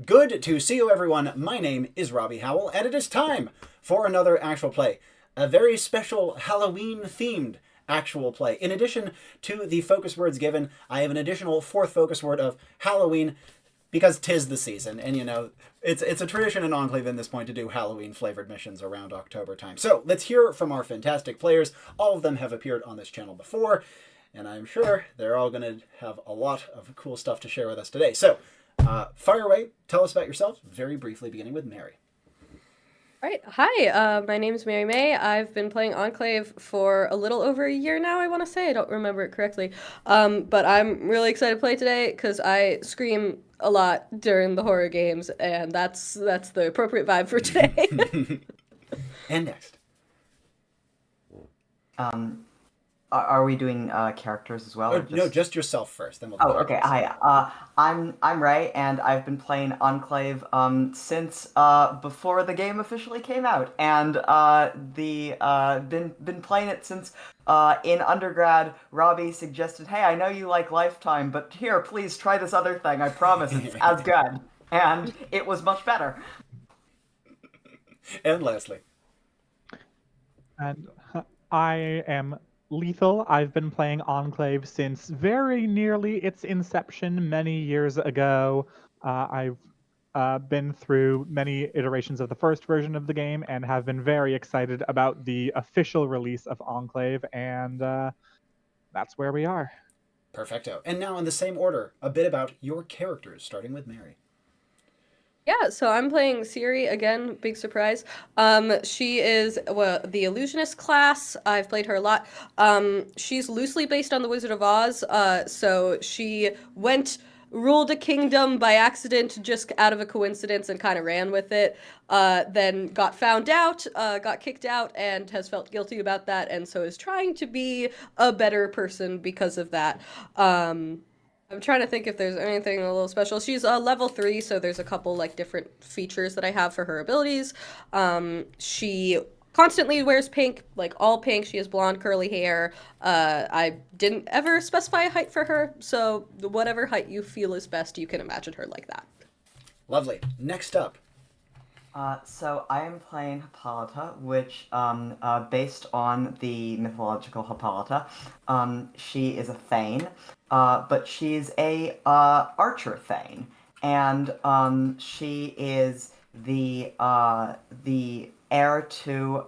Good to see you, everyone. My name is Robbie Howell, and it is time for another actual play. A very special Halloween-themed actual play. In addition to the focus words given, I have an additional fourth focus word of Halloween, because 'tis the season, and it's a tradition in Enclave at this point to do Halloween-flavored missions around October time. So let's hear from our fantastic players. All of them have appeared on this channel before, and I'm sure they're all going to have a lot of cool stuff to share with us today. So, fire away. Tell us about yourself, very briefly, beginning with Mary. Right. Hi, my name is Mary May. I've been playing Enclave for a little over a year now, I want to say. I don't remember it correctly. But I'm really excited to play today because I scream a lot during the horror games, and that's the appropriate vibe for today. And next. Um, are we doing characters as well? Or No, just yourself first. Then we'll. Oh, okay. Hi. I'm Ray, and I've been playing Enclave since before the game officially came out, and been playing it since in undergrad. Robbie suggested, "Hey, I know you like Lifetime, but here, please try this other thing. I promise it's as good." And it was much better. And lastly. And I am Lethal. I've been playing Enclave since very nearly its inception many years ago. I've been through many iterations of the first version of the game and have been very excited about the official release of Enclave, and that's where we are. Perfecto. And now, in the same order, a bit about your characters, starting with Mary. Yeah, so I'm playing Siri again, big surprise. She is the illusionist class. I've played her a lot. She's loosely based on the Wizard of Oz. So she ruled a kingdom by accident, just out of a coincidence, and kind of ran with it. Then got found out, got kicked out, and has felt guilty about that, and so is trying to be a better person because of that. I'm trying to think if there's anything a little special. She's level 3, so there's a couple like different features that I have for her abilities. She constantly wears pink, like all pink. She has blonde curly hair. I didn't ever specify a height for her, so whatever height you feel is best, you can imagine her like that. Lovely. Next up. So I am playing Hippolyta, which, based on the mythological Hippolyta, she is a Thane, but she's a archer Thane, and she is the heir to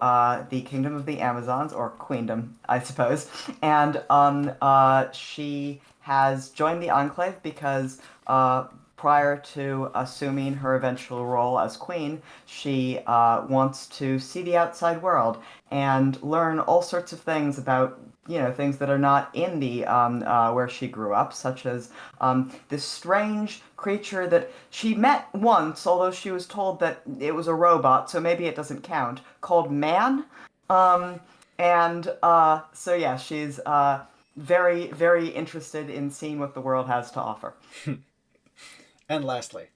the Kingdom of the Amazons, or Queendom, I suppose, and she has joined the Enclave because prior to assuming her eventual role as queen, she wants to see the outside world and learn all sorts of things about, things that are not in the where she grew up, such as this strange creature that she met once, although she was told that it was a robot, so maybe it doesn't count, called Man. So yeah, she's very, very interested in seeing what the world has to offer. And lastly.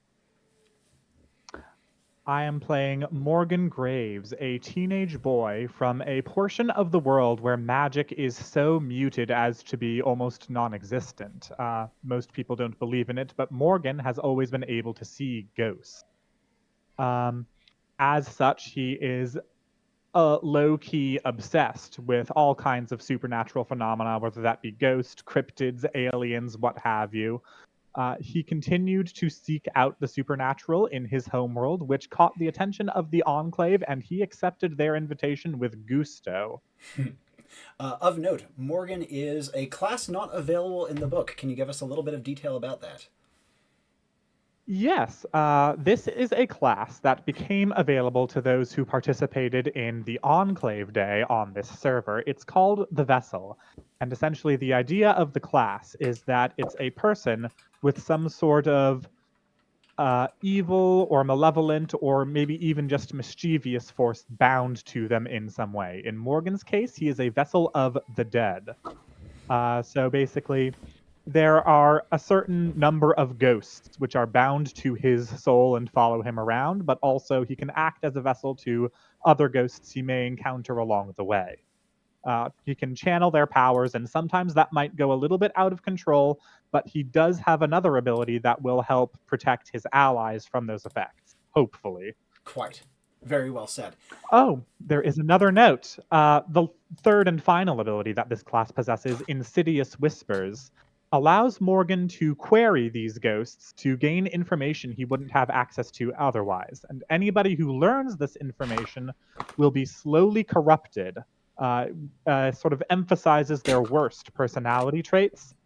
I am playing Morgan Graves, a teenage boy from a portion of the world where magic is so muted as to be almost non-existent. Most people don't believe in it, but Morgan has always been able to see ghosts. As such, he is low-key obsessed with all kinds of supernatural phenomena, whether that be ghosts, cryptids, aliens, what have you. He continued to seek out the supernatural in his homeworld, which caught the attention of the Enclave, and he accepted their invitation with gusto. Of note, Morgan is a class not available in the book. Can you give us a little bit of detail about that? Yes, this is a class that became available to those who participated in the Enclave Day on this server. It's called the Vessel, and essentially the idea of the class is that it's a person with some sort of evil or malevolent or maybe even just mischievous force bound to them in some way. In Morgan's case, he is a vessel of the dead. So basically, there are a certain number of ghosts which are bound to his soul and follow him around, but also he can act as a vessel to other ghosts he may encounter along the way. He can channel their powers, and sometimes that might go a little bit out of control, but he does have another ability that will help protect his allies from those effects, hopefully. Quite. Very well said. Oh, there is another note. The third and final ability that this class possesses, Insidious Whispers, allows Morgan to query these ghosts to gain information he wouldn't have access to otherwise. And anybody who learns this information will be slowly corrupted, sort of emphasizes their worst personality traits.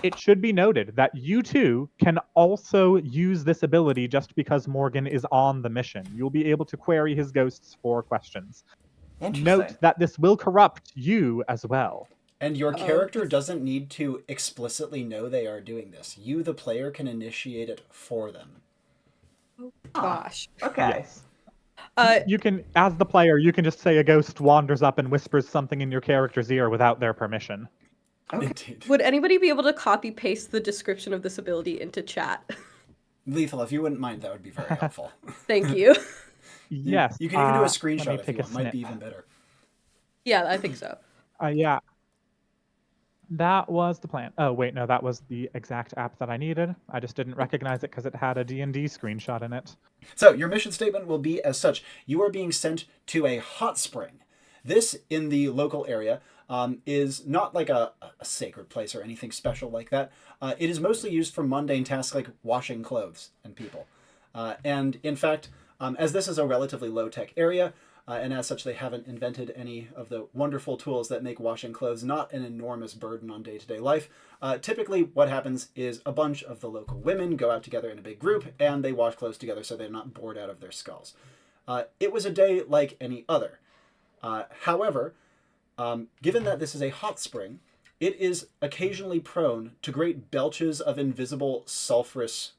It should be noted that you too can also use this ability just because Morgan is on the mission. You'll be able to query his ghosts for questions. Interesting. Note that this will corrupt you as well. And your character doesn't need to explicitly know they are doing this. You, the player, can initiate it for them. Gosh. Okay. Yes. You can, as the player, you can just say a ghost wanders up and whispers something in your character's ear without their permission. Okay. Indeed. Would anybody be able to copy paste the description of this ability into chat? Lethal, if you wouldn't mind, that would be very helpful. Thank you. Yes. You can even do a let me screenshot if take you a want. Might be snip. even better. Yeah, I think so. Yeah. That was the plan. Oh, wait, no, that was the exact app that I needed. I just didn't recognize it because it had a D&D screenshot in it. So, your mission statement will be as such. You are being sent to a hot spring. This, in the local area, is not like a sacred place or anything special like that. It is mostly used for mundane tasks like washing clothes and people. And in fact, as this is a relatively low-tech area, and as such they haven't invented any of the wonderful tools that make washing clothes not an enormous burden on day-to-day life, typically what happens is a bunch of the local women go out together in a big group and they wash clothes together so they're not bored out of their skulls. It was a day like any other. However, given that this is a hot spring, it is occasionally prone to great belches of invisible sulfurous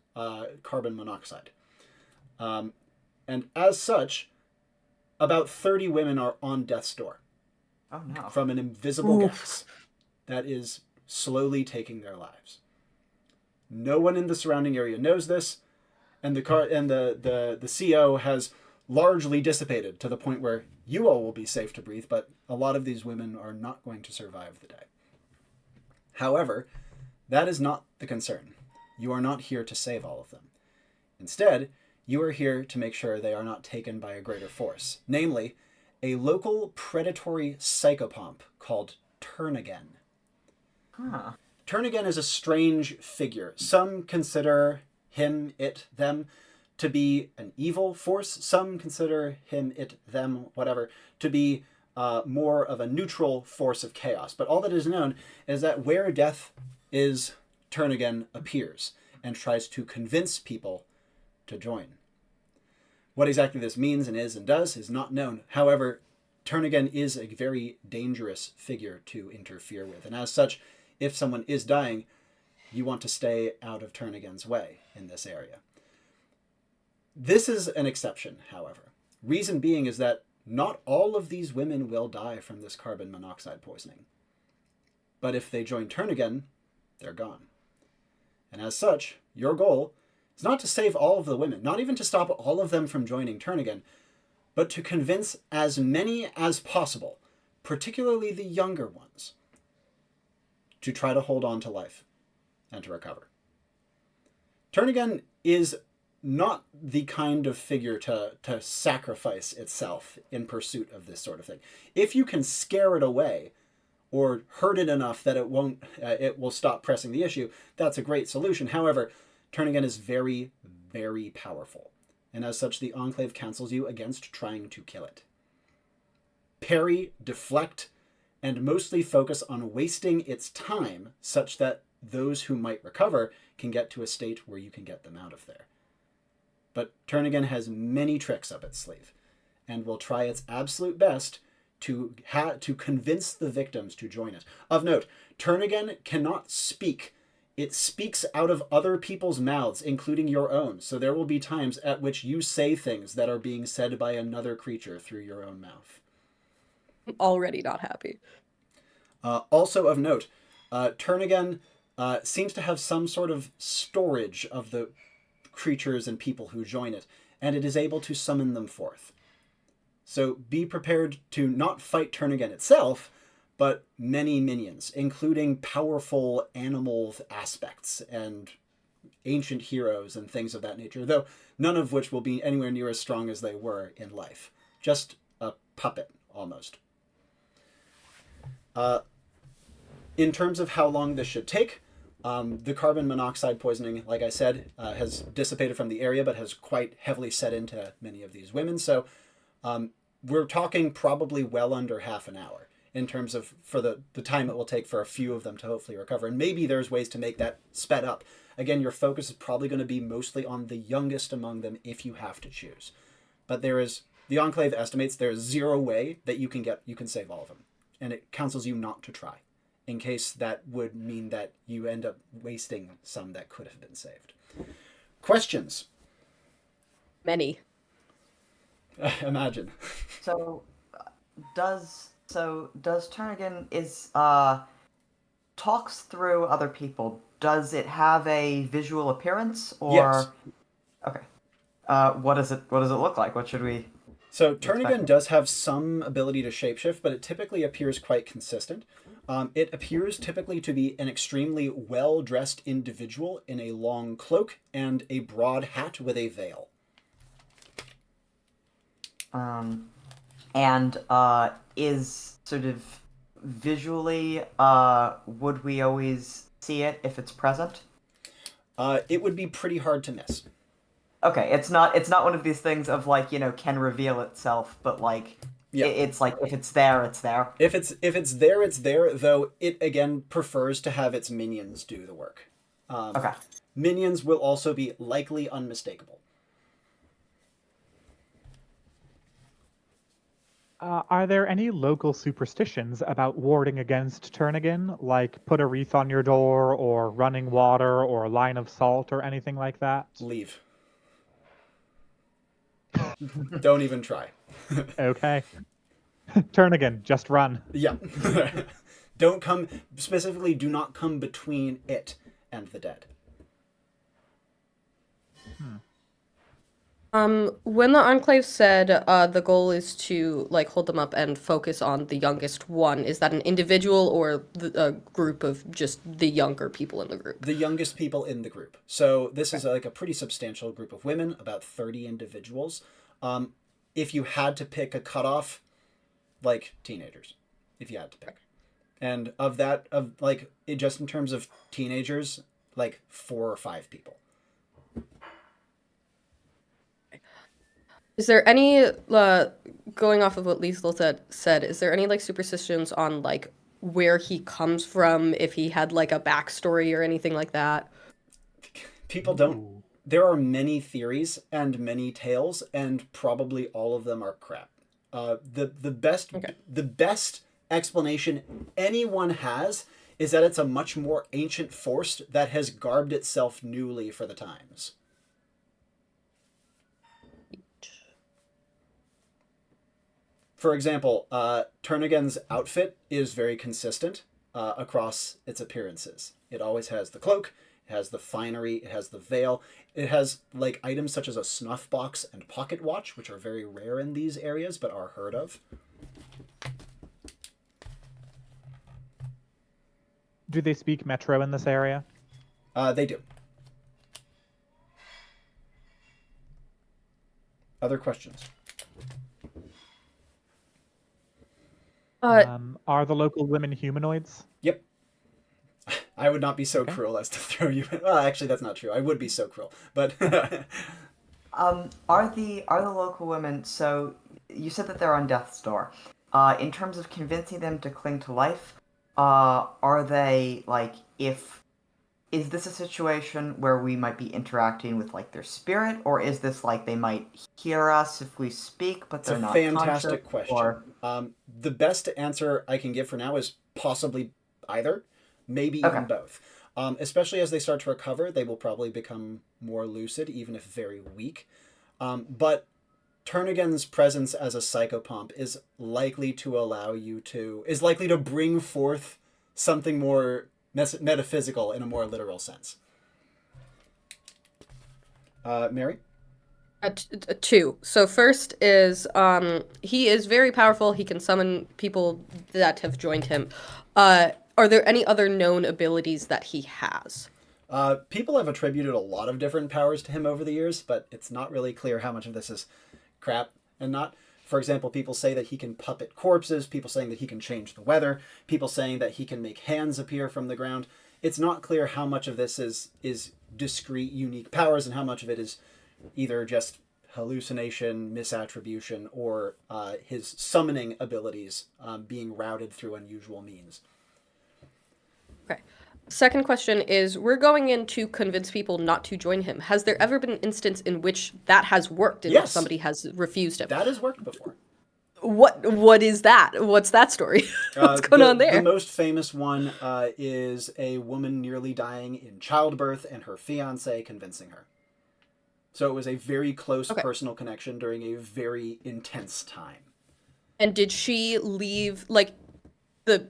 carbon monoxide. And as such, about 30 women are on death's door. Oh no. From an invisible gas that is slowly taking their lives. No one in the surrounding area knows this, and the CO has largely dissipated to the point where you all will be safe to breathe, but a lot of these women are not going to survive the day. However, that is not the concern. You are not here to save all of them. Instead, you are here to make sure they are not taken by a greater force, namely, a local predatory psychopomp called Turnigan. Huh. Turnigan is a strange figure. Some consider him, it, them to be an evil force. Some consider him, it, them, whatever, to be more of a neutral force of chaos. But all that is known is that where death is, Turnigan appears and tries to convince people to join. What exactly this means and is and does is not known. However, Turnigan is a very dangerous figure to interfere with. And as such, if someone is dying, you want to stay out of Turnigan's way in this area. This is an exception, however. Reason being is that not all of these women will die from this carbon monoxide poisoning. But if they join Turnigan, they're gone. And as such, your goal is not to save all of the women, not even to stop all of them from joining Turnigan, but to convince as many as possible, particularly the younger ones, to try to hold on to life and to recover. Turnigan is not the kind of figure to sacrifice itself in pursuit of this sort of thing. If you can scare it away or hurt it enough that it will stop pressing the issue, that's a great solution. However, Turnigan is very, very powerful, and as such, the Enclave counsels you against trying to kill it. Parry, deflect, and mostly focus on wasting its time such that those who might recover can get to a state where you can get them out of there. But Turnigan has many tricks up its sleeve, and will try its absolute best to convince the victims to join it. Of note, Turnigan cannot speak. It speaks out of other people's mouths, including your own. So there will be times at which you say things that are being said by another creature through your own mouth. I'm already not happy. Also of note, Turnigan seems to have some sort of storage of the creatures and people who join it, and it is able to summon them forth. So be prepared to not fight Turnigan itself, but many minions, including powerful animal aspects and ancient heroes and things of that nature, though none of which will be anywhere near as strong as they were in life. Just a puppet, almost. In terms of how long this should take, the carbon monoxide poisoning, like I said, has dissipated from the area, but has quite heavily set into many of these women. So we're talking probably well under half an hour in terms of for the time it will take for a few of them to hopefully recover. And maybe there's ways to make that sped up. Again, your focus is probably going to be mostly on the youngest among them if you have to choose. But the Enclave estimates there's zero way that you can save all of them. And it counsels you not to try, in case that would mean that you end up wasting some that could have been saved. Questions? Many. Imagine. So, does Turnagain talks through other people? Does it have a visual appearance, or? Yes. Okay. What does it look like? What should we? So Turnagain does have some ability to shapeshift, but it typically appears quite consistent. It appears typically to be an extremely well-dressed individual in a long cloak and a broad hat with a veil. Is sort of visually, would we always see it if it's present? It would be pretty hard to miss. Okay, it's not one of these things of like, can reveal itself, but like, yeah. It's like if it's there, it's there. If it's there, it's there. Though it again prefers to have its minions do the work. Okay. Minions will also be likely unmistakable. Are there any local superstitions about warding against Turnagain, like put a wreath on your door, or running water, or line of salt, or anything like that? Leave. Don't even try. Okay. Turnagain, just run. Yeah. Specifically, do not come between it and the dead. When the Enclave said the goal is to like hold them up and focus on the youngest one, is that an individual or a group of just the younger people in the group? The youngest people in the group. So this is like a pretty substantial group of women, about 30 individuals. If you had to pick a cutoff, like teenagers, if you had to pick. And just in terms of teenagers, like 4 or 5 people. Is there any, going off of what Liesl said, is there any like superstitions on like where he comes from, if he had like a backstory or anything like that? People don't. There are many theories and many tales, and probably all of them are crap. The best explanation anyone has is that it's a much more ancient force that has garbed itself newly for the times. For example, Turnagain's outfit is very consistent across its appearances. It always has the cloak, it has the finery, it has the veil. It has like items such as a snuff box and pocket watch, which are very rare in these areas but are heard of. Do they speak Metro in this area? They do. Other questions? Are the local women humanoids? Yep. I would not be so cruel as to throw you in. Well, actually, that's not true. I would be so cruel, but are the local women? So you said that they're on death's door. In terms of convincing them to cling to life, are they like is this a situation where we might be interacting with like their spirit, or is this like they might hear us if we speak, but they're not conscious? It's a fantastic question. Or... the best answer I can give for now is possibly either, maybe even both. Especially as they start to recover, they will probably become more lucid, even if very weak. But Turnagain's presence as a psychopomp is likely to bring forth something more metaphysical in a more literal sense. Mary? Two. So first is he is very powerful. He can summon people that have joined him. Are there any other known abilities that he has? People have attributed a lot of different powers to him over the years, but it's not really clear how much of this is crap and not. For example, people say that he can puppet corpses, people saying that he can change the weather, people saying that he can make hands appear from the ground. It's not clear how much of this is discrete, unique powers and how much of it is either just hallucination, misattribution, or his summoning abilities being routed through unusual means. Okay. Second question is, we're going in to convince people not to join him. Has there ever been an instance in which that has worked, in which Yes. somebody has refused him? That has worked before. What is that? What's that story? What's going on there? The most famous one is a woman nearly dying in childbirth and her fiancé convincing her. So it was a very close personal connection during a very intense time. And did she leave, like, the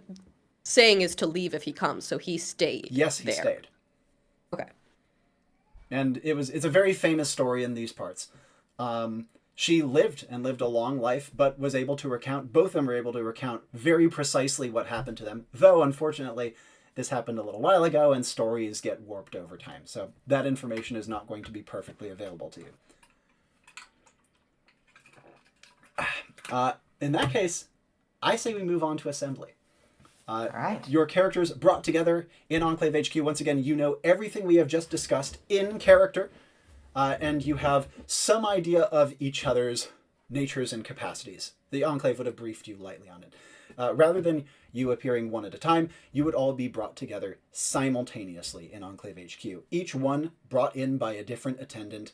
saying is to leave if he comes, so he stayed. Yes, he stayed. Okay. And it's a very famous story in these parts. She lived a long life, but was able to recount, both of them were able to recount very precisely what happened to them, though unfortunately this happened a little while ago and stories get warped over time. So that information is not going to be perfectly available to you. In that case, I say we move on to assembly. All right. Your characters brought together in Enclave HQ. Once again, you know everything we have just discussed in character, and you have some idea of each other's natures and capacities. The Enclave would have briefed you lightly on it. Rather than you appearing one at a time, you would all be brought together simultaneously in Enclave HQ. Each one brought in by a different attendant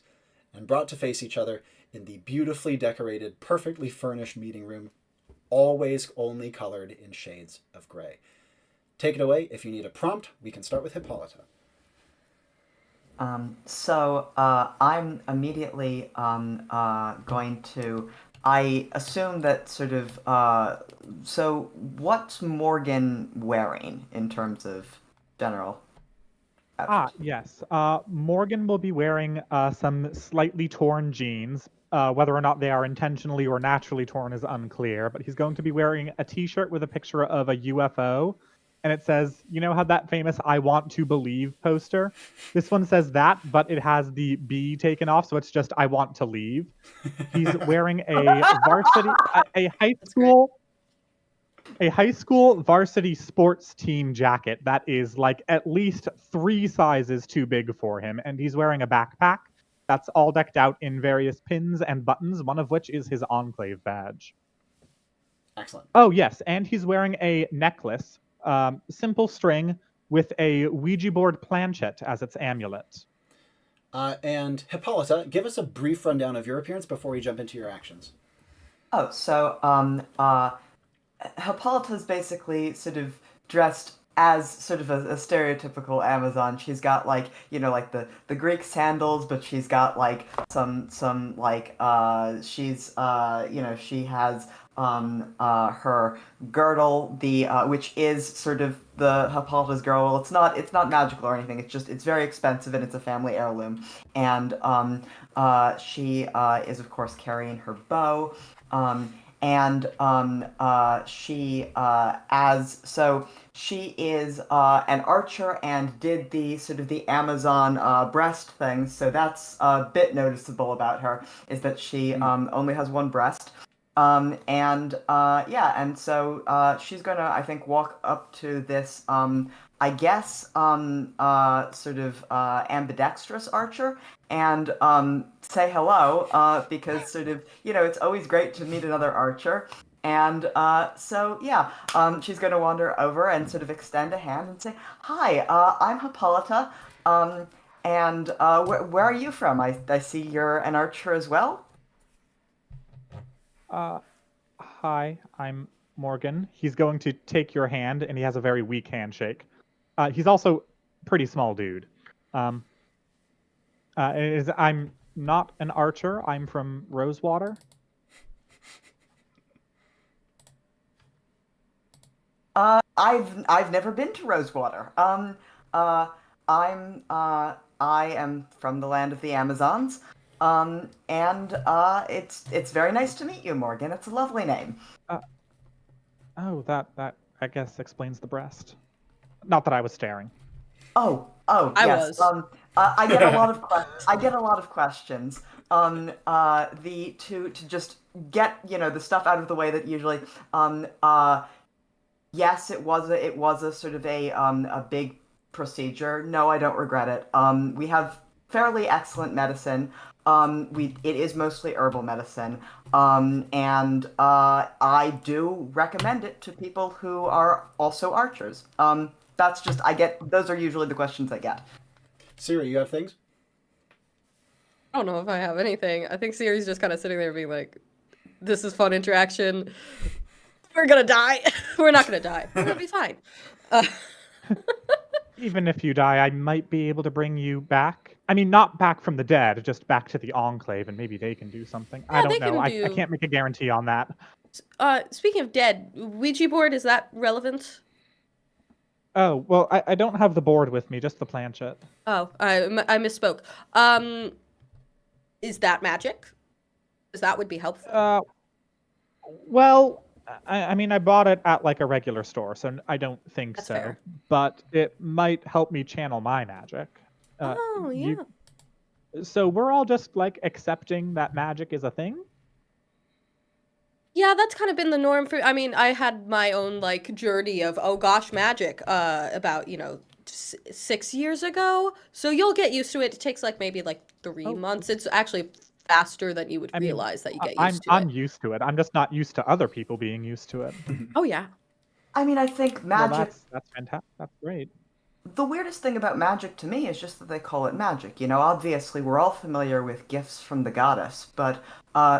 and brought to face each other in the beautifully decorated, perfectly furnished meeting room, always only colored in shades of gray. Take it away. If you need a prompt, we can start with Hippolyta. I'm immediately going to. I assume that sort of. So, what's Morgan wearing in terms of general outfit? Yes. Morgan will be wearing some slightly torn jeans. Whether or not they are intentionally or naturally torn is unclear, but he's going to be wearing a t-shirt with a picture of a UFO, and it says, you know how that famous "I want to believe" poster? This one says that, but it has the B taken off, so it's just "I want to leave." He's wearing a high school varsity sports team jacket that is like at least 3 sizes too big for him, and he's wearing a backpack that's all decked out in various pins and buttons, one of which is his Enclave badge. Excellent. Oh, yes, and he's wearing a necklace, simple string, with a Ouija board planchette as its amulet. And Hippolyta, give us a brief rundown of your appearance before we jump into your actions. Oh, so Hippolyta's basically sort of dressed as sort of a stereotypical Amazon. She's got like, you know, like the Greek sandals, but she's got like some like she's you know, she has her girdle, the which is sort of the Hippolyta's girdle. It's not magical or anything. It's very expensive and it's a family heirloom. And she is of course carrying her bow. She is an archer and did the sort of the Amazon breast thing. So that's a bit noticeable about her, is that she only has one breast. And so she's gonna, I think, walk up to this I guess sort of ambidextrous archer and say hello, because sort of, you know, it's always great to meet another archer. And she's going to wander over and sort of extend a hand and say, "Hi, I'm Hippolyta, and where are you from? I see you're an archer as well." Hi, I'm Morgan. He's going to take your hand, and he has a very weak handshake. He's also pretty small dude. I'm not an archer. I'm from Rosewater. I've never been to Rosewater. I am from the land of the Amazons. It's very nice to meet you, Morgan. It's a lovely name. Oh, that I guess explains the breast. Not that I was staring. Oh, I yes. was. I get a lot of I get a lot of questions. The to just get the stuff out of the way that usually. Yes, it was a sort of a big procedure. No, I don't regret it. We have fairly excellent medicine. It is mostly herbal medicine. And I do recommend it to people who are also archers. That's just those are usually the questions I get. Siri, you have things? I don't know if I have anything. I think Siri's just kind of sitting there being like, this is fun interaction. We're gonna die. We're not gonna die. We're gonna be fine. Even if you die, I might be able to bring you back. I mean, not back from the dead, just back to the Enclave, and maybe they can do something. I Yeah, they don't know. can I do. can't make a guarantee on that. Speaking of dead, Ouija board, is that relevant? Oh, well, I don't have the board with me, just the planchette. Oh, I misspoke. Is that magic? Because that would be helpful. Well, I mean, I bought it at like a regular store, so I don't think That's so. fair. But it might help me channel my magic. Oh, yeah. So we're all just like accepting that magic is a thing? Yeah, that's kind of been the norm for. I mean, I had my own like journey of oh gosh, magic. About 6 years ago. So you'll get used to it. It takes like maybe like 3 months. It's actually faster than you would I mean, realize that you get I'm used to it. used to it. I'm just not used to other people being used to it. Oh yeah. I mean, I think Well, magic. that's fantastic. That's great. The weirdest thing about magic to me is just that they call it magic. Obviously we're all familiar with gifts from the goddess, but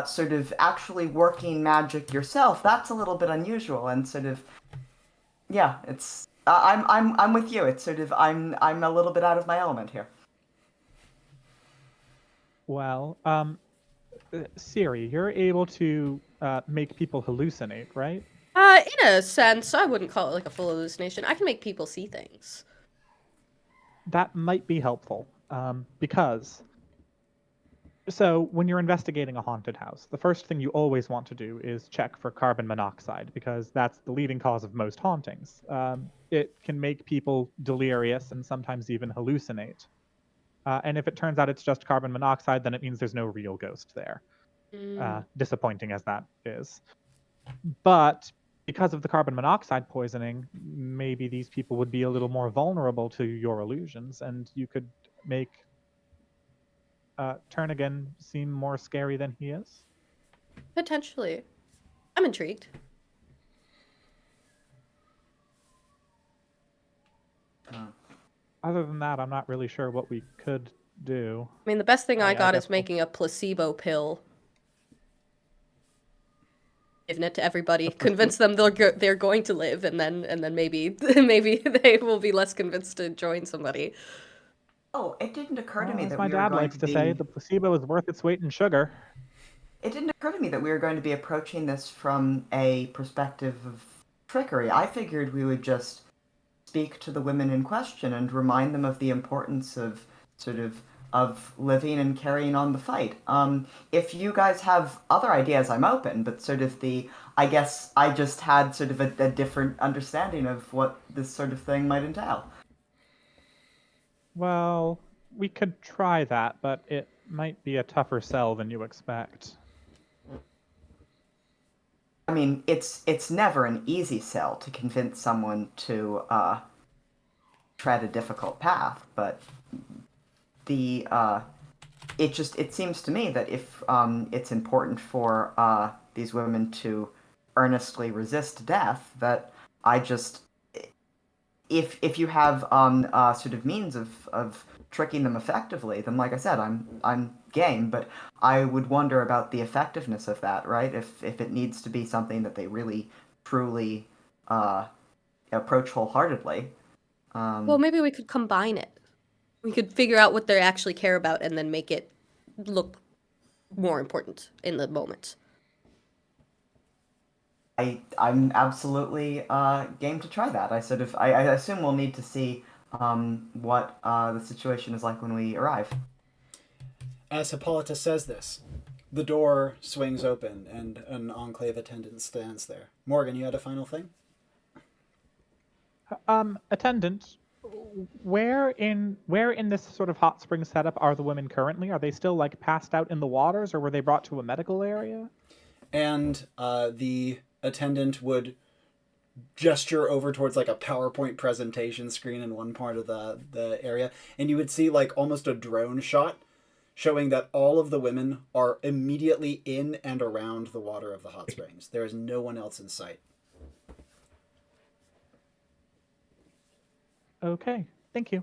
sort of actually working magic yourself, that's a little bit unusual and sort of yeah, it's I'm with you. It's sort of I'm a little bit out of my element here. Well, Siri, you're able to make people hallucinate, right? In a sense, I wouldn't call it like a full hallucination. I can make people see things. That might be helpful, because so when you're investigating a haunted house, the first thing you always want to do is check for carbon monoxide because that's the leading cause of most hauntings. It can make people delirious and sometimes even hallucinate. And if it turns out it's just carbon monoxide, then it means there's no real ghost there. Disappointing as that is. But because of the carbon monoxide poisoning, maybe these people would be a little more vulnerable to your illusions, and you could make Turnigan seem more scary than he is. Potentially. I'm intrigued. Other than that, I'm not really sure what we could do. I mean, the best thing I got guess is making a placebo pill. Giving it to everybody, convince them they're going to live, and then maybe maybe they will be less convinced to join somebody. Oh, it didn't occur to me As that my we were dad going likes to to say, be. the placebo is worth its weight in sugar. It didn't occur to me that we were going to be approaching this from a perspective of trickery. I figured we would just speak to the women in question and remind them of the importance of sort of living and carrying on the fight. If you guys have other ideas, I'm open, but sort of I guess I just had sort of a different understanding of what this sort of thing might entail. Well, we could try that, but it might be a tougher sell than you expect. I mean, it's never an easy sell to convince someone to tread a difficult path, but the it seems to me that if it's important for these women to earnestly resist death, that I just if you have sort of means of tricking them effectively, then like I said, I'm game, but I would wonder about the effectiveness of that, right? If it needs to be something that they really truly approach wholeheartedly. Well, maybe we could combine it. We could figure out what they actually care about and then make it look more important in the moment. I'm absolutely game to try that. I assume we'll need to see what the situation is like when we arrive. As Hippolyta says this, the door swings open and an Enclave attendant stands there. Morgan, you had a final thing? Attendant, where in this sort of hot spring setup are the women currently? Are they still like passed out in the waters, or were they brought to a medical area? And the attendant would gesture over towards like a PowerPoint presentation screen in one part of the area, and you would see like almost a drone shot showing that all of the women are immediately in and around the water of the hot springs. There is no one else in sight. Okay, thank you.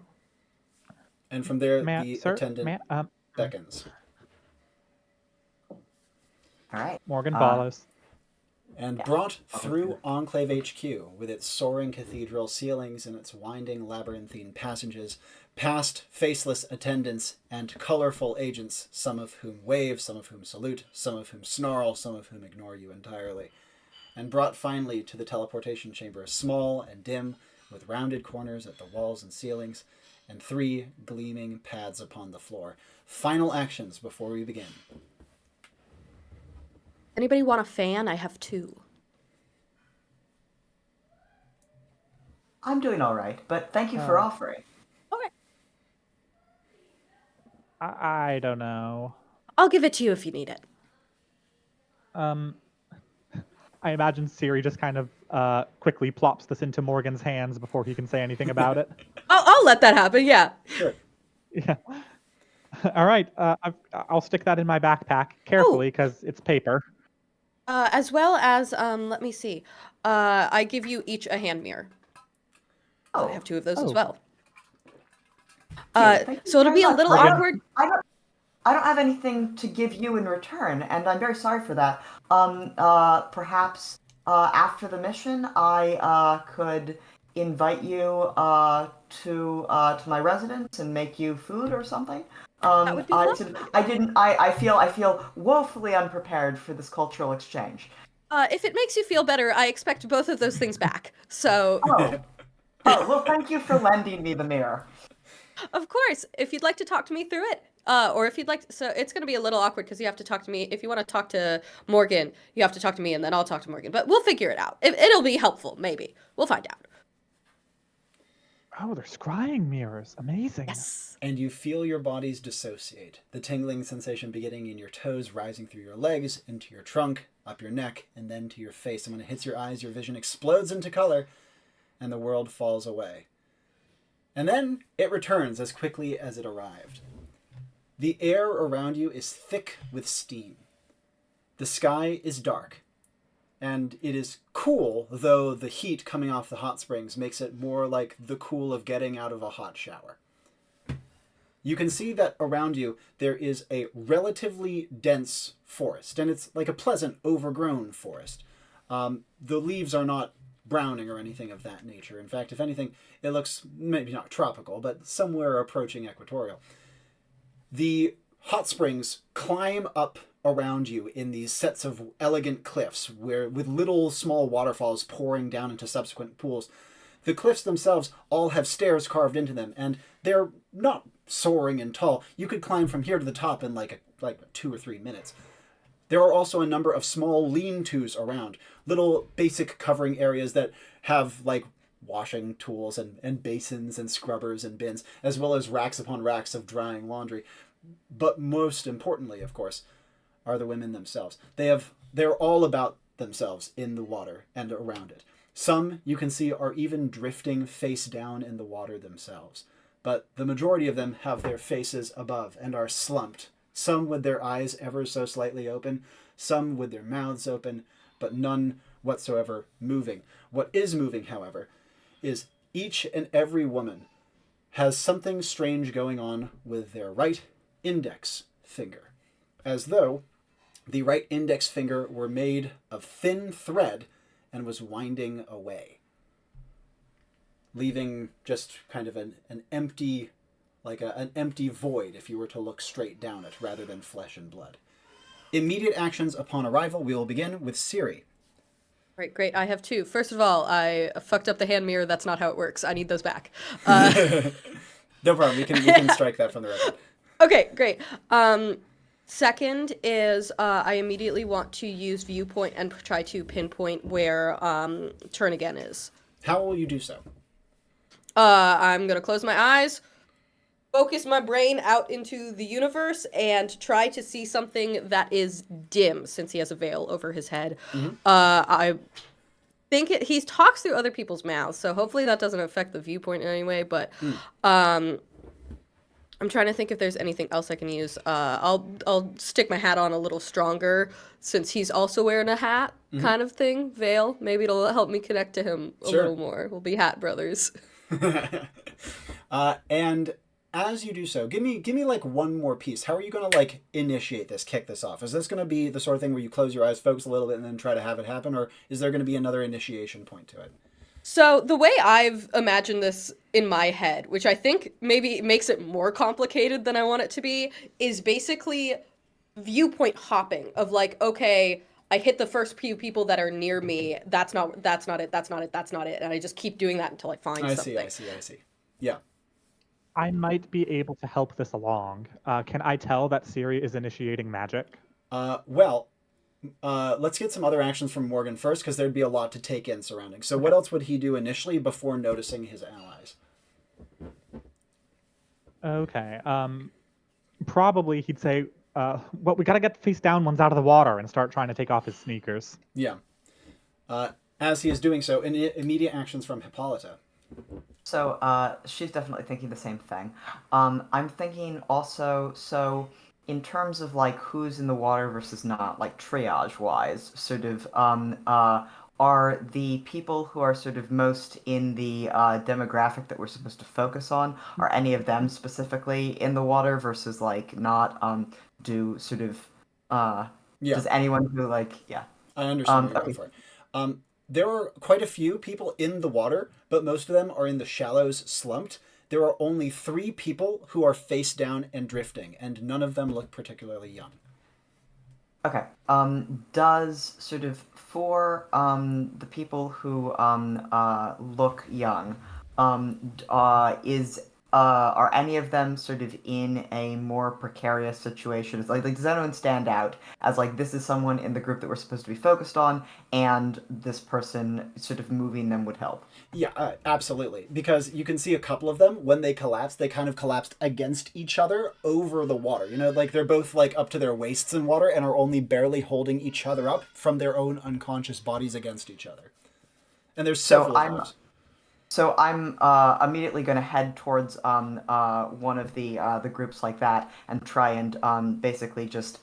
And from there, May the attendant beckons. All right. Morgan follows. And brought through Enclave HQ, with its soaring cathedral ceilings and its winding labyrinthine passages, past faceless attendants and colorful agents, some of whom wave, some of whom salute, some of whom snarl, some of whom ignore you entirely. And brought finally to the teleportation chamber, small and dim, with rounded corners at the walls and ceilings, and 3 gleaming pads upon the floor. Final actions before we begin. Anybody want a fan? I have 2. I'm doing all right, but thank you for offering. Okay. I don't know. I'll give it to you if you need it. I imagine Siri just kind of quickly plops this into Morgan's hands before he can say anything about it. I'll let that happen, yeah. Sure. Yeah. All right. I'll stick that in my backpack carefully because it's paper. As well as, let me see. I give you each a hand mirror. Oh, I have 2 of those as Oh. well. thank you So it'll very be a much. little I don't- awkward. I don't have anything to give you in return, and I'm very sorry for that. Perhaps after the mission, I could invite you to my residence and make you food or something. That would be lovely. I feel woefully unprepared for this cultural exchange. If it makes you feel better, I expect both of those things back. So, Well, thank you for lending me the mirror. of course, if you'd like to talk to me through it, or if you'd like to, so it's going to be a little awkward because you have to talk to me. If you want to talk to Morgan, you have to talk to me and then I'll talk to Morgan. But we'll figure it out. It'll be helpful, maybe. We'll find out. Oh, they're scrying mirrors. Amazing. Yes. And you feel your bodies dissociate, the tingling sensation beginning in your toes, rising through your legs, into your trunk, up your neck, and then to your face. And when it hits your eyes, your vision explodes into color, and the world falls away. And then it returns as quickly as it arrived. The air around you is thick with steam. The sky is dark. And it is cool, though the heat coming off the hot springs makes it more like the cool of getting out of a hot shower. You can see that around you there is a relatively dense forest, and it's like a pleasant, overgrown forest. The leaves are not browning or anything of that nature. In fact, if anything, it looks maybe not tropical, but somewhere approaching equatorial. The hot springs climb up around you in these sets of elegant cliffs with little small waterfalls pouring down into subsequent pools. The cliffs themselves all have stairs carved into them, and they're not soaring and tall. You could climb from here to the top in like 2 or 3 minutes. There are also a number of small lean-tos around, little basic covering areas that have like washing tools and basins and scrubbers and bins, as well as racks upon racks of drying laundry. But most importantly, of course, are the women themselves. They're all about themselves in the water and around it. Some, you can see, are even drifting face down in the water themselves. But the majority of them have their faces above and are slumped, some with their eyes ever so slightly open, some with their mouths open, but none whatsoever moving. What is moving, however, is each and every woman has something strange going on with their right index finger, as though the right index finger were made of thin thread and was winding away, leaving just kind of an empty, like an empty void if you were to look straight down it rather than flesh and blood. Immediate actions upon arrival. We will begin with Siri. Right, great. I have 2. First of all, I fucked up the hand mirror. That's not how it works. I need those back. No problem. We can strike that from the record. Okay, great. Second is I immediately want to use viewpoint and try to pinpoint where turn again is. How will you do so? I'm gonna close my eyes, focus my brain out into the universe, and try to see something that is dim, since he has a veil over his head. I think he talks through other people's mouths, so hopefully that doesn't affect the viewpoint in any way. But I'm trying to think if there's anything else I can use. I'll stick my hat on a little stronger, since he's also wearing a hat, kind of thing, veil. Maybe it'll help me connect to him a little more. We'll be hat brothers. And as you do so, give me like one more piece. How are you going to like initiate this, kick this off? Is this going to be the sort of thing where you close your eyes, focus a little bit, and then try to have it happen? Or is there going to be another initiation point to it? So the way I've imagined this in my head, which I think maybe makes it more complicated than I want it to be, is basically viewpoint hopping of like, okay, I hit the first few people that are near me. That's not it. That's not it. And I just keep doing that until I find something. I see. Yeah. I might be able to help this along. Can I tell that Siri is initiating magic? Let's get some other actions from Morgan first, because there'd be a lot to take in surrounding. So what else would he do initially before noticing his allies? Okay. Probably he'd say, well, we gotta get the face down ones out of the water and start trying to take off his sneakers. Yeah. As he is doing so, immediate actions from Hippolyta. So she's definitely thinking the same thing. I'm thinking also, so in terms of like who's in the water versus not, like triage wise, sort of are the people who are sort of most in the demographic that we're supposed to focus on, are any of them specifically in the water versus like not? Do sort of does anyone who like I understand what you're going for. There are quite a few people in the water, but most of them are in the shallows slumped. There are only 3 people who are face down and drifting, and none of them look particularly young. Okay. Does sort of for the people who look young, are any of them sort of in a more precarious situation? It's like does anyone stand out as like this is someone in the group that we're supposed to be focused on, and this person sort of moving them would help? Yeah, absolutely. Because you can see a couple of them, when they collapsed, they kind of collapsed against each other over the water. You know, like they're both like up to their waists in water and are only barely holding each other up from their own unconscious bodies against each other. And there's several of those. So I'm immediately going to head towards one of the groups like that and try and basically just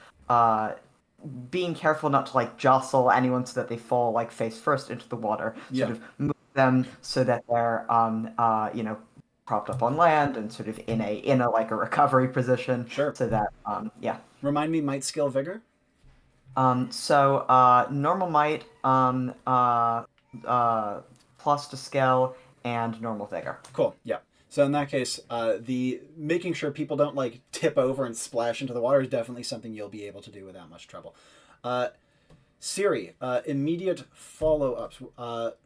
being careful not to like jostle anyone so that they fall like face first into the water. Sort of move them so that they're propped up on land and sort of in a like a recovery position. Sure. So that Remind me, might, skill, vigor. So normal might, plus to skill, and normal vigor. Cool. Yeah. So in that case, the making sure people don't like tip over and splash into the water is definitely something you'll be able to do without much trouble. Siri, immediate follow-ups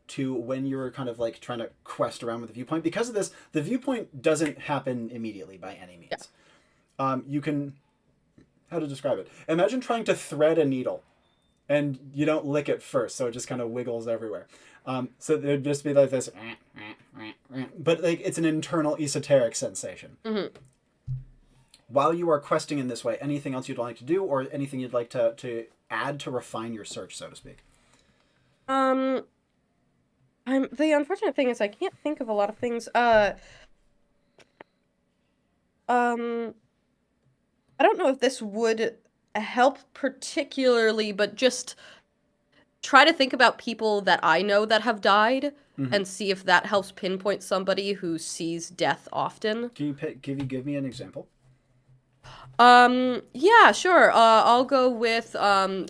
to when you're kind of like trying to quest around with the viewpoint. Because of this, the viewpoint doesn't happen immediately by any means. Yeah. You can, how to describe it? Imagine trying to thread a needle and you don't lick it first, so it just kind of wiggles everywhere. So there'd just be like this, but like it's an internal esoteric sensation. Mm-hmm. While you are questing in this way, anything else you'd like to do, or anything you'd like to add to refine your search, so to speak? The unfortunate thing is I can't think of a lot of things. I don't know if this would help particularly, but just try to think about people that I know that have died and see if that helps pinpoint somebody who sees death often. Can you give me an example? Yeah, sure. I'll go with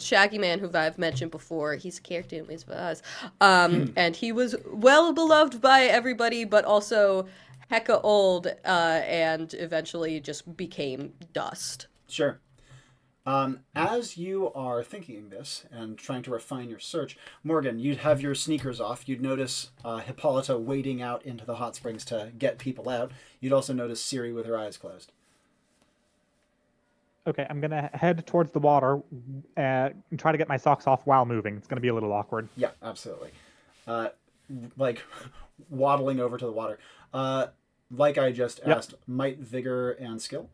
Shaggy Man, who I've mentioned before. He's a character in Wizard of Oz. And he was well beloved by everybody, but also hecka old, and eventually just became dust. Sure. As you are thinking this and trying to refine your search, Morgan, you'd have your sneakers off. You'd notice Hippolyta wading out into the hot springs to get people out. You'd also notice Siri with her eyes closed. Okay, I'm gonna head towards the water and try to get my socks off while moving. It's gonna be a little awkward. Yeah, absolutely. Like waddling over to the water. Like I just asked, might, vigor, and skill.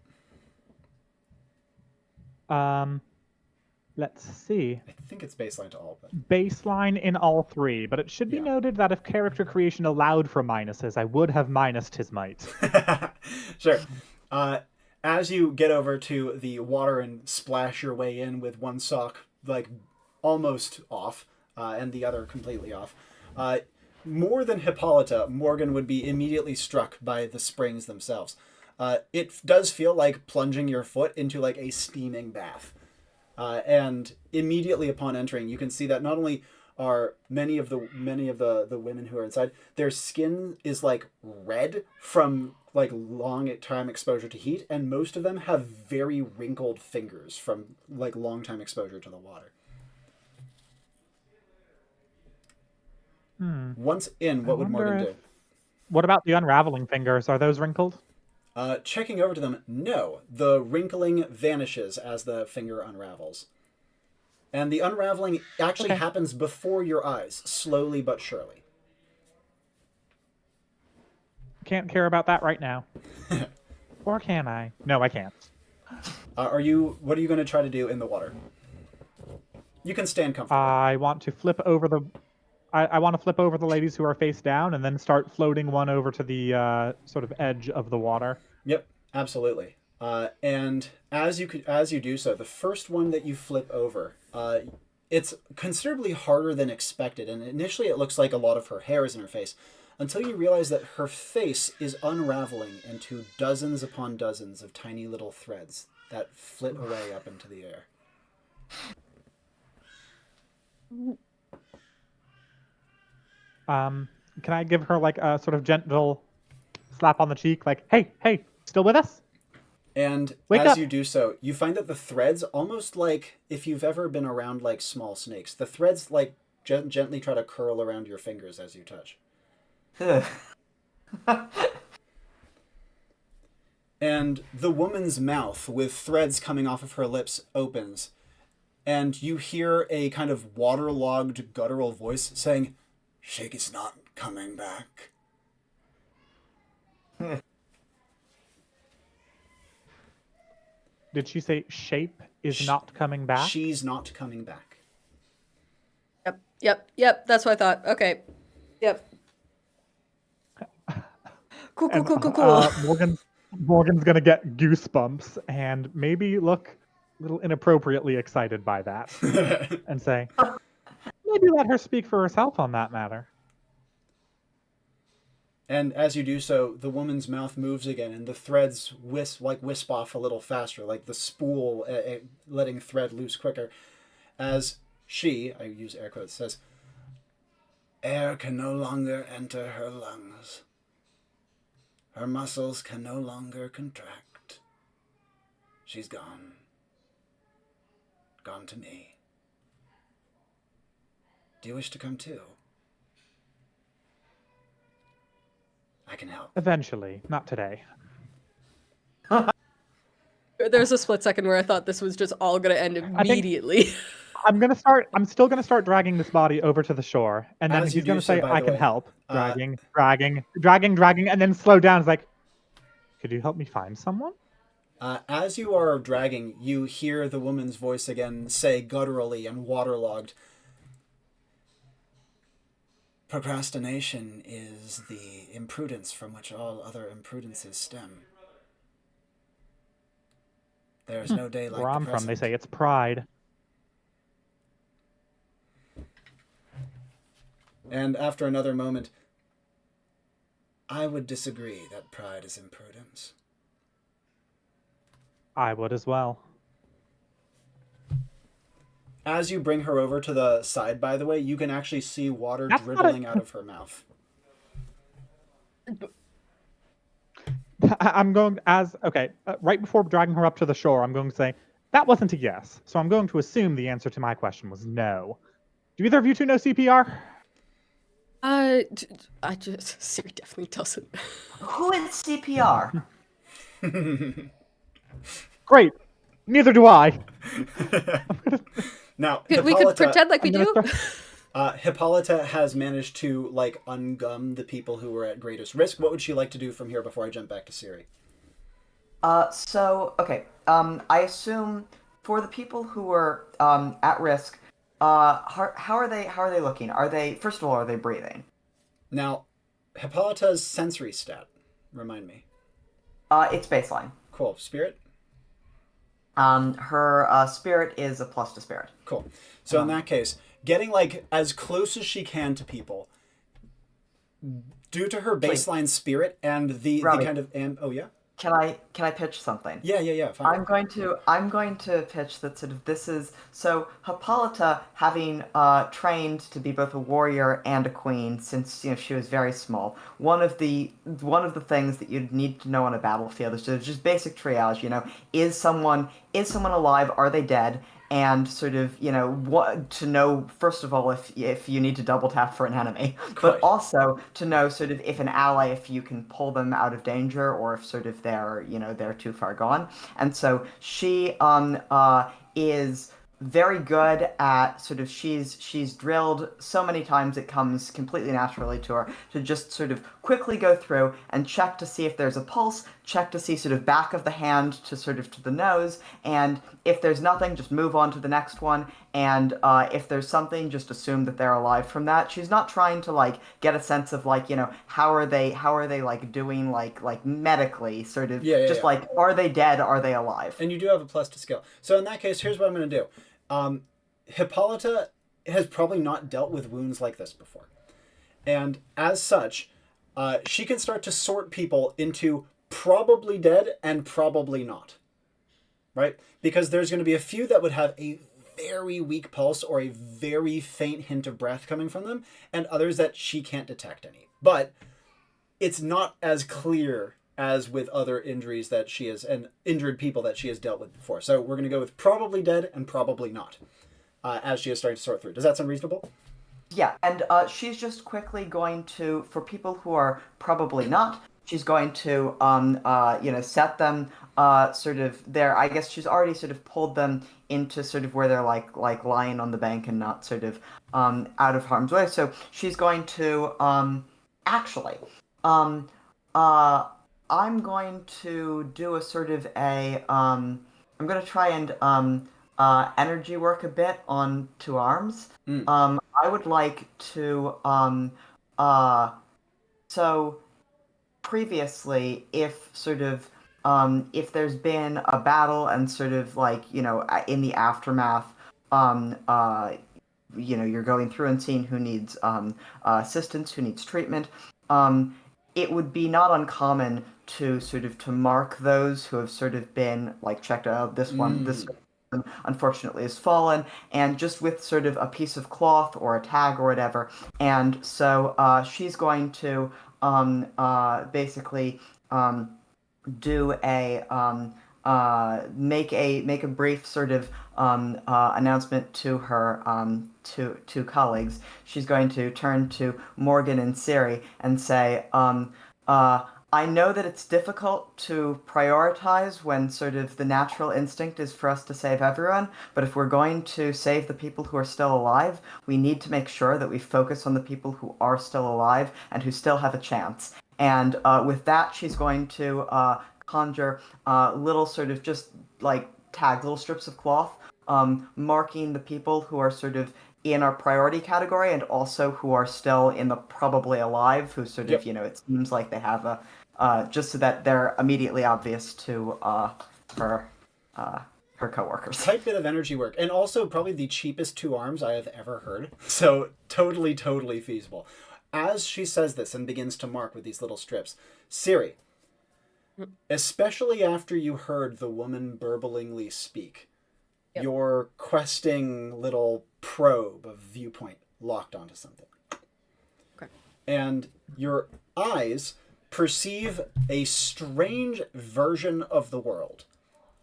Let's see. I think it's baseline to all, but Baseline in all three, but it should be Yeah. noted that if character creation allowed for minuses, I would have minused his might. sure. As you get over to the water and splash your way in with one sock like almost off and the other completely off, more than Hippolyta, Morgan would be immediately struck by the springs themselves. It does feel like plunging your foot into like a steaming bath. And immediately upon entering, you can see that not only are many of the women who are inside, their skin is like red from like long time exposure to heat, and most of them have very wrinkled fingers from like long time exposure to the water. Once in, what would Morgan do? What about the unraveling fingers? Are those wrinkled? Checking over to them, no. The wrinkling vanishes as the finger unravels. And the unraveling actually happens before your eyes, slowly but surely. Can't care about that right now. Or can I? No, I can't. What are you going to try to do in the water? You can stand comfortably. I want to flip over the... I want to flip over the ladies who are face down and then start floating one over to the sort of edge of the water. Yep, absolutely. And as you do so, the first one that you flip over, it's considerably harder than expected. And initially it looks like a lot of her hair is in her face, until you realize that her face is unraveling into dozens upon dozens of tiny little threads that flit away up into the air. Can I give her like a sort of gentle slap on the cheek, like, hey, still with us? And Wake as up. you do so, you find that the threads, almost like if you've ever been around like small snakes, the threads like gently try to curl around your fingers as you touch. And the woman's mouth, with threads coming off of her lips, opens. And you hear a kind of waterlogged, guttural voice saying, "Shake is not coming back." Did she say shape is not coming back? She's not coming back. Yep. That's what I thought. Okay. Yep. Cool. Morgan's gonna get goosebumps and maybe look a little inappropriately excited by that and say, maybe let her speak for herself on that matter. And as you do so, the woman's mouth moves again, and the threads wisp off a little faster, like the spool letting thread loose quicker. As she, I use air quotes, says, "Air can no longer enter her lungs. Her muscles can no longer contract. She's gone. Gone to me. Do you wish to come too? I can help." Eventually, not today. There's a split second where I thought this was just all gonna end immediately. I'm still gonna start dragging this body over to the shore, and then As you he's gonna do so, say, by "I the can way, help." Dragging, and then slow down. It's like, could you help me find someone? As you are dragging, you hear the woman's voice again say gutturally and waterlogged, "Procrastination is the imprudence from which all other imprudences stem. There is no day like Where the I'm from, they present." say it's pride. And after another moment, "I would disagree that pride is imprudence." I would as well. As you bring her over to the side, by the way, you can actually see water That's not dribbling out of her mouth. I'm going right before dragging her up to the shore, I'm going to say, that wasn't a yes. So I'm going to assume the answer to my question was no. Do either of you two know CPR? Siri definitely doesn't. Who is CPR? Great. Neither do I. Now, We could pretend like we I'm do. gonna Hippolyta has managed to, like, ungum the people who were at greatest risk. What would she like to do from here before I jump back to Siri? Okay. I assume for the people who are at risk, how are they looking? Are they, first of all, are they breathing? Now, Hippolyta's sensory stat. Remind me. It's baseline. Cool. Spirit? Her spirit is a plus to spirit. Cool. So in that case, getting, like, as close as she can to people, due to her baseline spirit and the Robbie. kind of... oh, yeah? Can I pitch something? Yeah, fine. I'm going to pitch that sort of this is so Hippolyta, having trained to be both a warrior and a queen since she was very small. One of the things that you'd need to know on a battlefield is just basic triage. Is someone alive? Are they dead? And sort of, what to know, first of all, if you need to double tap for an enemy, but also to know sort of if an ally, if you can pull them out of danger, or if sort of they're too far gone. And so she is very good at sort of she's drilled so many times it comes completely naturally to her to just sort of quickly go through and check to see if there's a pulse, check to see sort of back of the hand to sort of to the nose, and if there's nothing, just move on to the next one, and if there's something, just assume that they're alive from that. She's not trying to like get a sense of like how are they like doing like medically sort of like are they dead, are they alive? And you do have a plus to skill. So in that case, here's what I'm going to do. Hippolyta has probably not dealt with wounds like this before. And as such, she can start to sort people into probably dead and probably not. Right? Because there's going to be a few that would have a very weak pulse or a very faint hint of breath coming from them, and others that she can't detect any. But it's not as clear as with other injuries that she has, and injured people that she has dealt with before. So we're going to go with probably dead and probably not, as she is starting to sort through. Does that sound reasonable? Yeah, and she's just quickly going to, for people who are probably not, she's going to, set them sort of there. I guess she's already sort of pulled them into sort of where they're like lying on the bank and not sort of out of harm's way. So she's going to I'm going to do a sort of I'm going to try and energy work a bit on two arms. I would like to so previously, if sort of if there's been a battle and sort of like in the aftermath, you're going through and seeing who needs assistance, who needs treatment. It would be not uncommon to sort of to mark those who have sort of been like checked out. This one unfortunately has fallen, and just with sort of a piece of cloth or a tag or whatever. And so she's going to basically do a make a brief sort of announcement to her to colleagues. She's going to turn to Morgan and Siri and say, I know that it's difficult to prioritize when sort of the natural instinct is for us to save everyone, but if we're going to save the people who are still alive, we need to make sure that we focus on the people who are still alive and who still have a chance. And with that, she's going to conjure little sort of just like tags, little strips of cloth, marking the people who are sort of in our priority category and also who are still in the probably alive, who sort of, it seems like they have a, just so that they're immediately obvious to her coworkers. Tight bit of energy work. And also probably the cheapest two arms I have ever heard. So totally feasible. As she says this and begins to mark with these little strips, Siri, especially after you heard the woman burblingly speak, your questing little probe of viewpoint locked onto something. Okay. And your eyes perceive a strange version of the world.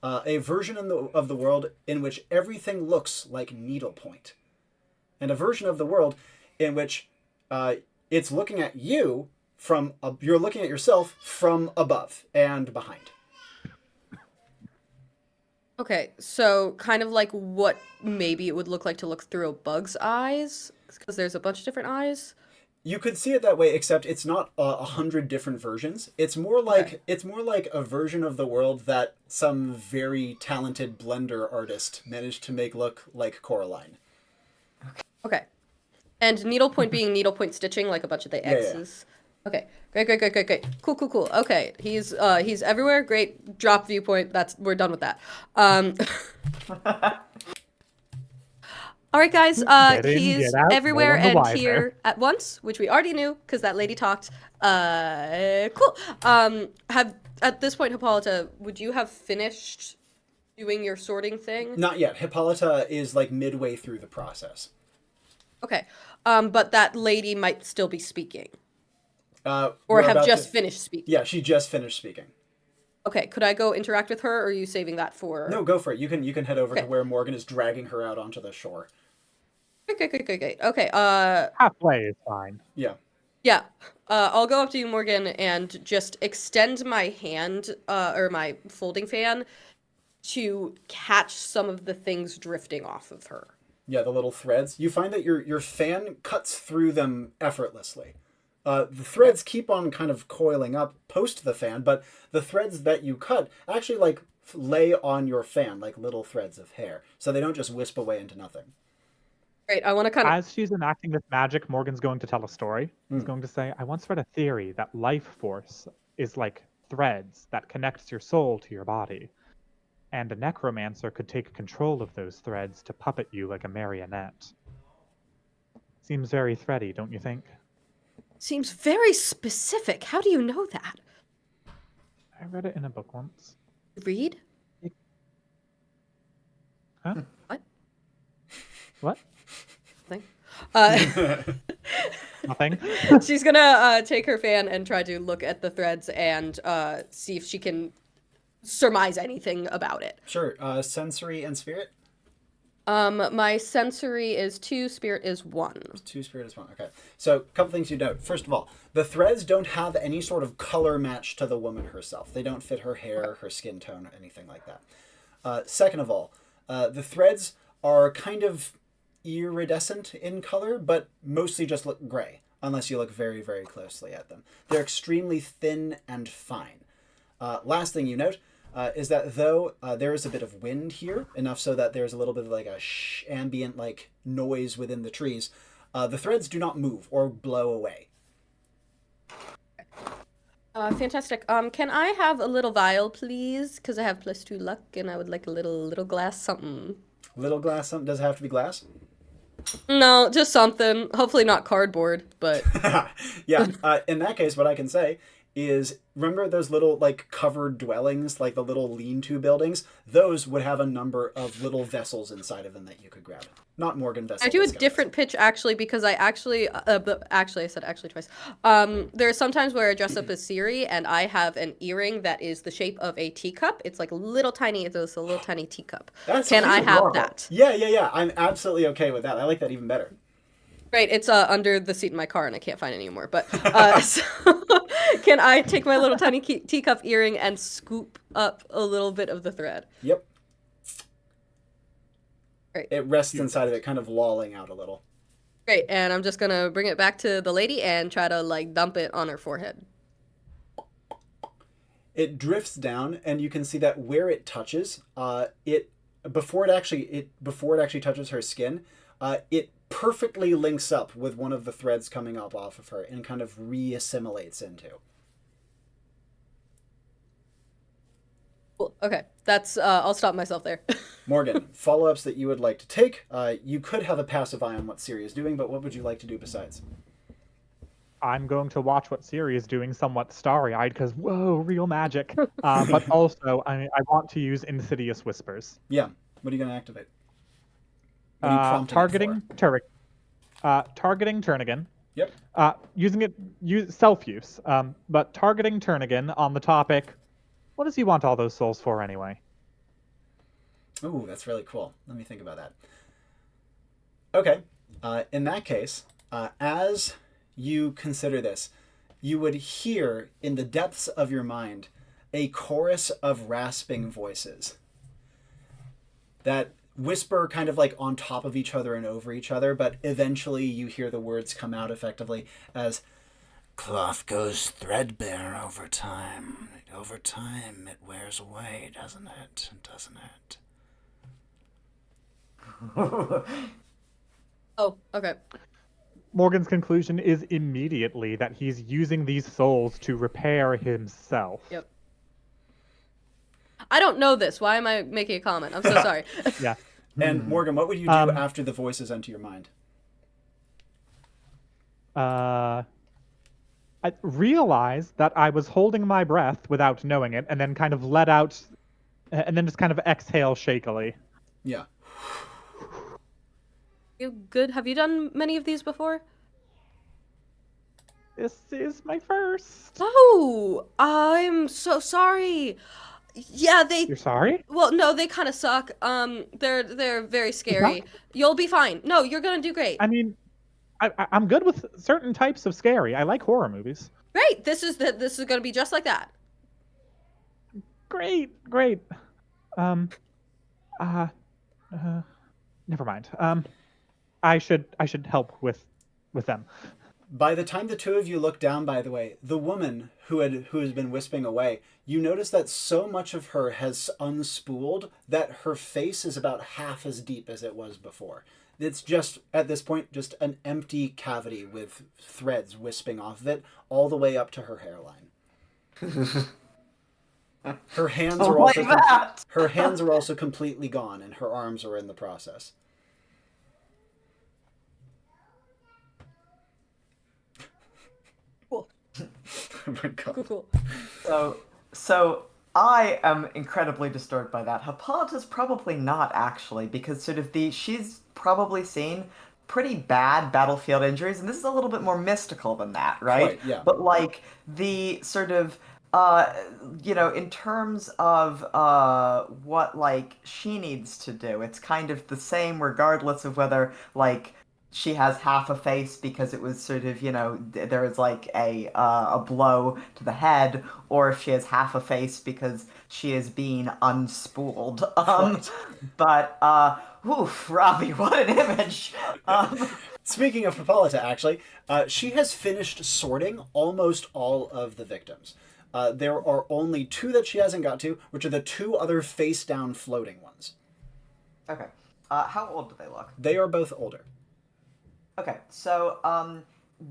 A version of the world in which everything looks like needlepoint. And a version of the world in which it's looking at you from... you're looking at yourself from above and behind. Okay, so kind of like what maybe it would look like to look through a bug's eyes, because there's a bunch of different eyes. You could see it that way, except it's not 100 different versions. It's more like Okay. it's more like a version of the world that some very talented blender artist managed to make look like Coraline. Okay. And needlepoint being needlepoint stitching, like a bunch of the Yeah, yeah. X's. Okay. Great. Cool. Okay. He's everywhere. Great. Drop viewpoint. We're done with that. All right, guys. Get in, He's get out, no everywhere one the and wiser. here at once, which we already knew because that lady talked. Cool. Have at this point, Hippolyta, would you have finished doing your sorting thing? Not yet. Hippolyta is like midway through the process. Okay. But that lady might still be speaking, or We're have about just to- finished speaking. Yeah, she just finished speaking. Okay. Could I go interact with her, or are you saving that for? No, go for it. You can head over to Okay. where Morgan is dragging her out onto the shore. Great. Okay. Halfway is fine. Yeah. Yeah. I'll go up to you, Morgan, and just extend my hand, or my folding fan, to catch some of the things drifting off of her. Yeah, the little threads. You find that your fan cuts through them effortlessly. The threads keep on kind of coiling up post the fan, but the threads that you cut actually like lay on your fan like little threads of hair, so they don't just wisp away into nothing. Great. I want to kind of. As she's enacting this magic, Morgan's going to tell a story. He's going to say, I once read a theory that life force is like threads that connects your soul to your body. And a necromancer could take control of those threads to puppet you like a marionette. Seems very thready, don't you think? Seems very specific. How do you know that? I read it in a book once. Read? Huh? What? What? Thing. Nothing? She's gonna take her fan and try to look at the threads and see if she can surmise anything about it. Sure. Sensory and spirit. My sensory is 2, spirit is 1. 2 spirit is 1. Okay. So, a couple things you note. First of all, the threads don't have any sort of color match to the woman herself. They don't fit her hair, her skin tone, or anything like that. Second of all, the threads are kind of iridescent in color, but mostly just look gray, unless you look very, very closely at them. They're extremely thin and fine. Last thing you note is that though there is a bit of wind here, enough so that there's a little bit of like a ambient like noise within the trees, the threads do not move or blow away. Fantastic. Can I have a little vial, please? Because I have +2 luck, and I would like a little glass something. Little glass, something. Does it have to be glass? No, just something. Hopefully not cardboard, but Yeah. In that case, what I can say is, remember those little like covered dwellings, like the little lean-to buildings? Those would have a number of little vessels inside of them that you could grab. Not Morgan vessels. I do a different pitch actually because I actually, I said actually twice. There are sometimes where I dress up as Siri and I have an earring that is the shape of a teacup. It's like little tiny. It's a little tiny teacup. Can I have adorable. that? Yeah. I'm absolutely okay with that. I like that even better. Right, it's under the seat in my car and I can't find it anymore. But so can I take my little tiny teacup earring and scoop up a little bit of the thread? Yep. Great. It rests inside of it, kind of lolling out a little. Great, and I'm just gonna bring it back to the lady and try to like dump it on her forehead. It drifts down, and you can see that where it touches, before it actually touches her skin, it perfectly links up with one of the threads coming up off of her and kind of re-assimilates into. Cool. Okay, that's I'll stop myself there. Morgan, follow-ups that you would like to take. You could have a passive eye on what Siri is doing, but what would you like to do besides? I'm going to watch what Siri is doing somewhat starry-eyed because, whoa, real magic. But also, I want to use Insidious Whispers. Yeah. What are you going to activate? What are you prompting it Targeting for? targeting Turnigan. Yep. Using it self-use. But targeting Turnigan on the topic, what does he want all those souls for anyway? Ooh, that's really cool. Let me think about that. Okay. In that case, as you consider this, you would hear in the depths of your mind a chorus of rasping voices. that whisper kind of like on top of each other and over each other, but eventually you hear the words come out effectively as, "Cloth goes threadbare over time. Over time it wears away, doesn't it? Doesn't it?" Oh, okay. Morgan's conclusion is immediately that he's using these souls to repair himself. Yep. I don't know this. Why am I making a comment? I'm so sorry. Yeah. And Morgan, what would you do after the voices enter your mind? I realized that I was holding my breath without knowing it, and then kind of let out, and then just kind of exhale shakily. Yeah. You good? Have you done many of these before? This is my first. Oh, I'm so sorry. Yeah, You're sorry? well, no, they kind of suck. They're very scary. You'll be fine. No, you're gonna do great. I mean, I'm good with certain types of scary. I like horror movies. Great. This is gonna be just like that. Great. Never mind. I should help with them. By the time the two of you look down, by the way, the woman who has been wisping away, you notice that so much of her has unspooled that her face is about half as deep as it was before. It's just, at this point, just an empty cavity with threads wisping off of it all the way up to her hairline. Her hands are also her hands are also completely gone, and her arms are in the process. Cool. Oh my god. Cool. So I am incredibly disturbed by that. Hippolyta's probably not actually, because she's probably seen pretty bad battlefield injuries, and this is a little bit more mystical than that, right? Yeah. But like the sort of in terms of what like she needs to do, it's kind of the same regardless of whether like she has half a face because it was sort of, there was like a blow to the head, or if she has half a face because she is being unspooled. But, oof, Robbie, what an image! Speaking of Hippolyta, actually, she has finished sorting almost all of the victims. There are only two that she hasn't got to, which are the two other face-down floating ones. Okay. How old do they look? They are both older. Okay, so,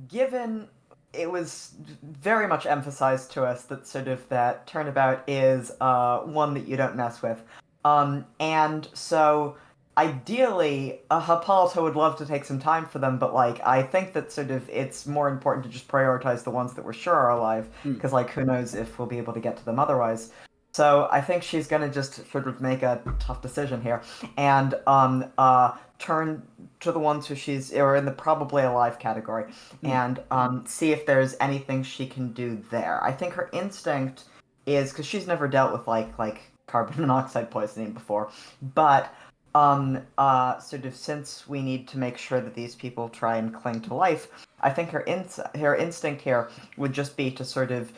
given it was very much emphasized to us that sort of that turnabout is, one that you don't mess with, and so, ideally, Hippolyta would love to take some time for them, but, like, I think that sort of it's more important to just prioritize the ones that we're sure are alive, because, like, who knows if we'll be able to get to them otherwise. So I think she's gonna just sort of make a tough decision here, and turn to the ones who are in the probably alive category, and see if there's anything she can do there. I think her instinct is, because she's never dealt with like carbon monoxide poisoning before, but sort of since we need to make sure that these people try and cling to life, I think her instinct here would just be to sort of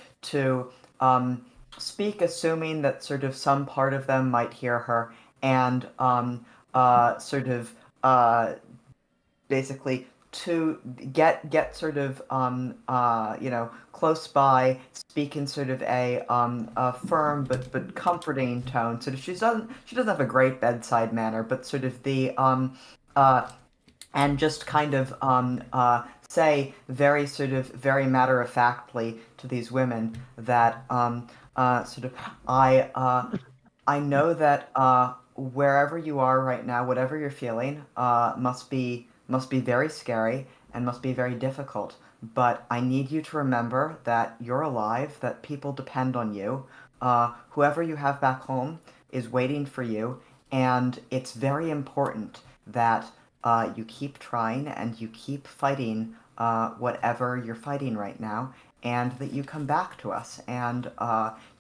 speak, assuming that sort of some part of them might hear her, and sort of basically to get sort of close by, speak in sort of a firm but comforting tone. Sort of she doesn't have a great bedside manner, but sort of the and just kind of say very matter of factly to these women that sort of I know that wherever you are right now, whatever you're feeling, must be very scary and must be very difficult. But I need you to remember that you're alive, that people depend on you. Whoever you have back home is waiting for you, and it's very important that you keep trying and you keep fighting whatever you're fighting right now, and that you come back to us, and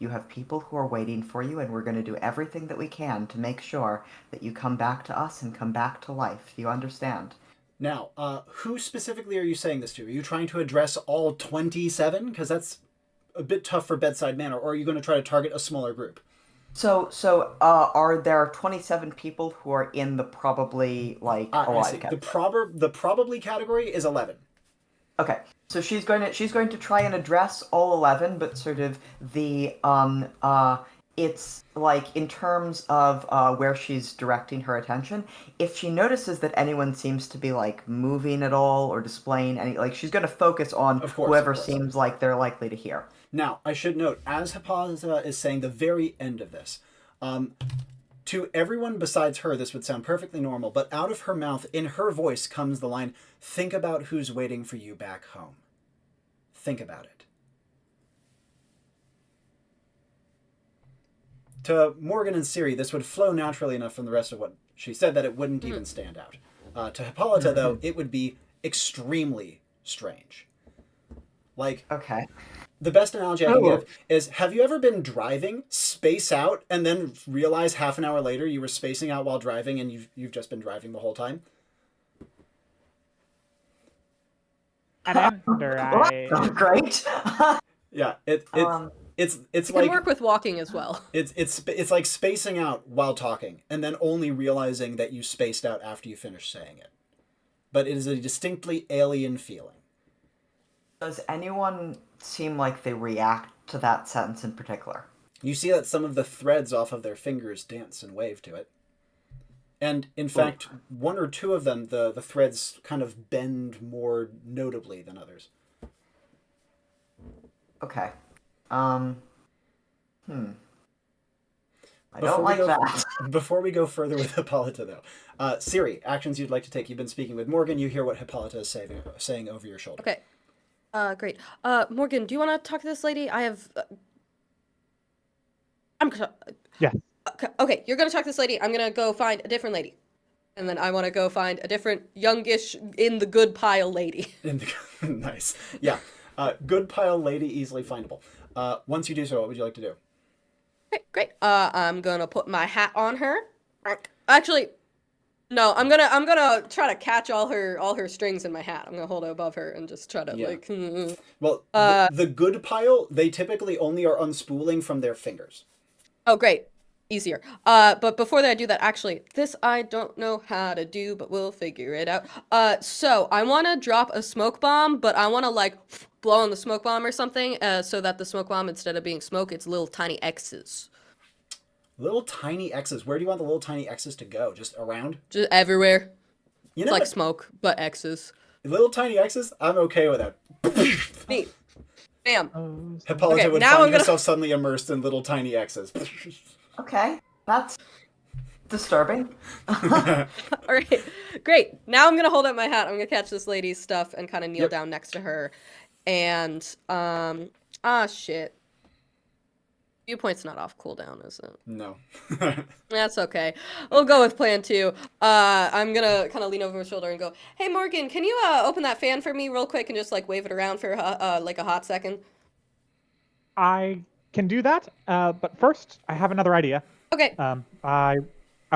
you have people who are waiting for you, and we're going to do everything that we can to make sure that you come back to us and come back to life. Do you understand? Now, who specifically are you saying this to? Are you trying to address all 27? Because that's a bit tough for bedside manner, or are you going to try to target a smaller group? Are there 27 people who are in the probably like I alive see. category? The probably category is 11. Okay, so she's going to try and address all 11, but sort of the it's like in terms of where she's directing her attention. If she notices that anyone seems to be like moving at all or displaying any, like she's going to focus on Of course, of whoever course. seems like they're likely to hear. Now, I should note, as Hippolyta is saying the very end of this, to everyone besides her, this would sound perfectly normal, but out of her mouth, in her voice, comes the line, "Think about who's waiting for you back home. Think about it." To Morgan and Siri, this would flow naturally enough from the rest of what she said that it wouldn't even stand out. To Hippolyta, though, it would be extremely strange. Like, Okay. the best analogy I can Oh. give is, have you ever been driving, space out, and then realize half an hour later you were spacing out while driving and you've just been driving the whole time? And after Well, great. Yeah, it's It can like work with walking as well. it's like spacing out while talking and then only realizing that you spaced out after you finished saying it. But it is a distinctly alien feeling. Does anyone seem like they react to that sentence in particular? You see that some of the threads off of their fingers dance and wave to it. And in fact, one or two of them, the threads kind of bend more notably than others. Okay. I Before don't we like go, that. Before we go further with Hippolyta, though, Siri, actions you'd like to take. You've been speaking with Morgan. You hear what Hippolyta is saying over your shoulder. Okay. Great. Morgan, do you want to talk to this lady? I have. Yeah. Okay, you're gonna talk to this lady. I'm gonna go find a different lady, and then I want to go find a different youngish in the good pile lady. Nice. Yeah. Good pile lady, easily findable. Once you do so, what would you like to do? Okay, great. I'm gonna put my hat on her. Actually, no. I'm gonna try to catch all her strings in my hat. I'm gonna hold it above her and just try to Yeah. like. Well, the good pile, they typically only are unspooling from their fingers. Oh, great. Easier. But before that, I do that, actually, this I don't know how to do, but we'll figure it out. So I want to drop a smoke bomb, but I want to, like, blow on the smoke bomb or something, so that the smoke bomb, instead of being smoke, it's little tiny X's. Little tiny X's. Where do you want the little tiny X's to go? Just around? Just everywhere. You It's know like what? smoke, but X's. Little tiny X's? I'm okay with that. Neat. Bam. Hippolyta Okay, would now find I'm gonna- herself suddenly immersed in little tiny X's. Okay, that's disturbing. All right, great. Now I'm gonna hold up my hat. I'm gonna catch this lady's stuff and kind of kneel Yep. down next to her, and shit. Viewpoint's not off cooldown, is it? No. That's okay. We'll go with plan 2. I'm gonna kind of lean over her shoulder and go, "Hey Morgan, can you open that fan for me real quick and just like wave it around for like a hot second?" I can do that, but first I have another idea. Okay. I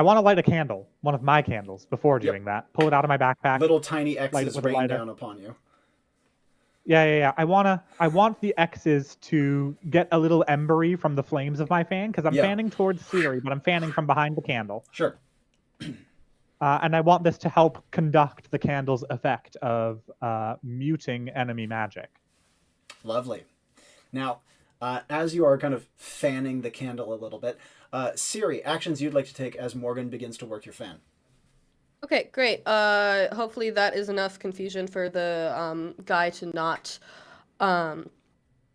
want to light a candle, one of my candles, before doing that. Pull it out of my backpack. Little tiny Light it X's with a rain lighter. down upon you. Yeah. I want the X's to get a little embery from the flames of my fan, because I'm Yeah. fanning towards Siri, but I'm fanning from behind the candle. Sure. And I want this to help conduct the candle's effect of muting enemy magic. Lovely. Now, as you are kind of fanning the candle a little bit, Siri, actions you'd like to take as Morgan begins to work your fan. Okay, great. Hopefully that is enough confusion for the guy to not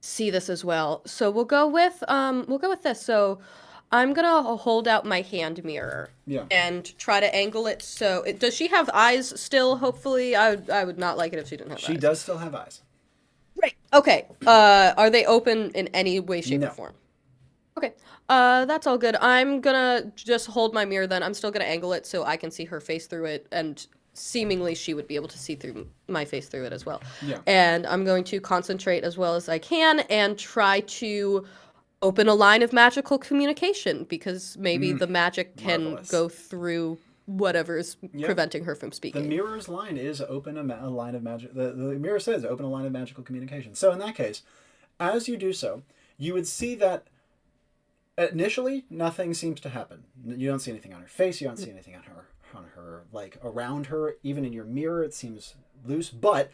see this as well. So we'll go with this. So I'm gonna hold out my hand mirror. Yeah. And try to angle it so does she have eyes still? Hopefully, I would not like it if she didn't have eyes. She does still have eyes. Right. Okay. Are they open in any way, shape, No. or form? Okay. That's all good. I'm gonna just hold my mirror then. I'm still gonna angle it so I can see her face through it, and seemingly she would be able to see through my face through it as well. Yeah. And I'm going to concentrate as well as I can and try to open a line of magical communication, because maybe the magic can Marvelous. go through whatever's preventing her from The speaking. mirror's line is open a line of magic. The mirror says open a line of magical communication. So in that case, as you do so, you would see that Initially, nothing seems to happen. You don't see anything on her face. You don't see anything on her, like around her. Even in your mirror, it seems loose. But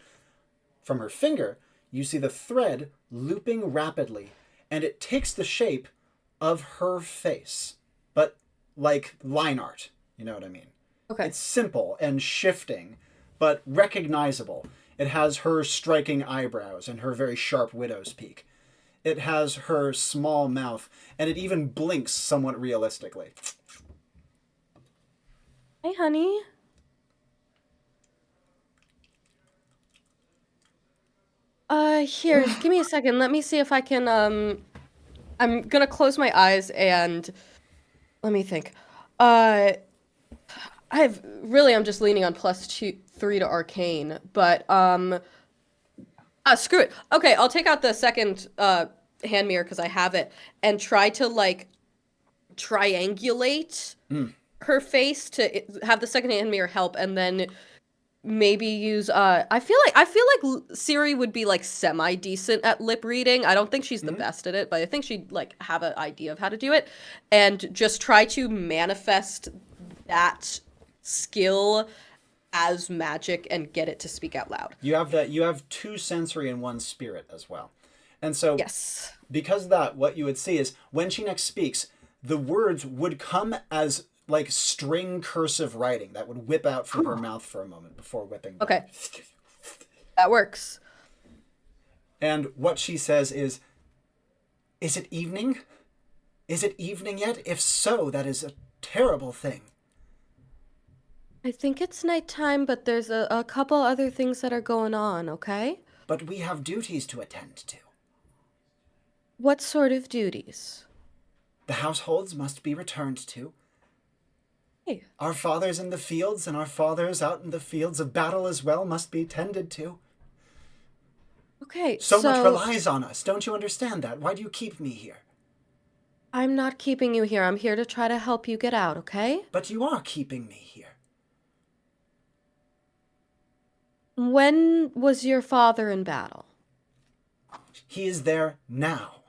from her finger, you see the thread looping rapidly, and it takes the shape of her face, but like line art. You know what I mean? Okay. It's simple and shifting, but recognizable. It has her striking eyebrows and her very sharp widow's peak. It has her small mouth, and it even blinks somewhat realistically. Hey, honey. Here, give me a second. Let me see if I can, I'm gonna close my eyes and let me think. I'm just leaning on +3 to arcane, but, screw it. Okay, I'll take out the second, hand mirror because I have it and try to, like, triangulate her face to have the second hand mirror help, and then maybe use I feel like Siri would be like semi decent at lip reading. I don't think she's the best at it, but I think she'd like have an idea of how to do it, and just try to manifest that skill as magic and get it to speak out loud. You have 2 sensory and 1 spirit as well. And so Yes. because of that, what you would see is when she next speaks, the words would come as like string cursive writing that would whip out from her mouth for a moment before whipping back. Okay. That works. And what she says is it evening? Is it evening yet? If so, that is a terrible thing. I think it's nighttime, but there's a couple other things that are going on, okay? But we have duties to attend to. What sort of duties? The households must be returned to. Hey. Our fathers in the fields and our fathers out in the fields of battle as well must be tended to. Okay, So much relies on us. Don't you understand that? Why do you keep me here? I'm not keeping you here. I'm here to try to help you get out, okay? But you are keeping me here. When was your father in battle? He is there now.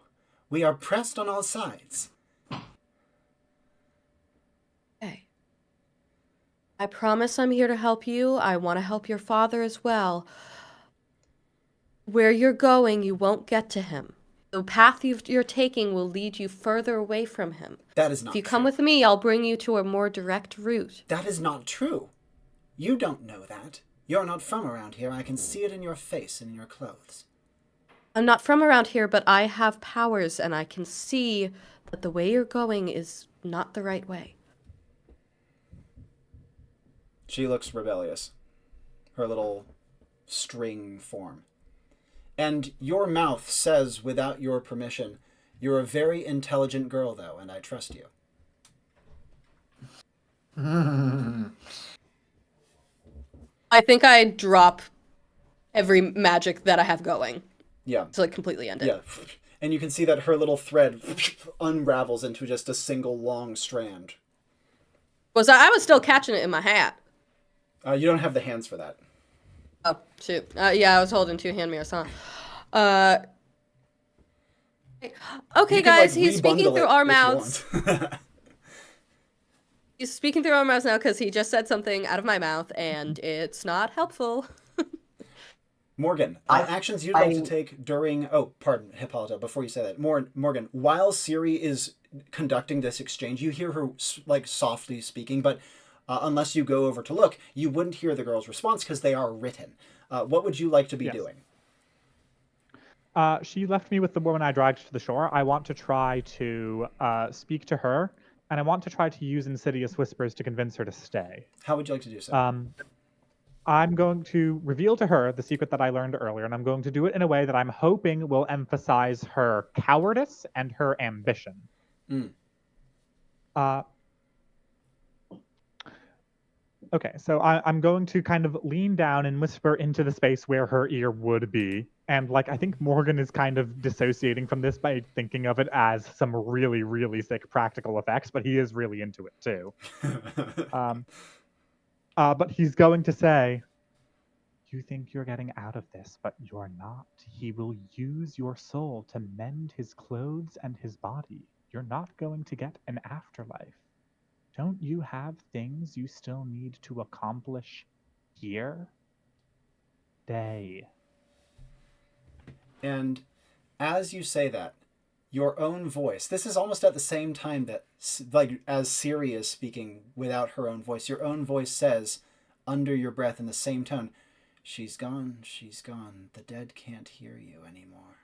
We are pressed on all sides. Okay. I promise I'm here to help you. I want to help your father as well. Where you're going, you won't get to him. The path you're taking will lead you further away from him. That is not If you true. come with me, I'll bring you to a more direct route. That is not true. You don't know that. You're not from around here. I can see it in your face and in your clothes. I'm not from around here, but I have powers, and I can see that the way you're going is not the right way. She looks rebellious. Her little string form. And your mouth says, without your permission, you're a very intelligent girl, though, and I trust you. I think I drop every magic that I have going. Yeah. To like completely end it. Yeah. And you can see that her little thread unravels into just a single long strand. I was still catching it in my hat. You don't have the hands for that. Oh, shoot. Yeah, I was holding 2 hand mirrors, huh? Okay, You can, guys, like, he's speaking rebundle through it our if you mouths. want. He's speaking through our mouths now because he just said something out of my mouth, and it's not helpful. Morgan, actions you'd like to take during... Oh, pardon, Hippolyta, before you say that. Morgan, while Siri is conducting this exchange, you hear her, like, softly speaking, but unless you go over to look, you wouldn't hear the girl's response because they are written. What would you like to be doing? She left me with the woman I dragged to the shore. I want to try to speak to her, and I want to try to use insidious whispers to convince her to stay. How would you like to do so? I'm going to reveal to her the secret that I learned earlier, and I'm going to do it in a way that I'm hoping will emphasize her cowardice and her ambition. Okay, so I'm going to kind of lean down and whisper into the space where her ear would be. And, like, I think Morgan is kind of dissociating from this by thinking of it as some really, really sick practical effects, but he is really into it, too. But he's going to say, you think you're getting out of this, but you're not. He will use your soul to mend his clothes and his body. you're not going to get an afterlife. Don't you have things you still need to accomplish here? Stay. And as you say that, your own voice, this is almost at the same time that, like, as Siri is speaking without her own voice, your own voice says, under your breath in the same tone, she's gone, the dead can't hear you anymore.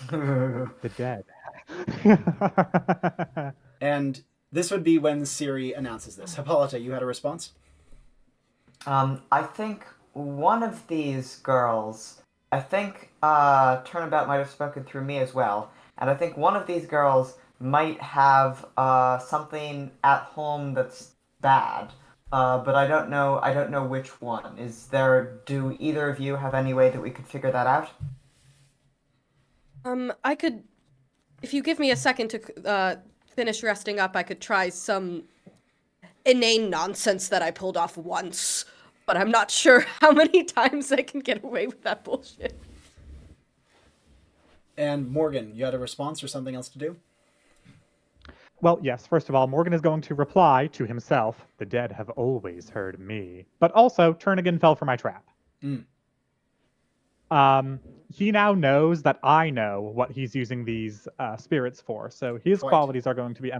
The dead. And this would be when Siri announces this. Hippolyta, you had a response? I think one of these girls, I think Turnabout might have spoken through me as well, and I think one of these girls might have something at home that's bad, but I don't know which one. Do either of you have any way that we could figure that out? I could, if you give me a second to finish resting up, I could try some inane nonsense that I pulled off once, but I'm not sure how many times I can get away with that bullshit. And Morgan, you had a response or something else to do? Well, yes, first of all, Morgan is going to reply to himself, the dead have always heard me. But also, Turnagain fell for my trap. He now knows that I know what he's using these spirits for, so his qualities are going to be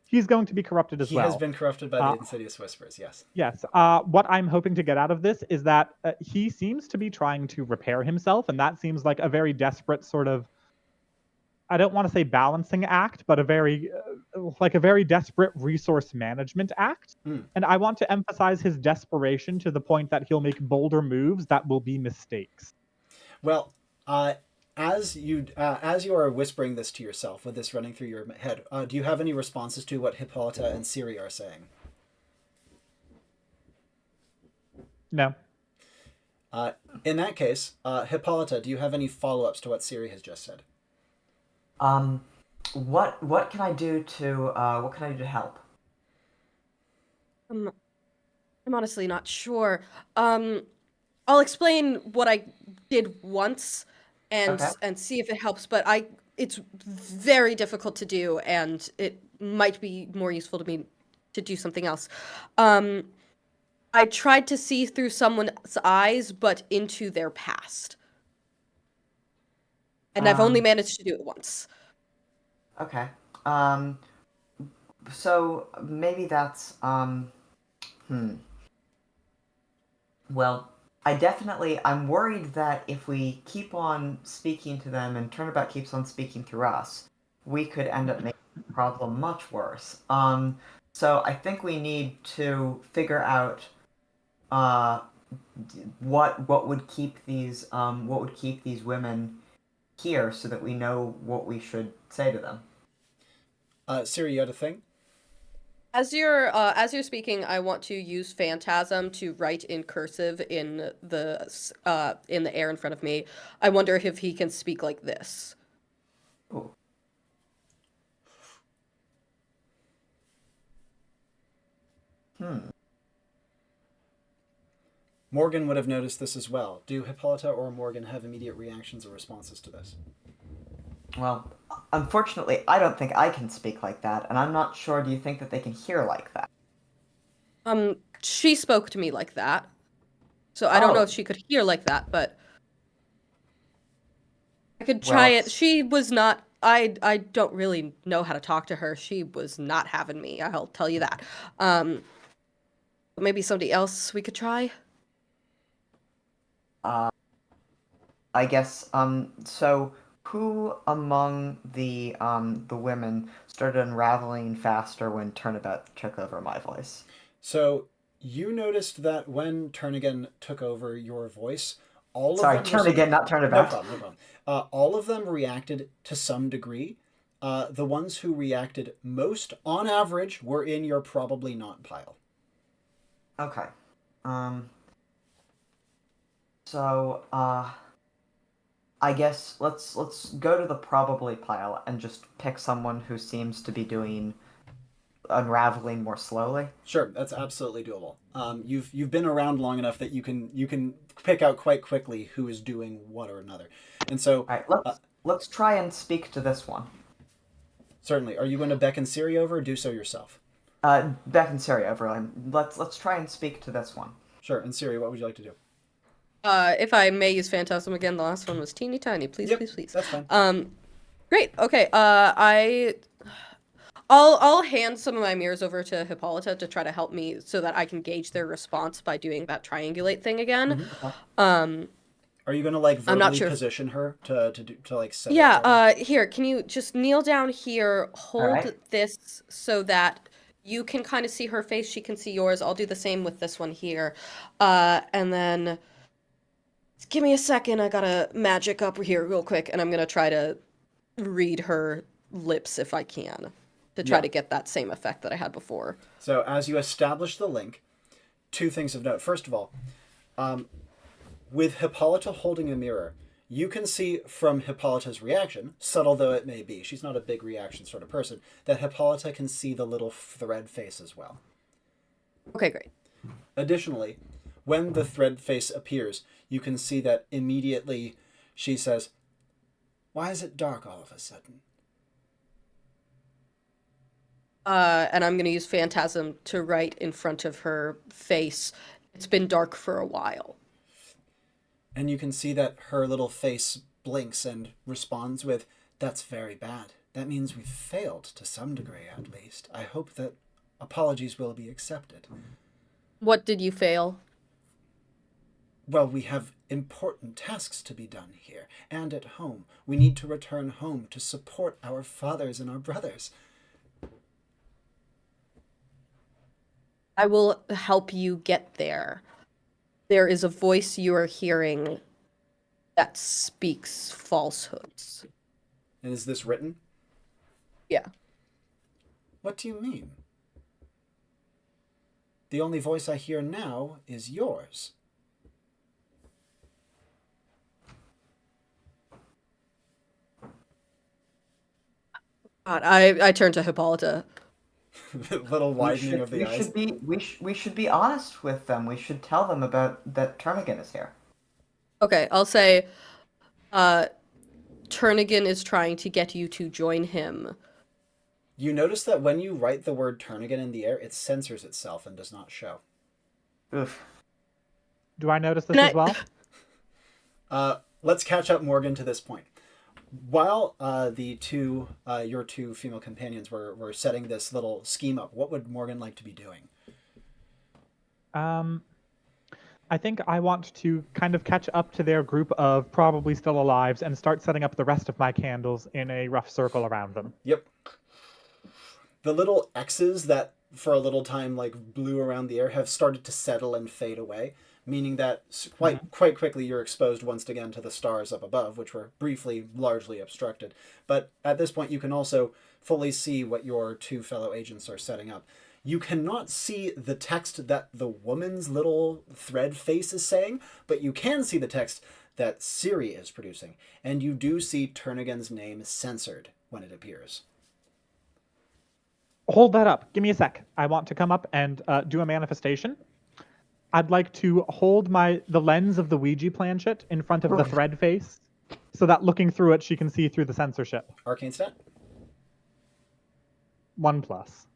he's going to be corrupted as well. He has been corrupted by the insidious whispers, yes. Yes. What I'm hoping to get out of this is that he seems to be trying to repair himself, and that seems like a very desperate sort of, I don't want to say balancing act, but a very desperate resource management act. And I want to emphasize his desperation to the point that he'll make bolder moves that will be mistakes. Well, as you are whispering this to yourself, with this running through your head, do you have any responses to what Hippolyta and Siri are saying? No. In that case, Hippolyta, do you have any follow-ups to what Siri has just said? What can I do to help? I'm honestly not sure. I'll explain what I did once and see if it helps, but it's very difficult to do, and it might be more useful to me to do something else. I tried to see through someone's eyes, but into their past. And I've only managed to do it once. Okay. So maybe that's Well, I'm worried that if we keep on speaking to them and Turnabout keeps on speaking through us, we could end up making the problem much worse. So I think we need to figure out what would keep these women here so that we know what we should say to them. Siri, you had a thing? As you're speaking, I want to use Phantasm to write in cursive in the air in front of me. I wonder if he can speak like this. Ooh. Morgan would have noticed this as well. Do Hippolyta or Morgan have immediate reactions or responses to this? Well, unfortunately, I don't think I can speak like that, and I'm not sure, do you think that they can hear like that? She spoke to me like that. So I don't know if she could hear like that, but I could try it. She was not, I don't really know how to talk to her. She was not having me, I'll tell you that. Maybe somebody else we could try? I guess, so who among the women started unraveling faster when Turnabout took over my voice? So you noticed that when Turnagain took over your voice, all of them... Sorry, Turnagain, not Turnabout. No problem. All of them reacted to some degree. The ones who reacted most, on average, were in your probably not pile. Okay. So, I guess let's go to the probably pile and just pick someone who seems to be doing unraveling more slowly. Sure, that's absolutely doable. You've been around long enough that you can pick out quite quickly who is doing what or another. And so, all right, let's try and speak to this one. Certainly. Are you going to beckon Siri over or do so yourself? Beck and Siri over. Let's try and speak to this one. Sure. And Siri, what would you like to do? If I may use Phantasm again, the last one was teeny tiny. Please, Yep, please, please. that's fine. Great. Okay. I'll hand some of my mirrors over to Hippolyta to try to help me so that I can gauge their response by doing that triangulate thing again. Are you going to like I'm not verbally sure. position her to like set it Yeah, up? here, can you just kneel down here, hold right. this so that you can kind of see her face, she can see yours. I'll do the same with this one here. And then give me a second, I gotta magic up here real quick, and I'm gonna try to read her lips if I can to try Yeah. to get that same effect that I had before. So as you establish the link, two things of note. First of all, with Hippolyta holding a mirror, you can see from Hippolyta's reaction, subtle though it may be, she's not a big reaction sort of person, that Hippolyta can see the little thread face as well. Okay, great. Additionally, when the thread face appears, you can see that immediately she says, "Why is it dark all of a sudden?" And I'm gonna use Phantasm to write in front of her face. It's been dark for a while. And you can see that her little face blinks and responds with, "That's very bad. That means we've failed to some degree, at least. I hope that apologies will be accepted." What did you fail? Well, we have important tasks to be done here and at home. We need to return home to support our fathers and our brothers. I will help you get there. There is a voice you are hearing that speaks falsehoods. And is this written? Yeah. What do you mean? The only voice I hear now is yours. God, I turn to Hippolyta. Little widening of the eyes. We should be honest with them. We should tell them about that Ternigan is here. Okay, I'll say, Turnigan is trying to get you to join him. You notice that when you write the word Turnigan in the air, it censors itself and does not show. Oof. Do I notice this Can as well? Let's catch up, Morgan, to this point. While your two female companions were setting this little scheme up, what would Morgan like to be doing? I think I want to kind of catch up to their group of probably still alives and start setting up the rest of my candles in a rough circle around them. Yep. The little X's that for a little time like blew around the air have started to settle and fade away, meaning that quite quickly you're exposed once again to the stars up above, which were briefly largely obstructed. But at this point you can also fully see what your two fellow agents are setting up. You cannot see the text that the woman's little thread face is saying, but you can see the text that Siri is producing, and you do see Turnigan's name censored when it appears. Hold that up. Give me a sec. I want to come up and do a manifestation. I'd like to hold the lens of the Ouija planchette in front of the thread face, so that looking through it, she can see through the censorship. Arcane stat? 1+.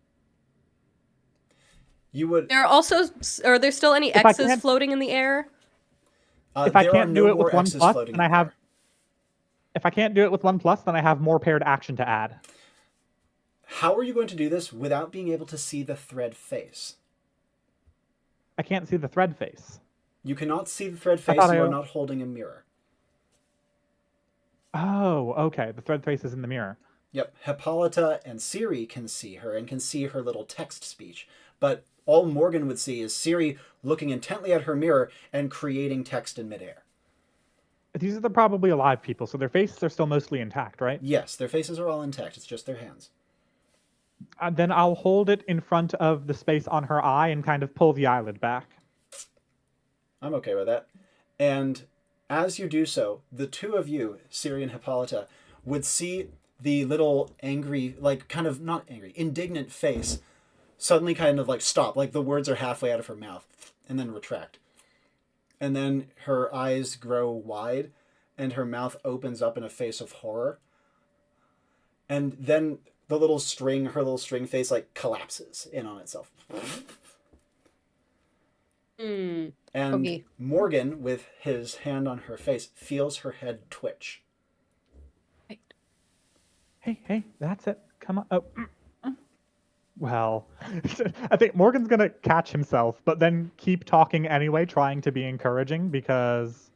You would. Are there still any If I X's can't- floating in the air? If I there are can't do no it with more 1+, X's floating then in I the have. air. If I can't do it with 1+, then I have more paired action to add. How are you going to do this without being able to see the thread face? I can't see the thread face. You cannot see the thread face. thought You I- are not holding a mirror. Oh, okay. The thread face is in the mirror. Yep. Hippolyta and Siri can see her and can see her little text speech. But all Morgan would see is Siri looking intently at her mirror and creating text in midair. These are the probably alive people, so their faces are still mostly intact, right? Yes, their faces are all intact. It's just their hands. Then I'll hold it in front of the space on her eye and kind of pull the eyelid back. I'm okay with that. And as you do so, the two of you, Siri and Hippolyta, would see the little angry, like kind of not angry, indignant face suddenly kind of like stop, like the words are halfway out of her mouth and then retract. And then her eyes grow wide and her mouth opens up in a face of horror. And then the little string, her little string face, like collapses in on itself. Hmm. And Okay. Morgan, with his hand on her face, feels her head twitch. Hey, that's it. Come on. Oh. Well, I think Morgan's gonna catch himself, but then keep talking anyway, trying to be encouraging because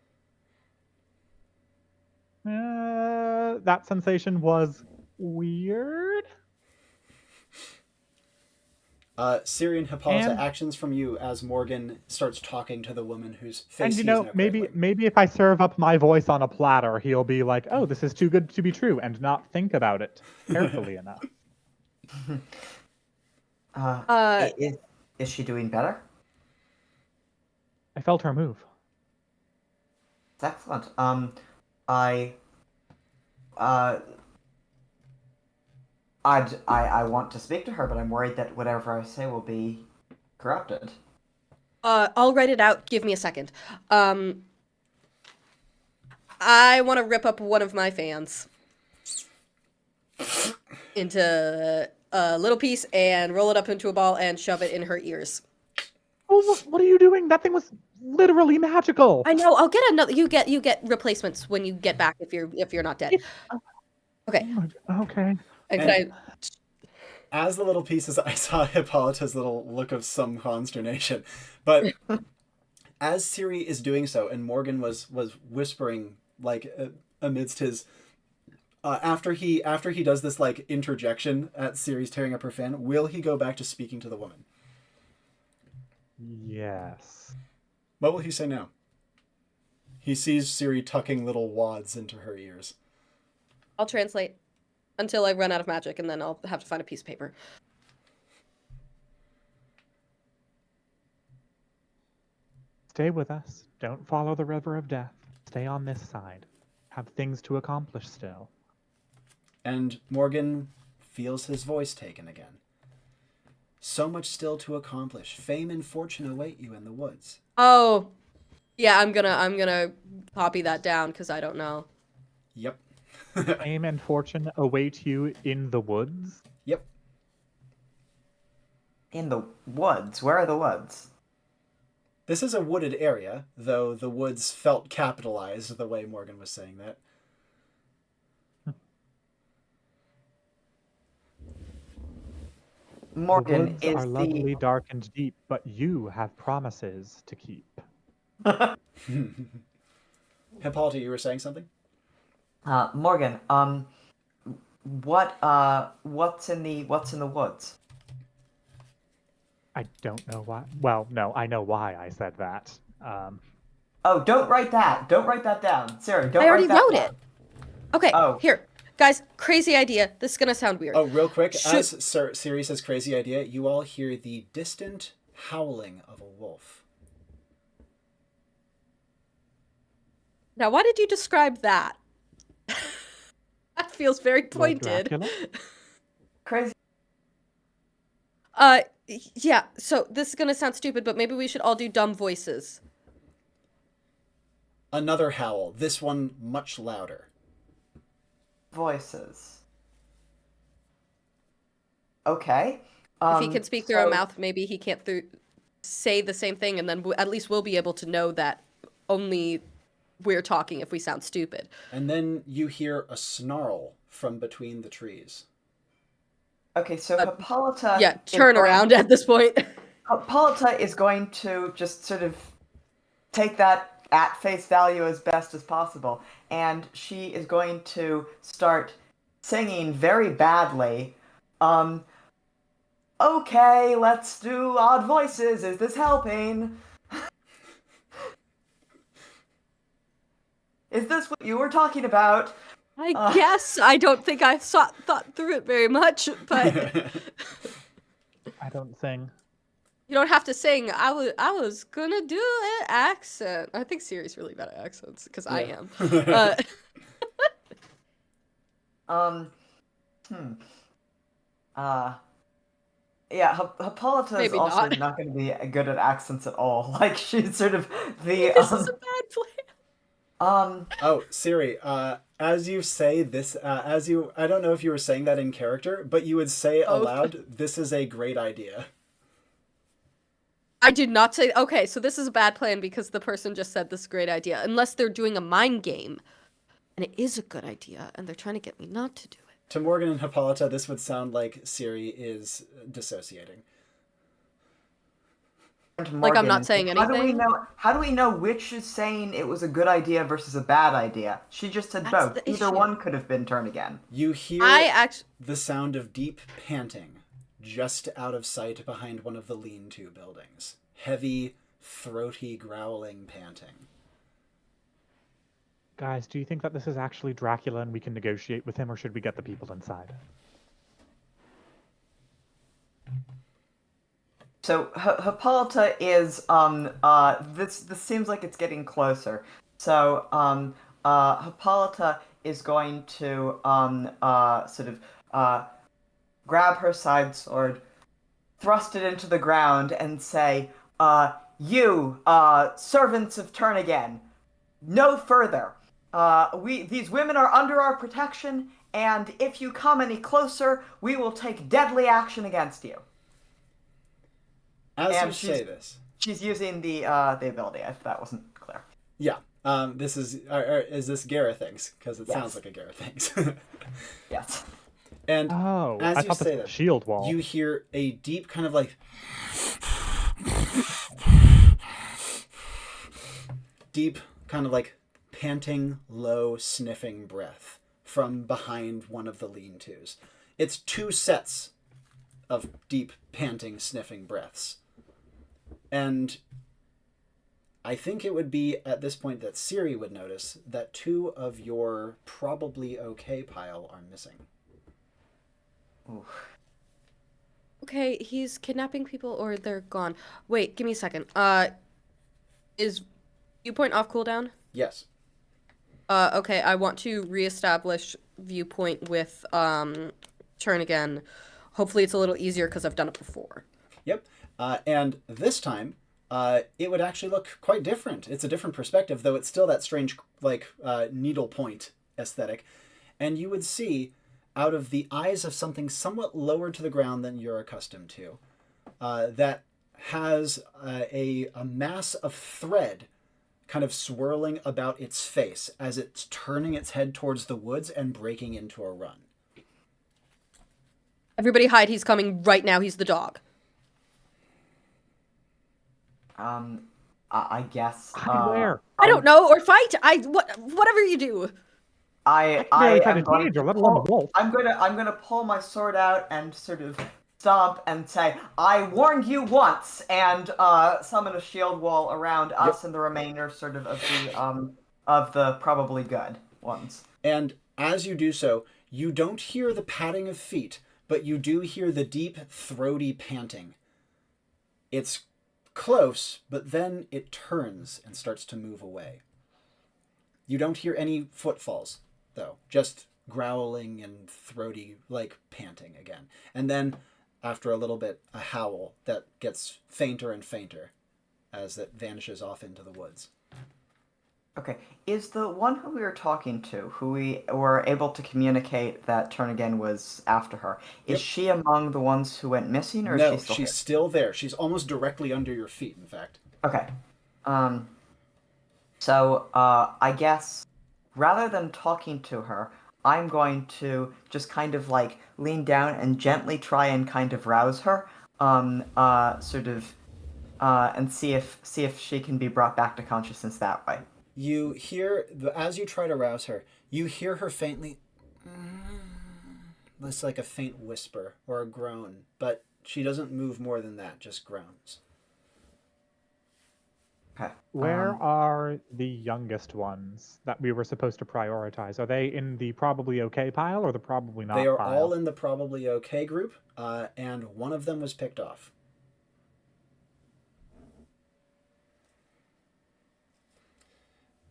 that sensation was weird. Siri and Hippolyta, And actions from you as Morgan starts talking to the woman whose face and he is now cradling. maybe if I serve up my voice on a platter, he'll be like, "Oh, this is too good to be true," and not think about it carefully enough. Is she doing better? I felt her move. That's excellent. I I want to speak to her, but I'm worried that whatever I say will be corrupted. I'll write it out. Give me a second. I want to rip up one of my fans into a little piece and roll it up into a ball and shove it in her ears. Oh, what are you doing? That thing was literally magical. I know. I'll get another. You get replacements when you get back if you're not dead. Okay. Okay. And And- can As the little pieces, I saw Hippolyta's little look of some consternation. But as Siri is doing so, and Morgan was whispering, like, amidst his... after he does this, like, interjection at Siri's tearing up her fan, will he go back to speaking to the woman? Yes. What will he say now? He sees Siri tucking little wads into her ears. I'll translate until I run out of magic, and then I'll have to find a piece of paper. Stay with us. Don't follow the river of death. Stay on this side. Have things to accomplish still. And Morgan feels his voice taken again. So much still to accomplish. Fame and fortune await you in the woods. Oh, yeah. I'm gonna copy that down because I don't know. Yep. Fame and fortune await you in the woods. Yep. In the woods? Where are the woods? This is a wooded area, though the woods felt capitalized the way Morgan was saying that. Morgan, the woods is are lovely, dark, and deep, but you have promises to keep. Hippolyta, you were saying something? Morgan, what's in the woods? I don't know why. Well, no, I know why I said that. Oh, don't write that. Don't write that down. Siri, don't I already write that wrote down. it. Okay. Oh. Here, guys. Crazy idea. This is gonna sound weird. Oh, real quick, Shoot. as Siri says crazy idea, you all hear the distant howling of a wolf. Now, why did you describe that? That feels very Lord pointed. Dracula? Crazy. Yeah. So this is gonna sound stupid, but maybe we should all do dumb voices. Another howl, this one much louder. Voices. Okay. If he can speak through a so- mouth, maybe he can't say the same thing, and then at least we'll be able to know that only we're talking if we sound stupid. And then you hear a snarl from between the trees. Okay, so Hippolyta. Yeah, is turn going- around at this point. Hippolyta is going to just sort of take that at face value as best as possible, and she is going to start singing very badly. Okay, let's do odd voices. Is this helping? Is this what you were talking about? I guess I don't think I thought through it very much, but I don't sing. you don't have to sing. I was gonna do an accent. I think Siri's really bad at accents because I am. Yeah, Hippolyta is Maybe also not. not going to be good at accents at all. Like, she's sort of the. This is a bad plan. Oh, Siri, as you say this, I don't know if you were saying that in character, but you would say Oh. aloud, "This is a great idea." I did not say. Okay, so this is a bad plan because the person just said this is a great idea. Unless they're doing a mind game, and it is a good idea, and they're trying to get me not to do it. To Morgan and Hippolyta, this would sound like Siri is dissociating. Like I'm not saying anything. How do we know which is saying it was a good idea versus a bad idea? She just said That's both. the Either issue. one could have been turn again. You hear the sound of deep panting just out of sight behind one of the lean-to buildings. Heavy, throaty, growling panting. Guys, do you think that this is actually Dracula and we can negotiate with him, or should we get the people inside? So Hippolyta is this seems like it's getting closer. So Hippolyta is going to grab her side sword, thrust it into the ground, and say, "You servants of Turn Again, no further. These women are under our protection, and if you come any closer, we will take deadly action against you." As And you say this, she's using the ability, if that wasn't clear. yeah. This is this Gareth things? Because it sounds like a Gareth things. Yes. And Oh, as I you thought say this was that, a shield wall. you hear a deep kind of like deep kind of like panting, low, sniffing breath from behind one of the lean-tos. It's two sets of deep, panting, sniffing breaths. And I think it would be at this point that Siri would notice that two of your probably okay pile are missing. Oof. Okay, he's kidnapping people or they're gone. Wait, give me a second. Is viewpoint off cooldown? Yes. Okay, I want to reestablish viewpoint with turn again. Hopefully it's a little easier because I've done it before. Yep. And this time, it would actually look quite different. It's a different perspective, though it's still that strange, like, needlepoint aesthetic. And you would see, out of the eyes of something somewhat lower to the ground than you're accustomed to, that has a mass of thread kind of swirling about its face as it's turning its head towards the woods and breaking into a run. Everybody hide, he's coming right now, he's the dog. I guess. Where? I don't know, or fight! Whatever you do. I Barely fight am a going teenager, to let alone a pull, wolf. I'm gonna pull my sword out and sort of stomp and say, "I warned you once," and summon a shield wall around us and the remainder sort of the probably good ones. And as you do so, you don't hear the padding of feet, but you do hear the deep, throaty panting. It's close, but then it turns and starts to move away. You don't hear any footfalls, though, just growling and throaty, like panting again. And then, after a little bit, a howl that gets fainter and fainter as it vanishes off into the woods. Okay, is the one who we were talking to, who we were able to communicate that Turn Again was after her, is she among the ones who went missing, or No, is she still she's here? still there. She's almost directly under your feet, in fact. Okay. So, I guess, rather than talking to her, I'm going to just kind of, like, lean down and gently try and kind of rouse her, and see if she can be brought back to consciousness that way. You hear, as you try to rouse her, you hear her faintly, it's like a faint whisper or a groan, but she doesn't move more than that, just groans. Okay. Where are the youngest ones that we were supposed to prioritize? Are they in the probably okay pile or the probably not They are pile? all in the probably okay group, and one of them was picked off.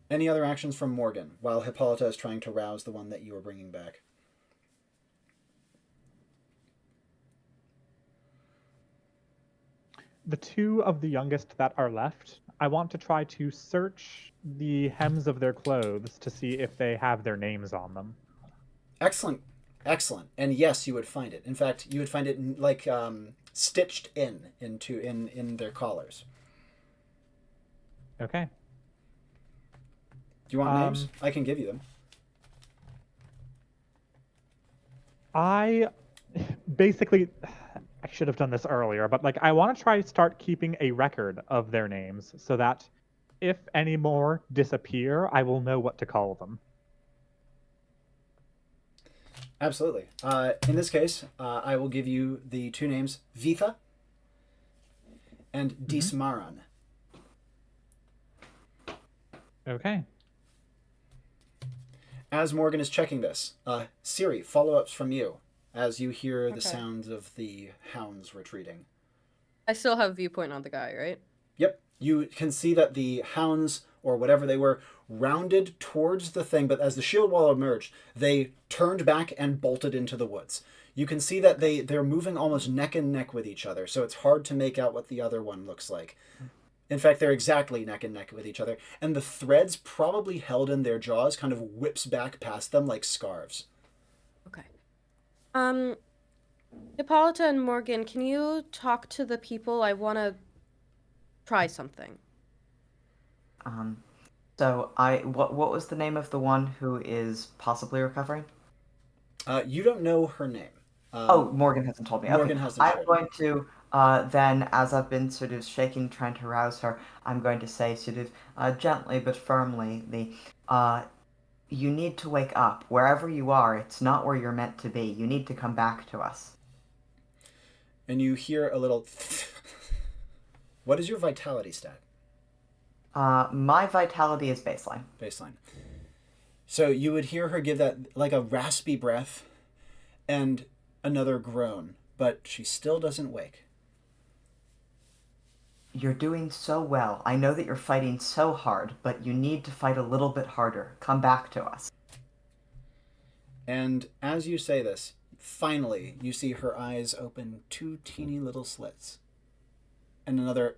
Any other actions from Morgan while Hippolyta is trying to rouse the one that you are bringing back? The two of the youngest that are left, I want to try to search the hems of their clothes to see if they have their names on them. Excellent. Excellent. And yes, you would find it. In fact, you would find it like stitched in their collars. Okay. Do you want names? I can give you them. I basically, I should have done this earlier, but like I want to try to start keeping a record of their names so that if any more disappear, I will know what to call them. Absolutely. In this case, I will give you the two names, Vitha and Dismaran. Okay. As Morgan is checking this, Siri, follow-ups from you as you hear the sounds of the hounds retreating. I still have viewpoint on the guy, right? Yep. You can see that the hounds, or whatever they were, rounded towards the thing, but as the shield wall emerged, they turned back and bolted into the woods. You can see that they're moving almost neck and neck with each other, so it's hard to make out what the other one looks like. In fact, they're exactly neck and neck with each other, and the threads probably held in their jaws kind of whips back past them like scarves. Okay. Hippolyta and Morgan, can you talk to the people? I want to try something. So what was the name of the one who is possibly recovering? You don't know her name. Morgan hasn't told me. Morgan Okay. hasn't I'm shared. going to then, as I've been sort of shaking, trying to rouse her, I'm going to say sort of gently but firmly, you need to wake up. Wherever you are, it's not where you're meant to be. You need to come back to us. And you hear a little... What is your vitality stat? My vitality is baseline. Baseline. So you would hear her give that like a raspy breath and another groan, but she still doesn't wake. You're doing so well. I know that you're fighting so hard, but you need to fight a little bit harder. Come back to us. And as you say this, finally you see her eyes open two teeny little slits. And another...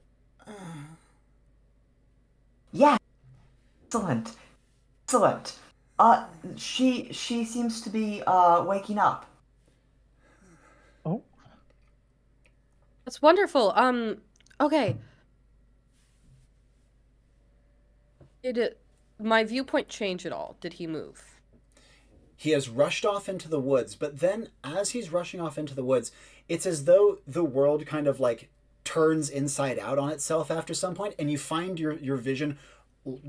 Yeah. Excellent. Excellent. She seems to be waking up. Oh. That's wonderful. Okay. Did my viewpoint change at all? Did he move? He has rushed off into the woods, but then as he's rushing off into the woods, it's as though the world kind of like turns inside out on itself after some point, and you find your vision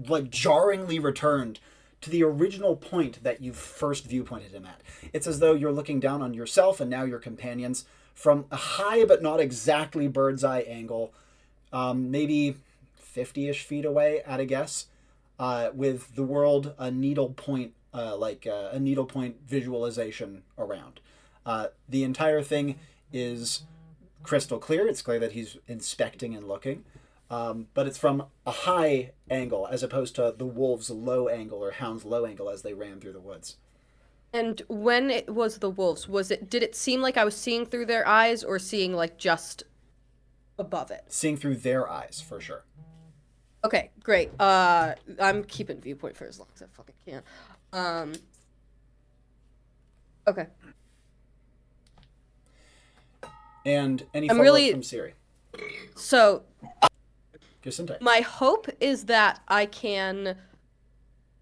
like jarringly returned to the original point that you first viewpointed him at. It's as though you're looking down on yourself and now your companions from a high but not exactly bird's eye angle, maybe 50-ish feet away at a guess, with the world a needle point, a needle point visualization around. The entire thing is crystal clear. It's clear that he's inspecting and looking, but it's from a high angle as opposed to the wolves' low angle or hounds' low angle as they ran through the woods. And when it was the wolves, did it seem like I was seeing through their eyes or seeing like just above it? Seeing through their eyes, for sure. Okay, great. I'm keeping viewpoint for as long as I fucking can. Okay. And any I'm follow-up really- from Siri? So Gesundheit. my hope is that I can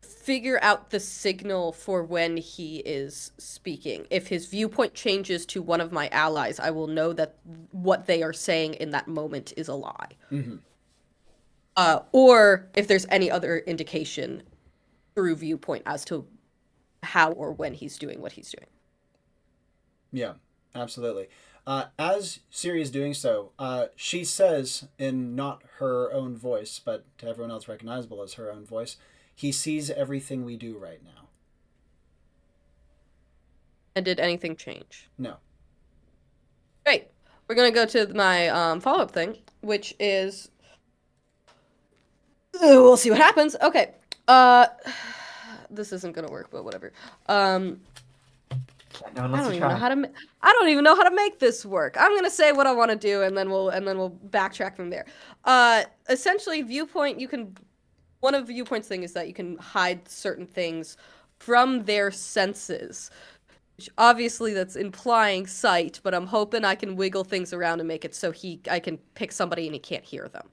figure out the signal for when he is speaking. If his viewpoint changes to one of my allies, I will know that what they are saying in that moment is a lie. Mm-hmm. Or if there's any other indication through viewpoint as to how or when he's doing what he's doing. Yeah, absolutely. As Siri is doing so, she says in not her own voice, but to everyone else recognizable as her own voice, he sees everything we do right now. And did anything change? No. Great. We're going to go to my follow-up thing, which is... we'll see what happens. Okay. This isn't going to work, but whatever. No, I unless don't you even know try. how to. I don't even know how to make this work. I'm gonna say what I want to do, and then we'll backtrack from there. Essentially, viewpoint. You can. One of the viewpoints thing is that you can hide certain things from their senses. Which obviously that's implying sight, but I'm hoping I can wiggle things around and make it so I can pick somebody and he can't hear them.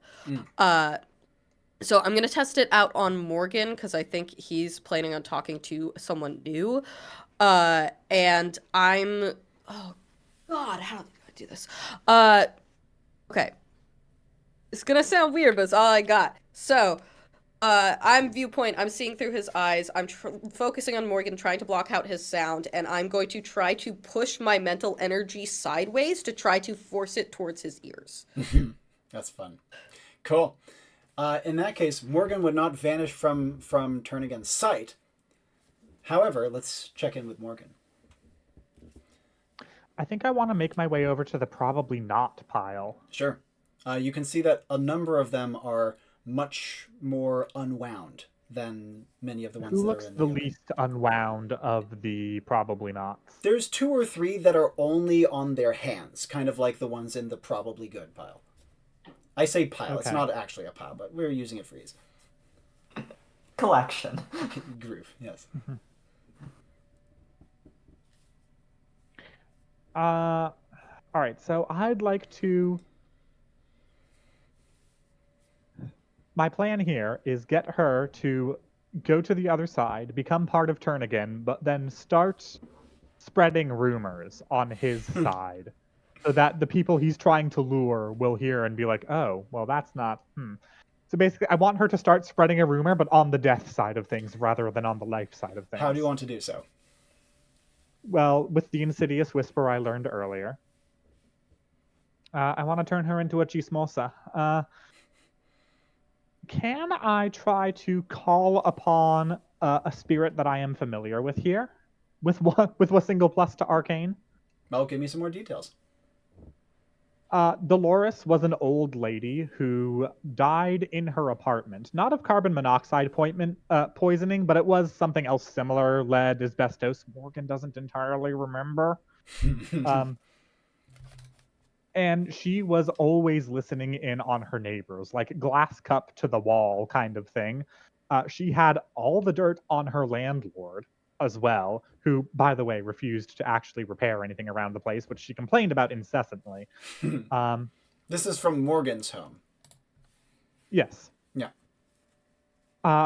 So I'm gonna test it out on Morgan because I think he's planning on talking to someone new. And I'm oh God, how do I do this? Okay. It's gonna sound weird, but it's all I got. So, I'm viewpoint. I'm seeing through his eyes. I'm focusing on Morgan, trying to block out his sound, and I'm going to try to push my mental energy sideways to try to force it towards his ears. That's fun. Cool. In that case, Morgan would not vanish from Turnigan's sight. However, let's check in with Morgan. I think I want to make my way over to the probably not pile. Sure. You can see that a number of them are much more unwound than many of the ones Who that looks are in the the least unwound of the probably nots? There's 2 or 3 that are only on their hands, kind of like the ones in the probably good pile. I say pile. It's Okay. not actually a pile, but we're using it for ease. Collection. Groove, yes. All right, so I'd like to. My plan here is get her to go to the other side, become part of Turnigan, but then start spreading rumors on his side, so that the people he's trying to lure will hear and be like, "Oh, well, that's not." So basically, I want her to start spreading a rumor, but on the death side of things rather than on the life side of things. How do you want to do so? Well, with the insidious whisper I learned earlier, I want to turn her into a chismosa. Can I try to call upon a spirit that I am familiar with here, with a single plus to arcane? Well, give me some more details. Dolores was an old lady who died in her apartment, not of carbon monoxide poisoning, but it was something else similar, lead, asbestos. Morgan doesn't entirely remember. And she was always listening in on her neighbors, like glass cup to the wall kind of thing. She had all the dirt on her landlord as well, who, by the way, refused to actually repair anything around the place, which she complained about incessantly. This is from Morgan's home. Yes. Yeah.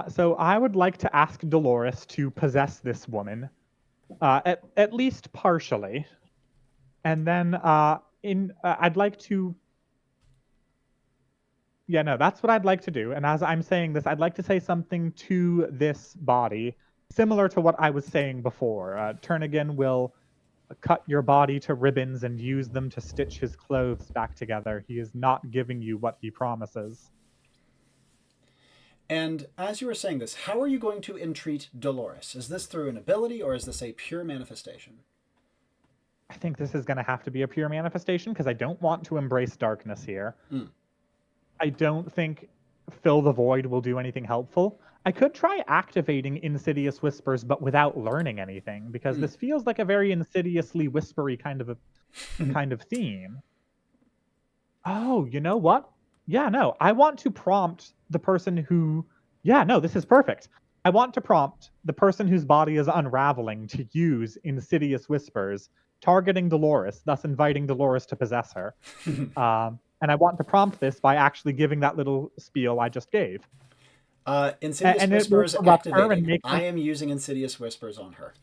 So I would like to ask Dolores to possess this woman, at least partially, and then I'd like to. Yeah, no, that's what I'd like to do. And as I'm saying this, I'd like to say something to this body, similar to what I was saying before. Turnigan will cut your body to ribbons and use them to stitch his clothes back together. He is not giving you what he promises. And as you were saying this, how are you going to entreat Dolores? Is this through an ability or is this a pure manifestation? I think this is going to have to be a pure manifestation because I don't want to embrace darkness here. I don't think Fill the Void will do anything helpful. I could try activating Insidious Whispers, but without learning anything, because this feels like a very insidiously whispery kind of theme. Oh, you know what? Yeah, no, I want to prompt the person who. Yeah, no, this is perfect. I want to prompt the person whose body is unraveling to use Insidious Whispers, targeting Dolores, thus inviting Dolores to possess her. And I want to prompt this by actually giving that little spiel I just gave. Insidious and Whispers it will corrupt her activating. and make I am using Insidious Whispers on her.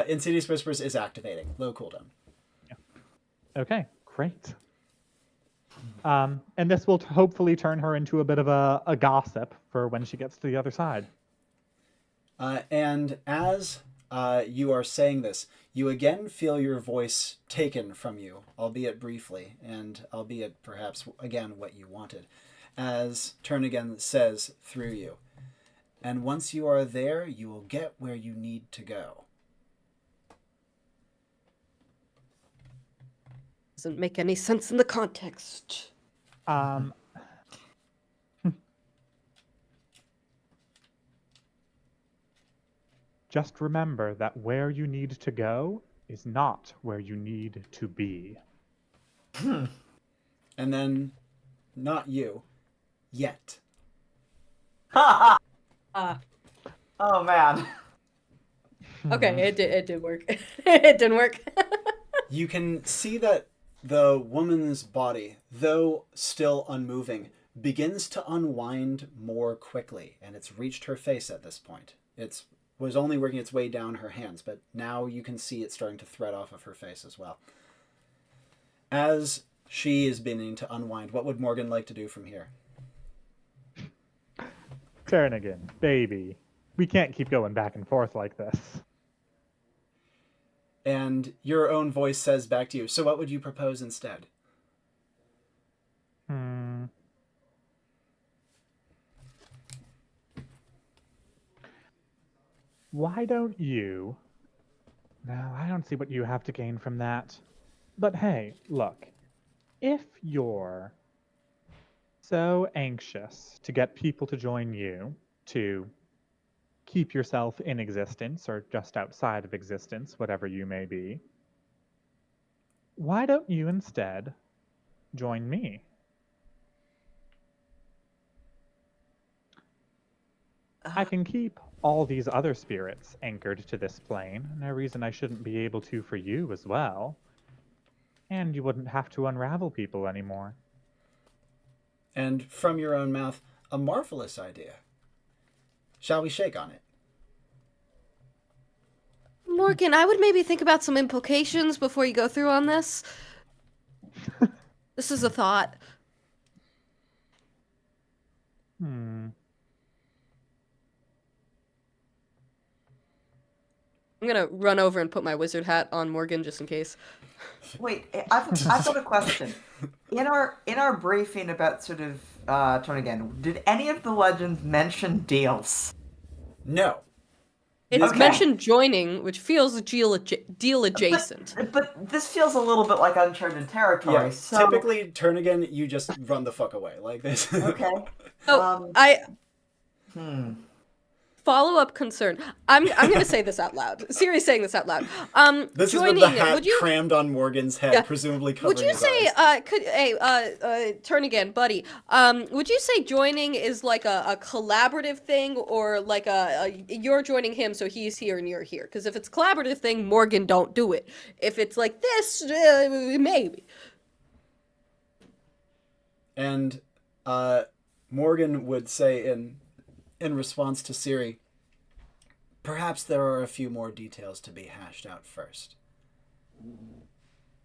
Insidious Whispers is activating. Low cooldown. Okay, great. And this will hopefully turn her into a bit of a gossip for when she gets to the other side. And as you are saying this, you again feel your voice taken from you, albeit briefly, and albeit perhaps again what you wanted, as Turnigan says through you. And once you are there, you will get where you need to go. Doesn't make any sense in the context. Just remember that where you need to go is not where you need to be. And then, not you, yet. Uh, Oh man. okay, it did work. It didn't work. You can see that the woman's body, though still unmoving, begins to unwind more quickly, and it's reached her face at this point. It was only working its way down her hands, but now you can see it starting to thread off of her face as well. As she is beginning to unwind, what would Morgan like to do from here? Jernigan, baby, we can't keep going back and forth like this. And your own voice says back to you, so what would you propose instead? Why don't you... No, I don't see what you have to gain from that. But hey, look. If you're so anxious to get people to join you, to keep yourself in existence or just outside of existence, whatever you may be, why don't you instead join me? I can keep all these other spirits anchored to this plane. No reason I shouldn't be able to for you as well. And you wouldn't have to unravel people anymore. And from your own mouth, a marvelous idea. Shall we shake on it? Morgan, I would maybe think about some implications before you go through on this. This is a thought. I'm gonna run over and put my wizard hat on Morgan just in case. Wait, I've got a question. In our briefing about sort of turn again, did any of the legends mention deals? No. It's Okay. mentioned joining, which feels deal adjacent. But this feels a little bit like uncharted territory. Yeah, so typically, turn again, you just run the fuck away like this. okay. So follow-up concern. I'm gonna say this out loud. Siri's saying this out loud. This joining, is with the hat would you crammed on Morgan's head, Yeah. presumably covering would you his say eyes. turn again, buddy? Would you say joining is like a collaborative thing, or like a you're joining him so he's here and you're here? Because if it's a collaborative thing, Morgan, don't do it. If it's like this, maybe. And Morgan would say in response to Siri, perhaps there are a few more details to be hashed out first.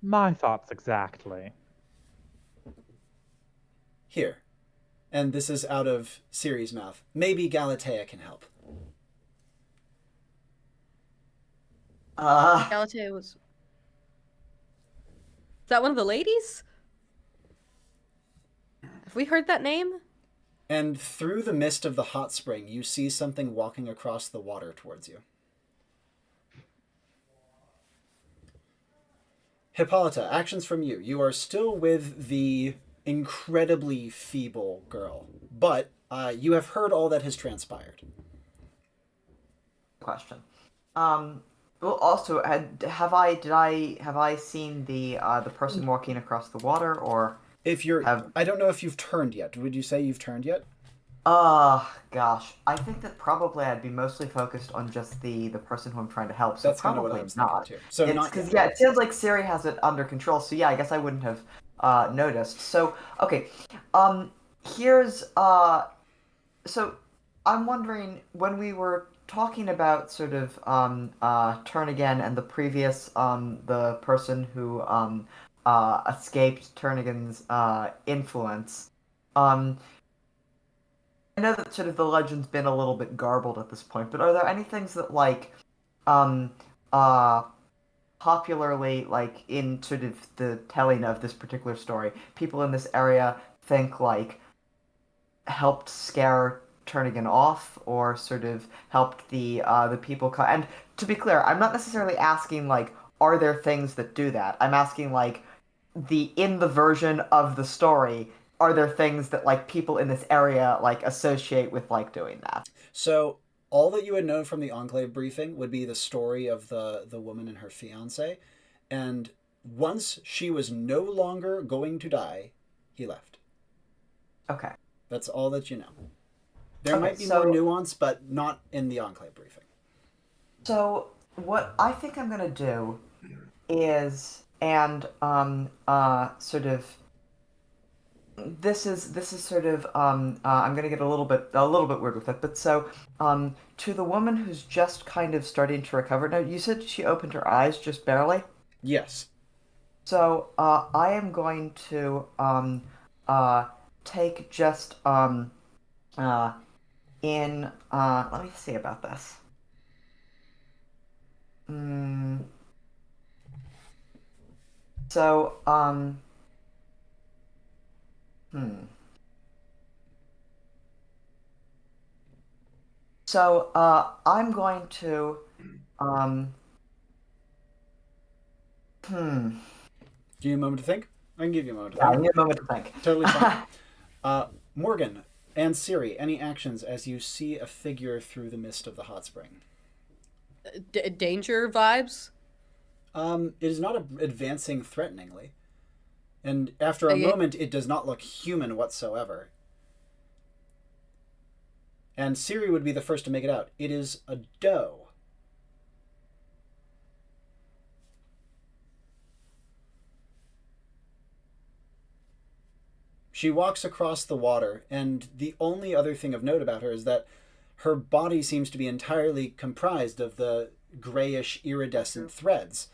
My thoughts exactly. Here. And this is out of Siri's mouth. Maybe Galatea can help. Galatea was. Is that one of the ladies? Have we heard that name? And through the mist of the hot spring, you see something walking across the water towards you. Hippolyta, actions from you. You are still with the incredibly feeble girl, but you have heard all that has transpired. Question. Well, also, have I seen the person walking across the water, or If you're, I don't know if you've turned yet. Would you say you've turned yet? gosh, I think that probably I'd be mostly focused on just the person who I'm trying to help. So That's kind of probably what I was thinking not. too. So not Because yet. it feels like Siri has it under control. So yeah, I guess I wouldn't have noticed. So okay, here's so I'm wondering, when we were talking about sort of Turn Again and the previous the person who escaped Turnigan's influence. I know that sort of the legend's been a little bit garbled at this point, but are there any things that like popularly, like in sort of the telling of this particular story, people in this area think like helped scare Turnigan off, or sort of helped the people and to be clear, I'm not necessarily asking like, are there things that do that? I'm asking like, in the version of the story, are there things that like people in this area like associate with like doing that? So all that you would know from the Enclave briefing would be the story of the woman and her fiance, and once she was no longer going to die, he left. Okay. That's all that you know. There Okay, might be so- more nuance, but not in the Enclave briefing. So what I think I'm gonna do is, and sort of, this is sort of, I'm gonna get a little bit weird with it, but so to the woman who's just kind of starting to recover. Now, you said she opened her eyes just barely. Yes. So I am going to take just in let me see about this. Mm, so hmm. So I'm going to hmm. Give you a moment to think? I can give you a moment to Yeah, I think. need a moment to think. Totally fine. Morgan and Siri, any actions as you see a figure through the mist of the hot spring? Danger vibes? It is not advancing threateningly. And after a Okay. moment, it does not look human whatsoever. And Siri would be the first to make it out. It is a doe. She walks across the water, and the only other thing of note about her is that her body seems to be entirely comprised of the grayish iridescent threads.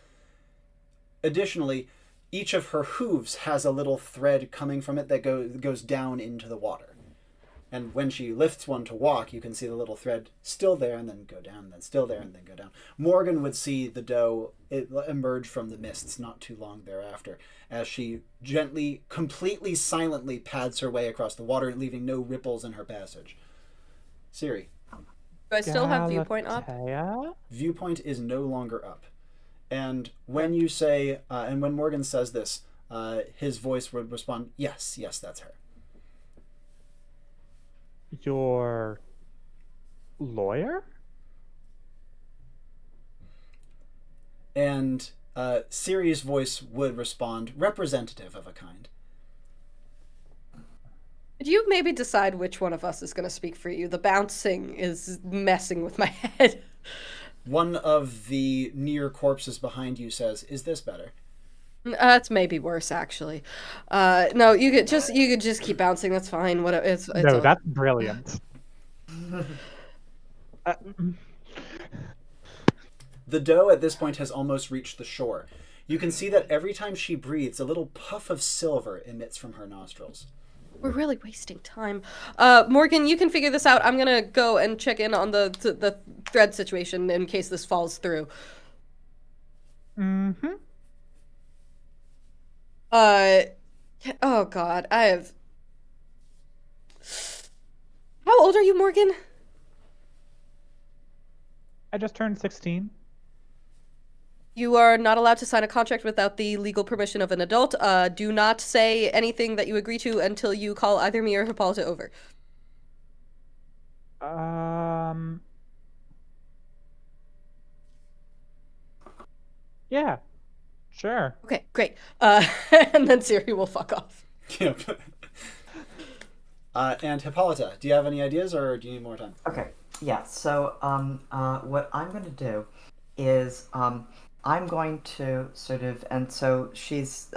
Additionally, each of her hooves has a little thread coming from it that goes down into the water. And when she lifts one to walk, you can see the little thread still there and then go down, then still there and then go down. Morgan would see the doe emerge from the mists not too long thereafter, as she gently, completely silently pads her way across the water, leaving no ripples in her passage. Siri. Do I still have viewpoint up? Galatea? Viewpoint is no longer up. And when you say, and when Morgan says this, his voice would respond, yes, that's her. Your lawyer? And Siri's voice would respond, representative of a kind. Could you maybe decide which one of us is going to speak for you? The bouncing is messing with my head. One of the near corpses behind you says, is this better? It's maybe worse, actually. No, you could just keep bouncing. That's fine. What it's No, all- that's brilliant. The doe at this point has almost reached the shore. You can see that every time she breathes, a little puff of silver emits from her nostrils. We're really wasting time. Morgan, you can figure this out. I'm gonna go and check in on the thread situation in case this falls through. Mm-hmm. Oh God, I have. How old are you, Morgan? I just turned 16. You are not allowed to sign a contract without the legal permission of an adult. Do not say anything that you agree to until you call either me or Hippolyta over. Yeah, sure. Okay, great. And then Siri will fuck off. Yep. And Hippolyta, do you have any ideas or do you need more time? Okay. Yeah. So what I'm going to do is I'm going to sort of, and so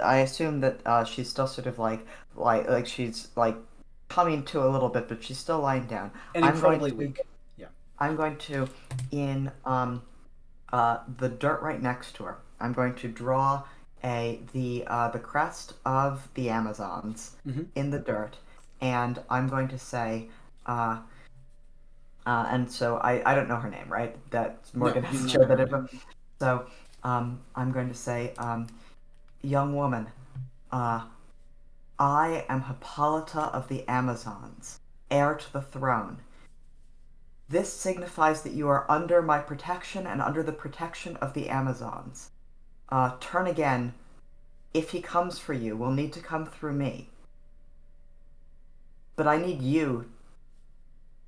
I assume that she's still sort of like she's like coming to a little bit, but she's still lying down. And incredibly weak. Yeah. I'm going to, in the dirt right next to her, I'm going to draw the crest of the Amazons in the dirt, and I'm going to say, and so I don't know her name, right? That Morgan No, has you shared know that her info. So I'm going to say, young woman, I am Hippolyta of the Amazons, heir to the throne. This signifies that you are under my protection and under the protection of the Amazons. Turn again. If he comes for you, will need to come through me. But I need you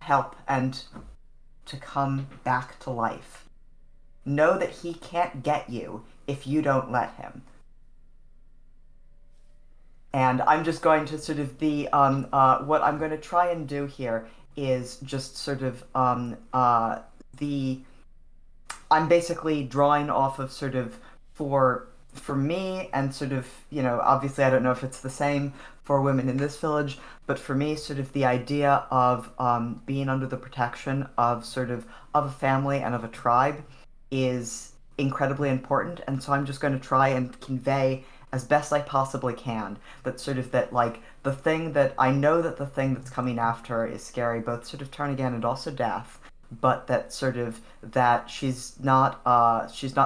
help and to come back to life. Know that he can't get you if you don't let him. And I'm just going to sort of what I'm going to try and do here is just sort of I'm basically drawing off of sort of for me, and sort of, obviously I don't know if it's the same for women in this village, but for me, sort of the idea of being under the protection of sort of a family and of a tribe is incredibly important. And so I'm just going to try and convey as best I possibly can that sort of that, like, the thing that I know that the thing that's coming after her is scary, both sort of turn again and also death, but that sort of that she's not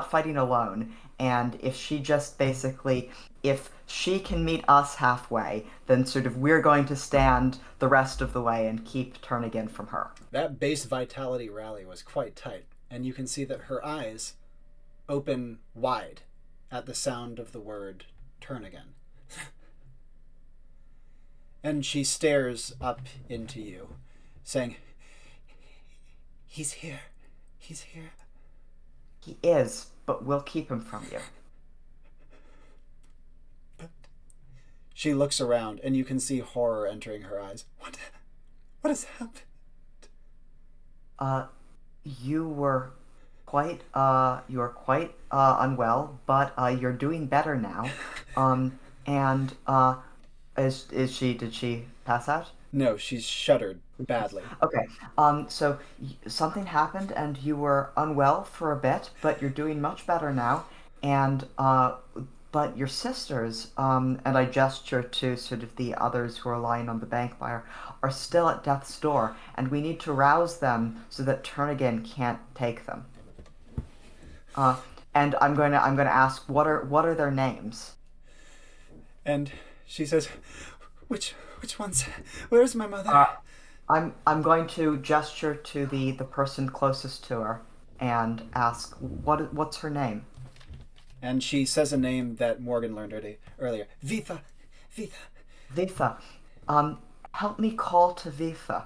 fighting alone. And if she just basically, if she can meet us halfway, then sort of we're going to stand the rest of the way and keep turn again from her. That base vitality rally was quite tight, and you can see that her eyes open wide at the sound of the word turn again. And she stares up into you, saying, "He's here. He's here." He is, but we'll keep him from you. But she looks around, and you can see horror entering her eyes. What has happened? You were quite unwell, but you're doing better now. Did she pass out? No, she's shuddered badly. Okay. So something happened, and you were unwell for a bit, but you're doing much better now. And but your sisters, and I gesture to sort of the others who are lying on the bank by her, are still at death's door, and we need to rouse them so that Turnagain can't take them. And I'm going to ask, what are their names? And she says, "Which ones? Where's my mother?" I'm going to gesture to the person closest to her and ask, what's her name? And she says a name that Morgan learned earlier. Vitha. Vitha. Help me call to Vitha.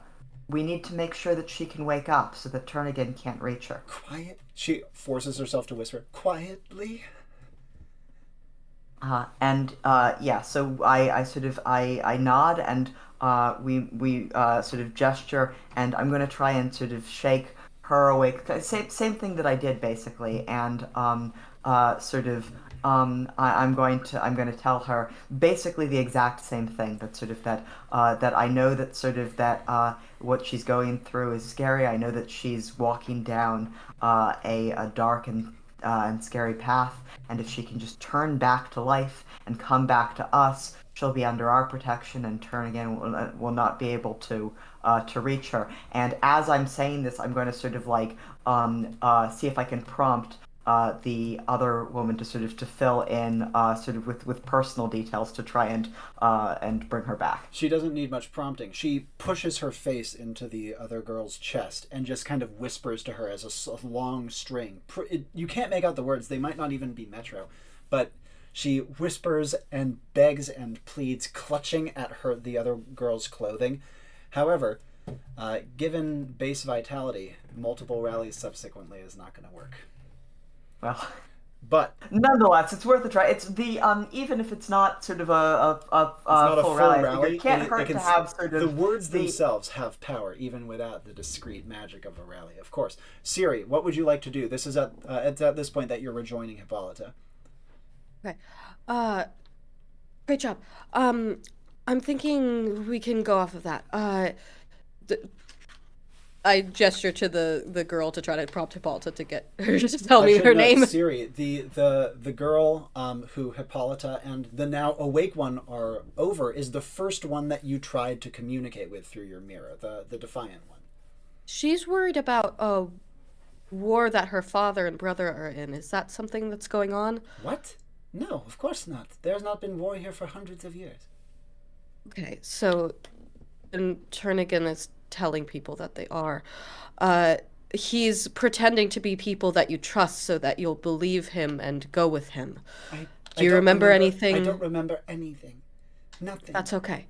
We need to make sure that she can wake up so that Turnagain can't reach her. Quiet. She forces herself to whisper, "Quietly." So I nod, and we sort of gesture, and I'm going to try and sort of shake her awake. Same thing that I did basically, and I'm going to tell her basically the exact same thing, that sort of that I know that sort of that what she's going through is scary. I know that she's walking down a dark and scary path, and if she can just turn back to life and come back to us, she'll be under our protection, and Turnagain will not be able to reach her. And as I'm saying this, I'm going to sort of like see if I can prompt the other woman to sort of to fill in sort of with personal details to try and bring her back. She doesn't need much prompting. She pushes her face into the other girl's chest and just kind of whispers to her as a long string. You can't make out the words. They might not even be metro, but she whispers and begs and pleads, clutching at the other girl's clothing. However, given base vitality, multiple rallies subsequently is not going to work. Well, but nonetheless, it's worth a try. It's the even if it's not sort of a full rally, it can't hurt to have sort of the words themselves have power even without the discrete magic of a rally. Of course, Siri, what would you like to do? This is at this point that you're rejoining Hippolyta. Okay. Great job. I'm thinking we can go off of that. I gesture to the girl to try to prompt Hippolyta to get her to tell me her name. Siri, the girl who Hippolyta and the now awake one are over is the first one that you tried to communicate with through your mirror, the defiant one. She's worried about a war that her father and brother are in. Is that something that's going on? What? No, of course not. There's not been war here for hundreds of years. Okay, so and Turnagain is telling people that they are. He's pretending to be people that you trust so that you'll believe him and go with him. Do you remember anything? I don't remember anything. Nothing. That's okay.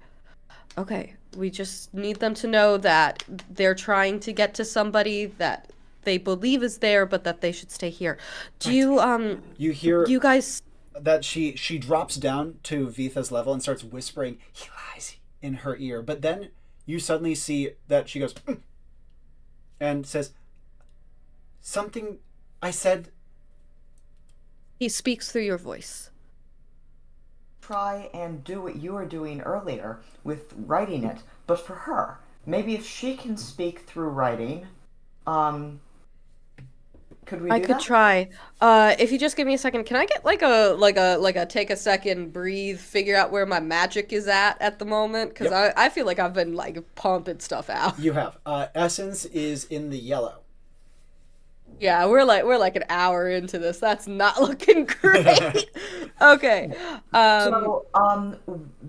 Okay. we just need them to know that they're trying to get to somebody that they believe is there, but that they should stay here. Do You hear you guys... that she drops down to Vitha's level and starts whispering, "He lies," in her ear. But then you suddenly see that she goes, "Mm," and says, "Something I said." He speaks through your voice. Try and do what you were doing earlier with writing it, but for her. Maybe if she can speak through writing, could we do I could that? try. If you just give me a second, can I get like a take a second, breathe, figure out where my magic is at the moment? Because Yep. I feel like I've been like pumping stuff out. You have. Essence is in the yellow. Yeah, we're like an hour into this. That's not looking great. Okay. So,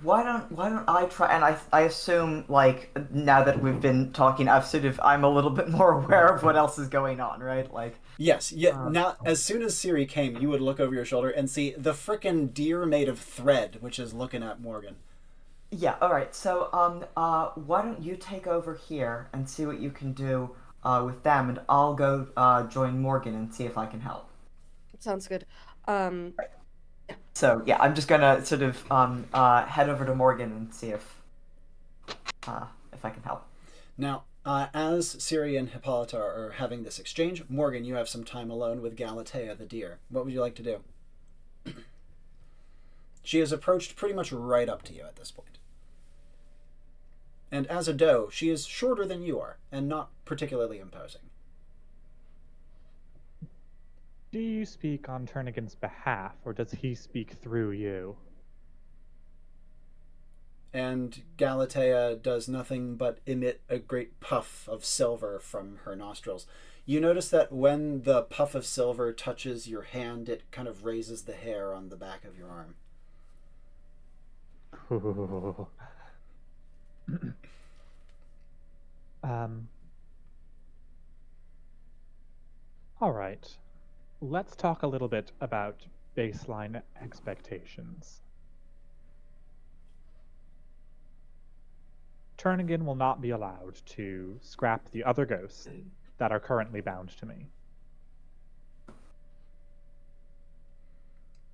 why don't I try? And I assume, like, now that we've been talking, I'm a little bit more aware of what else is going on, right? Like, Yes. Yeah. Now, as soon as Siri came, you would look over your shoulder and see the frickin' deer made of thread, which is looking at Morgan. yeah. All right. So, why don't you take over here and see what you can do with them, and I'll go join Morgan and see if I can help. Sounds good. So yeah, I'm just gonna sort of head over to Morgan and see if I can help. Now, as Siri and Hippolyta are having this exchange, Morgan, you have some time alone with Galatea the deer. What would you like to do? She has approached pretty much right up to you at this point. And as a doe, she is shorter than you are, and not particularly imposing. Do you speak on Turnagain's behalf, or does he speak through you? And Galatea does nothing but emit a great puff of silver from her nostrils. You notice that when the puff of silver touches your hand, it kind of raises the hair on the back of your arm. All right. Let's talk a little bit about baseline expectations. Turnagain will not be allowed to scrap the other ghosts that are currently bound to me.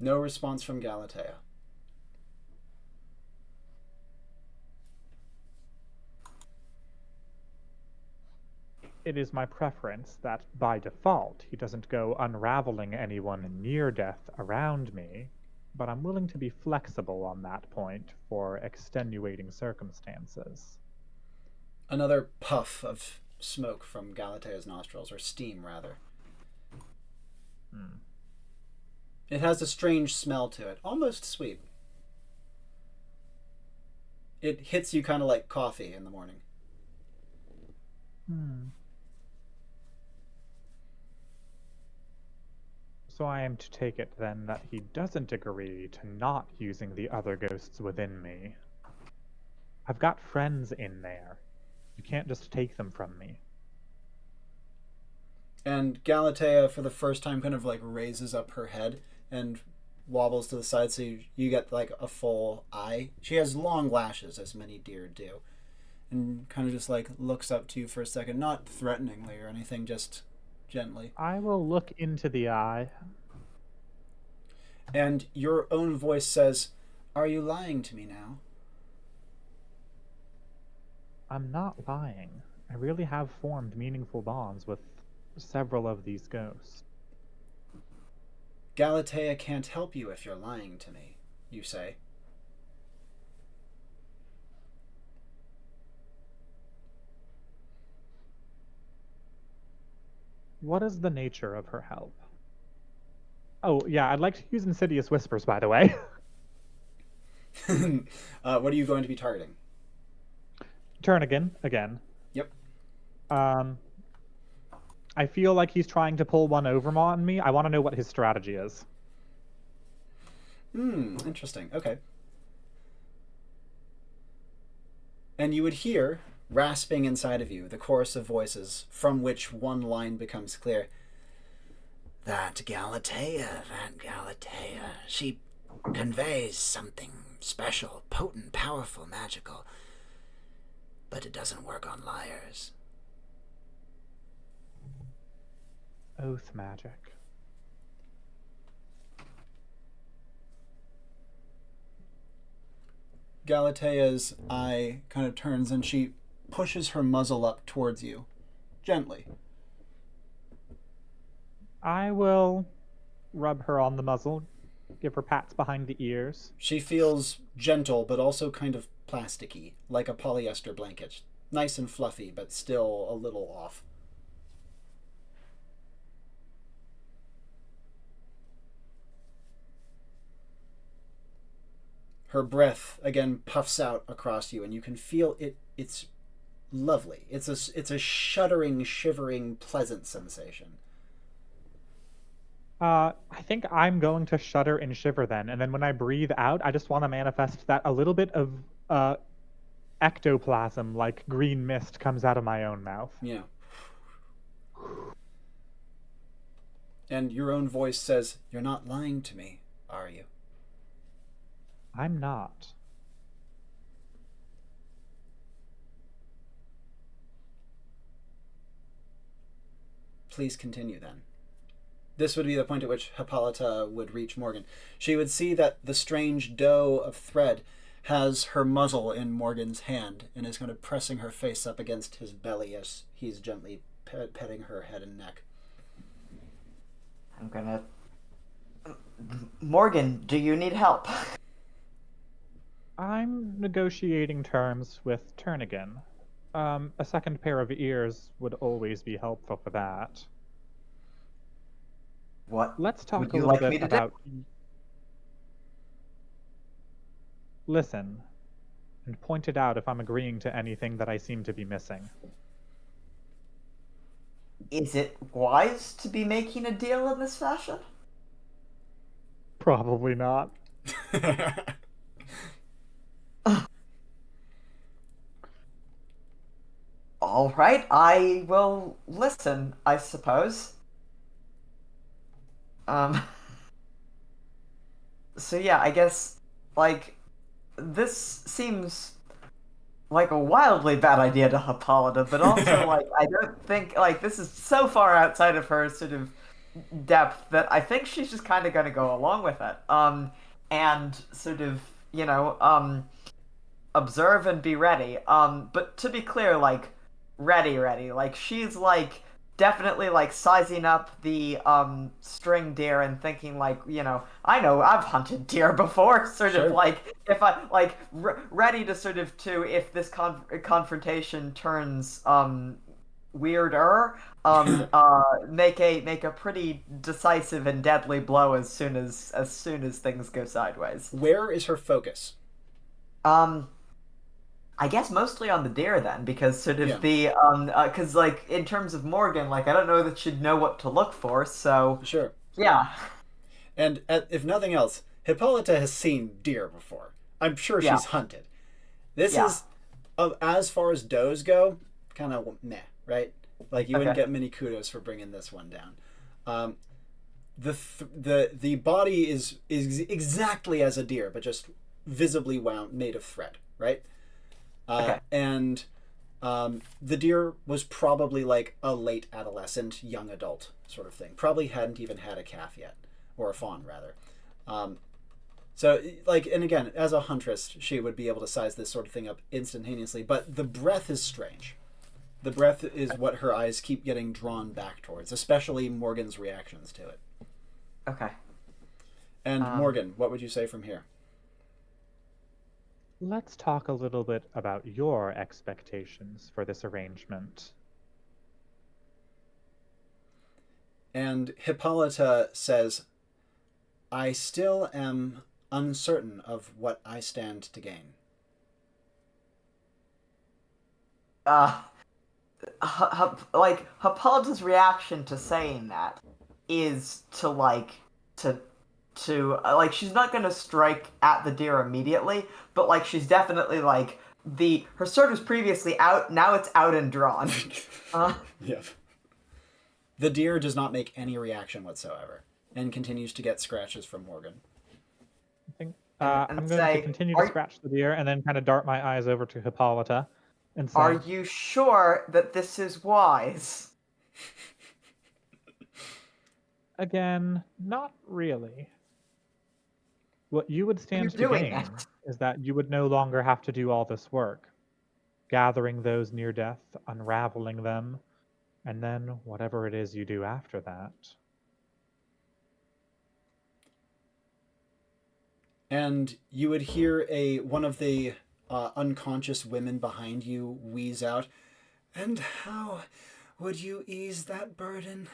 No response from Galatea. It is my preference that, by default, he doesn't go unraveling anyone near death around me, but I'm willing to be flexible on that point for extenuating circumstances. Another puff of smoke from Galatea's nostrils, or steam, rather. It has a strange smell to it, almost sweet. It hits you kind of like coffee in the morning. So I am to take it, then, that he doesn't agree to not using the other ghosts within me. I've got friends in there. You can't just take them from me. And Galatea, for the first time, kind of like raises up her head and wobbles to the side, so you get like a full eye. She has long lashes, as many deer do, and kind of just like looks up to you for a second, not threateningly or anything, just gently. I will look into the eye. And your own voice says, "Are you lying to me now?" I'm not lying. I really have formed meaningful bonds with several of these ghosts. Galatea can't help you if you're lying to me, you say. What is the nature of her help? Oh, yeah, I'd like to use Insidious Whispers, by the way. What are you going to be targeting? Turnagain, again. Yep. I feel like he's trying to pull one over on me. I want to know what his strategy is. Interesting. Okay. And you would hear, rasping inside of you, the chorus of voices from which one line becomes clear. That Galatea, she conveys something special, potent, powerful, magical. but it doesn't work on liars. Oath magic. Galatea's eye kind of turns and she pushes her muzzle up towards you, gently. I will rub her on the muzzle, give her pats behind the ears. She feels gentle, but also kind of plasticky, like a polyester blanket. Nice and fluffy, but still a little off. Her breath again puffs out across you, and you can feel it. It's lovely. It's a shuddering, shivering, pleasant sensation. I think I'm going to shudder and shiver then, and then when I breathe out, I just want to manifest that a little bit of ectoplasm, like green mist, comes out of my own mouth. Yeah. And your own voice says, "You're not lying to me, are you?" I'm not. Please continue then. This would be the point at which Hippolyta would reach Morgan. She would see that the strange doe of thread has her muzzle in Morgan's hand and is kind of pressing her face up against his belly as he's gently petting her head and neck. I'm gonna... Morgan, do you need help? I'm negotiating terms with Turnagain. A second pair of ears would always be helpful for that. What Let's talk would a you little like me bit to do? about... Listen, and point it out if I'm agreeing to anything that I seem to be missing. Is it wise to be making a deal in this fashion? Probably not. All right, I will listen, I suppose. So yeah, I guess, like, this seems like a wildly bad idea to Hippolyta, but also, like, I don't think, like, this is so far outside of her sort of depth that I think she's just kind of going to go along with it. And sort of, observe and be ready. But to be clear, like, ready. Like, she's, like, definitely, like, sizing up the, string deer and thinking, like, I know I've hunted deer before, sort of, Sure. like, if I, like, ready to sort of, if this confrontation turns, weirder, make a pretty decisive and deadly blow as soon as things go sideways. Where is her focus? I guess mostly on the deer then, because sort of Yeah. because like in terms of Morgan, like I don't know that she'd know what to look for, so Sure. yeah. And if nothing else, Hippolyta has seen deer before. I'm sure Yeah. she's hunted. This Yeah. is, as far as does go, kind of meh, right? Like you wouldn't Okay. get many kudos for bringing this one down. The body is exactly as a deer, but just visibly wound, made of thread, right? Okay. And the deer was probably like a late adolescent, young adult sort of thing. Probably hadn't even had a calf yet, or a fawn rather. So, like, and again, as a huntress, she would be able to size this sort of thing up instantaneously. But the breath is strange. The breath is what her eyes keep getting drawn back towards, especially Morgan's reactions to it. Okay. And Morgan, what would you say from here? Let's talk a little bit about your expectations for this arrangement. And Hippolyta says, "I still am uncertain of what I stand to gain." Like Hippolyta's reaction to saying that is to like she's not gonna strike at the deer immediately, but like she's definitely like her sword was previously out, now it's out and drawn. Yep. The deer does not make any reaction whatsoever and continues to get scratches from Morgan. I think And I'm going say, to continue "Are to you-" scratch the deer and then kind of dart my eyes over to Hippolyta. and Are say, you sure that this is wise? again, not really. What you would You're stand to doing gain that. is that you would no longer have to do all this work, gathering those near death, unraveling them, and then whatever it is you do after that. And you would hear one of the unconscious women behind you wheeze out, "And how would you ease that burden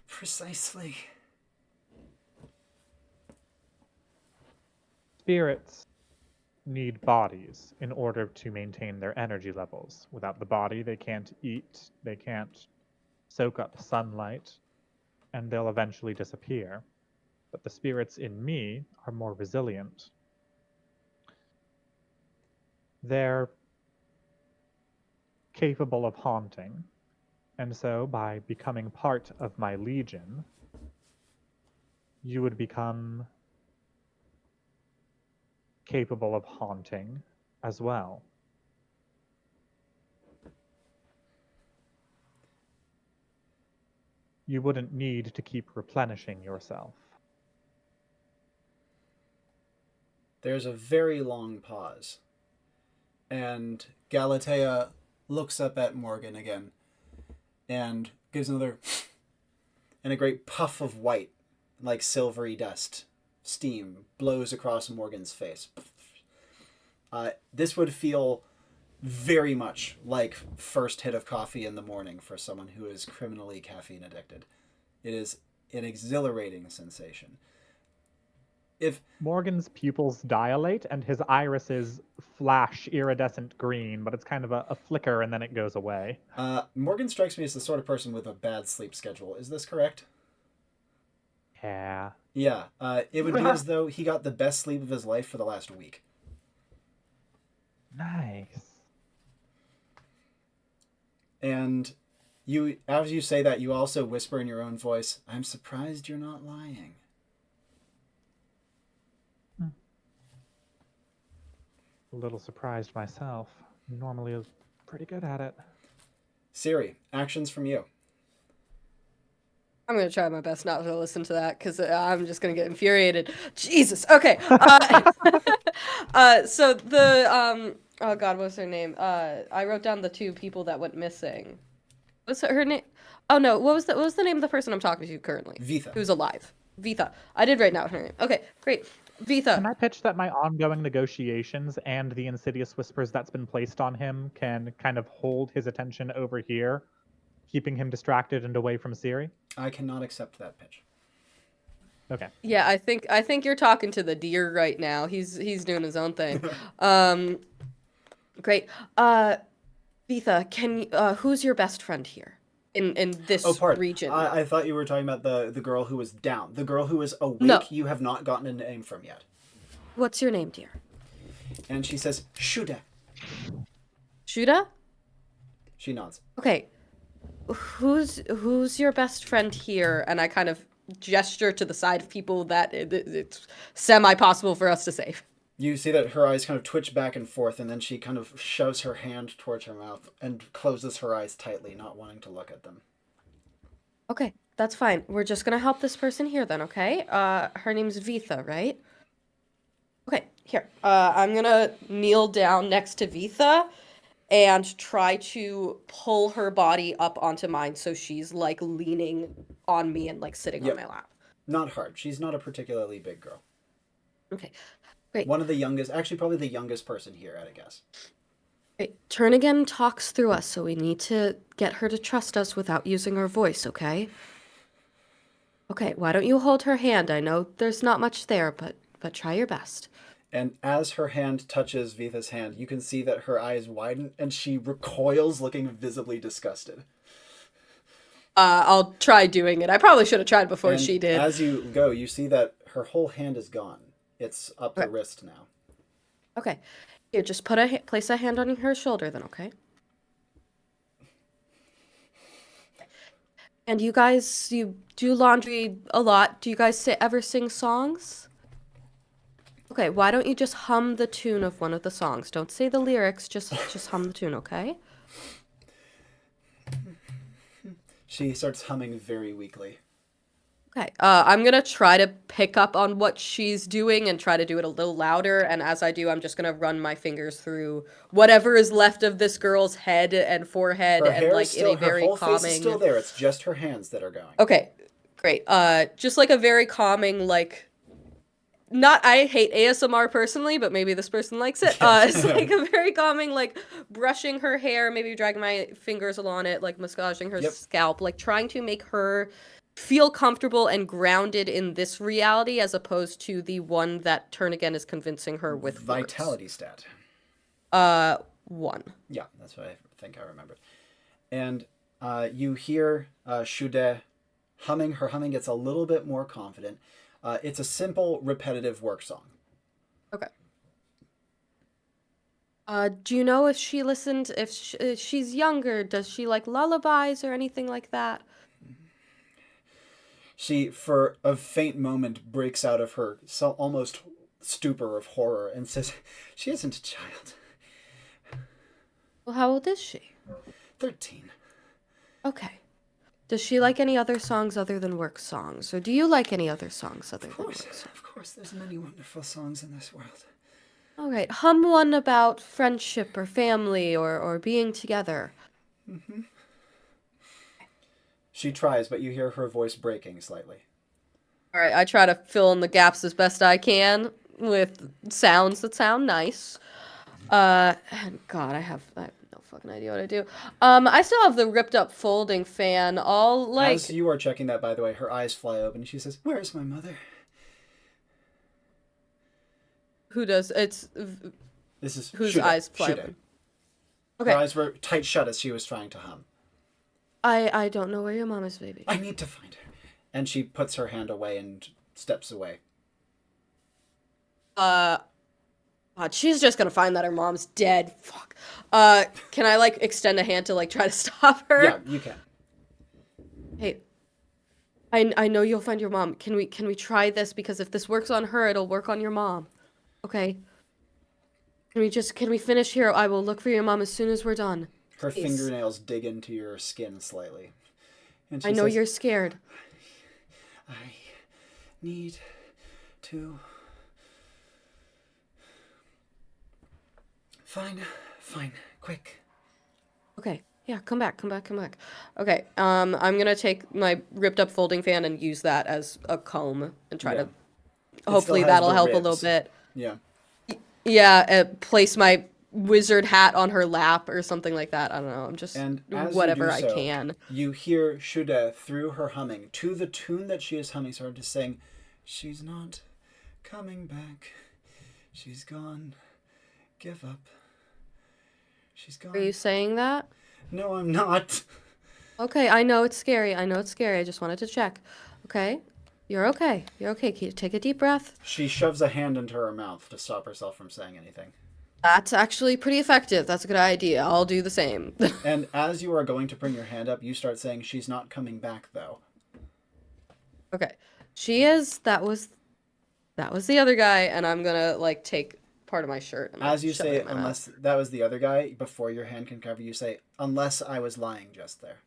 precisely?" Spirits need bodies in order to maintain their energy levels. Without the body, they can't eat, they can't soak up sunlight, and they'll eventually disappear. But the spirits in me are more resilient. They're capable of haunting, and so by becoming part of my legion, you would become capable of haunting as well. You wouldn't need to keep replenishing yourself. There's a very long pause. And Galatea looks up at Morgan again and gives another and a great puff of white, like silvery dust, steam blows across Morgan's face. This would feel very much like first hit of coffee in the morning for someone who is criminally caffeine addicted. It is an exhilarating sensation. If Morgan's pupils dilate and his irises flash iridescent green, but it's kind of a flicker and then it goes away. Morgan strikes me as the sort of person with a bad sleep schedule. Is this correct? Yeah. Yeah. It would be as though he got the best sleep of his life for the last week. Nice. And you, as you say that, you also whisper in your own voice, "I'm surprised you're not lying." A little surprised myself. Normally is pretty good at it. Siri, actions from you. I'm gonna try my best not to listen to that because I'm just gonna get infuriated. Jesus. Okay. So the oh God, what's her name? I wrote down the two people that went missing. What's her name? Oh no, what was the name of the person I'm talking to currently? Vitha. Who's alive? Vitha. I did write down her name. Okay, great. Vitha. Can I pitch that my ongoing negotiations and the insidious whispers that's been placed on him can kind of hold his attention over here, keeping him distracted and away from Siri? I cannot accept that pitch. Okay. Yeah, I think you're talking to the deer right now. He's doing his own thing. Great. Vitha, who's your best friend here in this region? I thought you were talking about the girl who was down. The girl who was awake, No. You have not gotten a name from yet. What's your name, dear? And she says, "Shuda." Shuda? She nods. Okay. Who's your best friend here? And I kind of gesture to the side of people that it's semi-possible for us to save. You see that her eyes kind of twitch back and forth, and then she kind of shoves her hand towards her mouth and closes her eyes tightly, not wanting to look at them. Okay, that's fine. We're just gonna help this person here then, okay? Her name's Vitha, right? Okay, here. I'm gonna kneel down next to Vitha and try to pull her body up onto mine so she's like leaning on me and like sitting on my lap. Not hard. She's not a particularly big girl. Okay, great. One of the youngest, actually probably the youngest person here, at a guess. Great. Turnigan talks through us, so we need to get her to trust us without using her voice, okay? Okay, why don't you hold her hand? I know there's not much there, but try your best. And as her hand touches Vitha's hand, you can see that her eyes widen and she recoils, looking visibly disgusted. I'll try doing it. I probably should have tried before she did. As you go, you see that her whole hand is gone. It's up the wrist now. Okay. Here, just place a hand on her shoulder then, okay? And you guys, you do laundry a lot. Do you guys ever sing songs? Okay, why don't you just hum the tune of one of the songs? Don't say the lyrics, just hum the tune, okay? She starts humming very weakly. Okay, I'm gonna try to pick up on what she's doing and try to do it a little louder, and as I do, I'm just gonna run my fingers through whatever is left of this girl's head and forehead Her and hair like is in still, a very her whole calming... face is still there. It's just her hands that are going. Okay, great. Just like a very calming, like, not, I hate ASMR personally, but maybe this person likes it. It's like a very calming, like, brushing her hair, maybe dragging my fingers along it, like massaging her scalp, like trying to make her feel comfortable and grounded in this reality as opposed to the one that Turn Again is convincing her with Vitality stat. 1. Yeah, that's what I think I remembered. And you hear Shude humming. Her humming gets a little bit more confident. It's a simple, repetitive work song. Okay. Do you know if she listened, if she's younger, does she like lullabies or anything like that? She, for a faint moment, breaks out of her almost stupor of horror and says, "She isn't a child." Well, how old is she? 13. Okay. Does she like any other songs other than work songs? Or do you like any other songs other than work songs? Of course, there's many wonderful songs in this world. All right, hum one about friendship or family or being together. Mm-hmm. She tries, but you hear her voice breaking slightly. All right, I try to fill in the gaps as best I can with sounds that sound nice. And God, I have no fucking idea what I do. I still have the ripped up folding fan. All like. As you are checking that, by the way, her eyes fly open. She says, "Where's my mother?" Who does? It's. This is whose Shude. eyes fly Shude. open. Okay. Her eyes were tight shut as she was trying to hum. I don't know where your mom is, baby. I need to find her. And she puts her hand away and steps away. God, she's just gonna find that her mom's dead. Fuck. Can I like extend a hand to like try to stop her? Yeah, you can. Hey, I know you'll find your mom. Can we try this? Because if this works on her, it'll work on your mom. Okay. Can we finish here? I will look for your mom as soon as we're done. Her Please. fingernails dig into your skin slightly. And she I know says, you're scared. I need to... Fine, quick. Okay. Yeah, come back. Okay, I'm gonna take my ripped up folding fan and use that as a comb and try to... Hopefully that'll help a little bit. Yeah. Yeah, place my wizard hat on her lap or something like that. I don't know. I'm just whatever I can. You hear Shude through her humming to the tune that she is humming, started to sing, "She's not coming back. She's gone. Give up. She's gone." Are you saying that? No, I'm not. Okay, I know it's scary. I just wanted to check. Okay? You're okay. Take a deep breath. She shoves a hand into her mouth to stop herself from saying anything. That's actually pretty effective. That's a good idea. I'll do the same. And as you are going to bring your hand up, you start saying, "She's not coming back, though." Okay. She is. That was the other guy, and I'm gonna like take part of my shirt. And, as you shove say, it in my mouth. unless that was the other guy, before your hand can cover, you say, "Unless I was lying just there."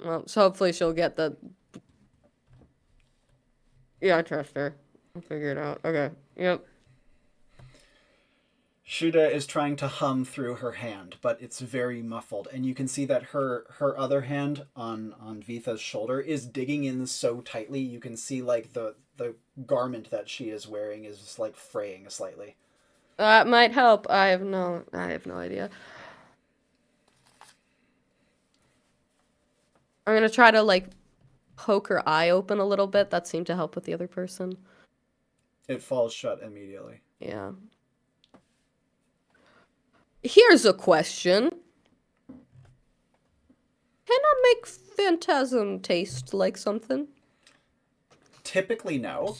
Well, so hopefully she'll get the... Yeah, I trust her. I'll figure it out. Okay. Yep. Shude is trying to hum through her hand, but it's very muffled, and you can see that her other hand on Vitha's shoulder is digging in so tightly. You can see like the garment that she is wearing is just like fraying slightly. That might help. I have no idea. I'm gonna try to like poke her eye open a little bit. That seemed to help with the other person. It falls shut immediately. Yeah. Here's a question. Can I make Phantasm taste like something? Typically, no.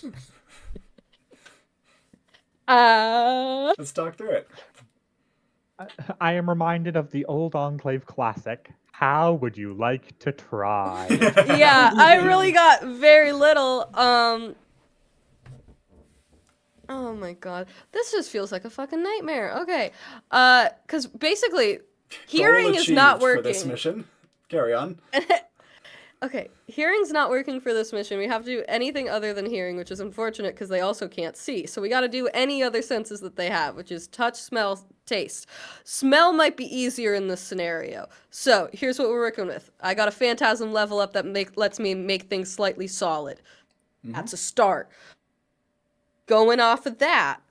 Let's talk through it. I am reminded of the old Enclave classic. How would you like to try? Yeah, I really got very little. Oh my god. This just feels like a fucking nightmare. Okay. Cuz basically hearing Goal is not achieved for this working. mission. Carry on. Okay, hearing's not working for this mission. We have to do anything other than hearing, which is unfortunate because they also can't see. So we got to do any other senses that they have, which is touch, smell, taste. Smell might be easier in this scenario. So here's what we're working with. I got a phantasm level up that lets me make things slightly solid. That's a start. Going off of that.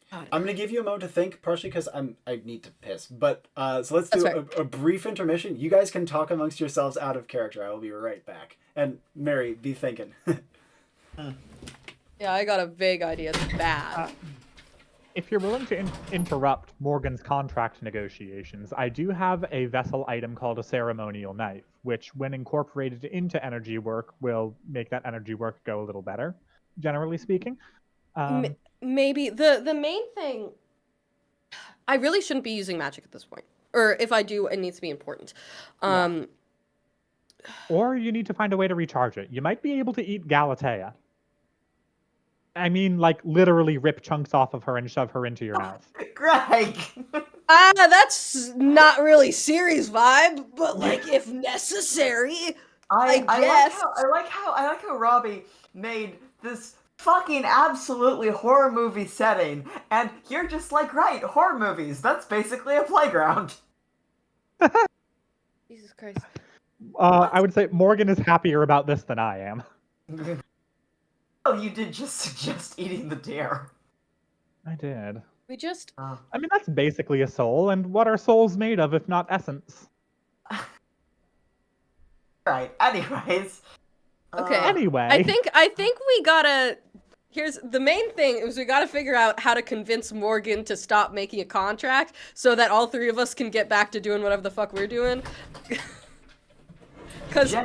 I'm going to give you a moment to think, partially because I need to piss. But so let's do a brief intermission. You guys can talk amongst yourselves out of character. I will be right back. And Mary, be thinking. Yeah, I got a vague idea. It's bad. If you're willing to interrupt Morgan's contract negotiations, I do have a vessel item called a ceremonial knife, which, when incorporated into energy work, will make that energy work go a little better, generally speaking. Maybe the main thing, I really shouldn't be using magic at this point, or if I do, it needs to be important. Or you need to find a way to recharge it. You might be able to eat Galatea. I mean, like, literally rip chunks off of her and shove her into your mouth. Greg! That's not really Siri's vibe, but like if necessary, I guess. I like how Robbie made this fucking absolutely horror movie setting, and you're just like, right, horror movies, that's basically a playground. Jesus Christ. I would say Morgan is happier about this than I am. Oh, you did just suggest eating the deer. I did. We just... I mean, that's basically a soul, and what are souls made of if not essence? Right, anyways. Okay. Anyway. I think we gotta... Here's the main thing is we gotta figure out how to convince Morgan to stop making a contract so that all three of us can get back to doing whatever the fuck we're doing. Because...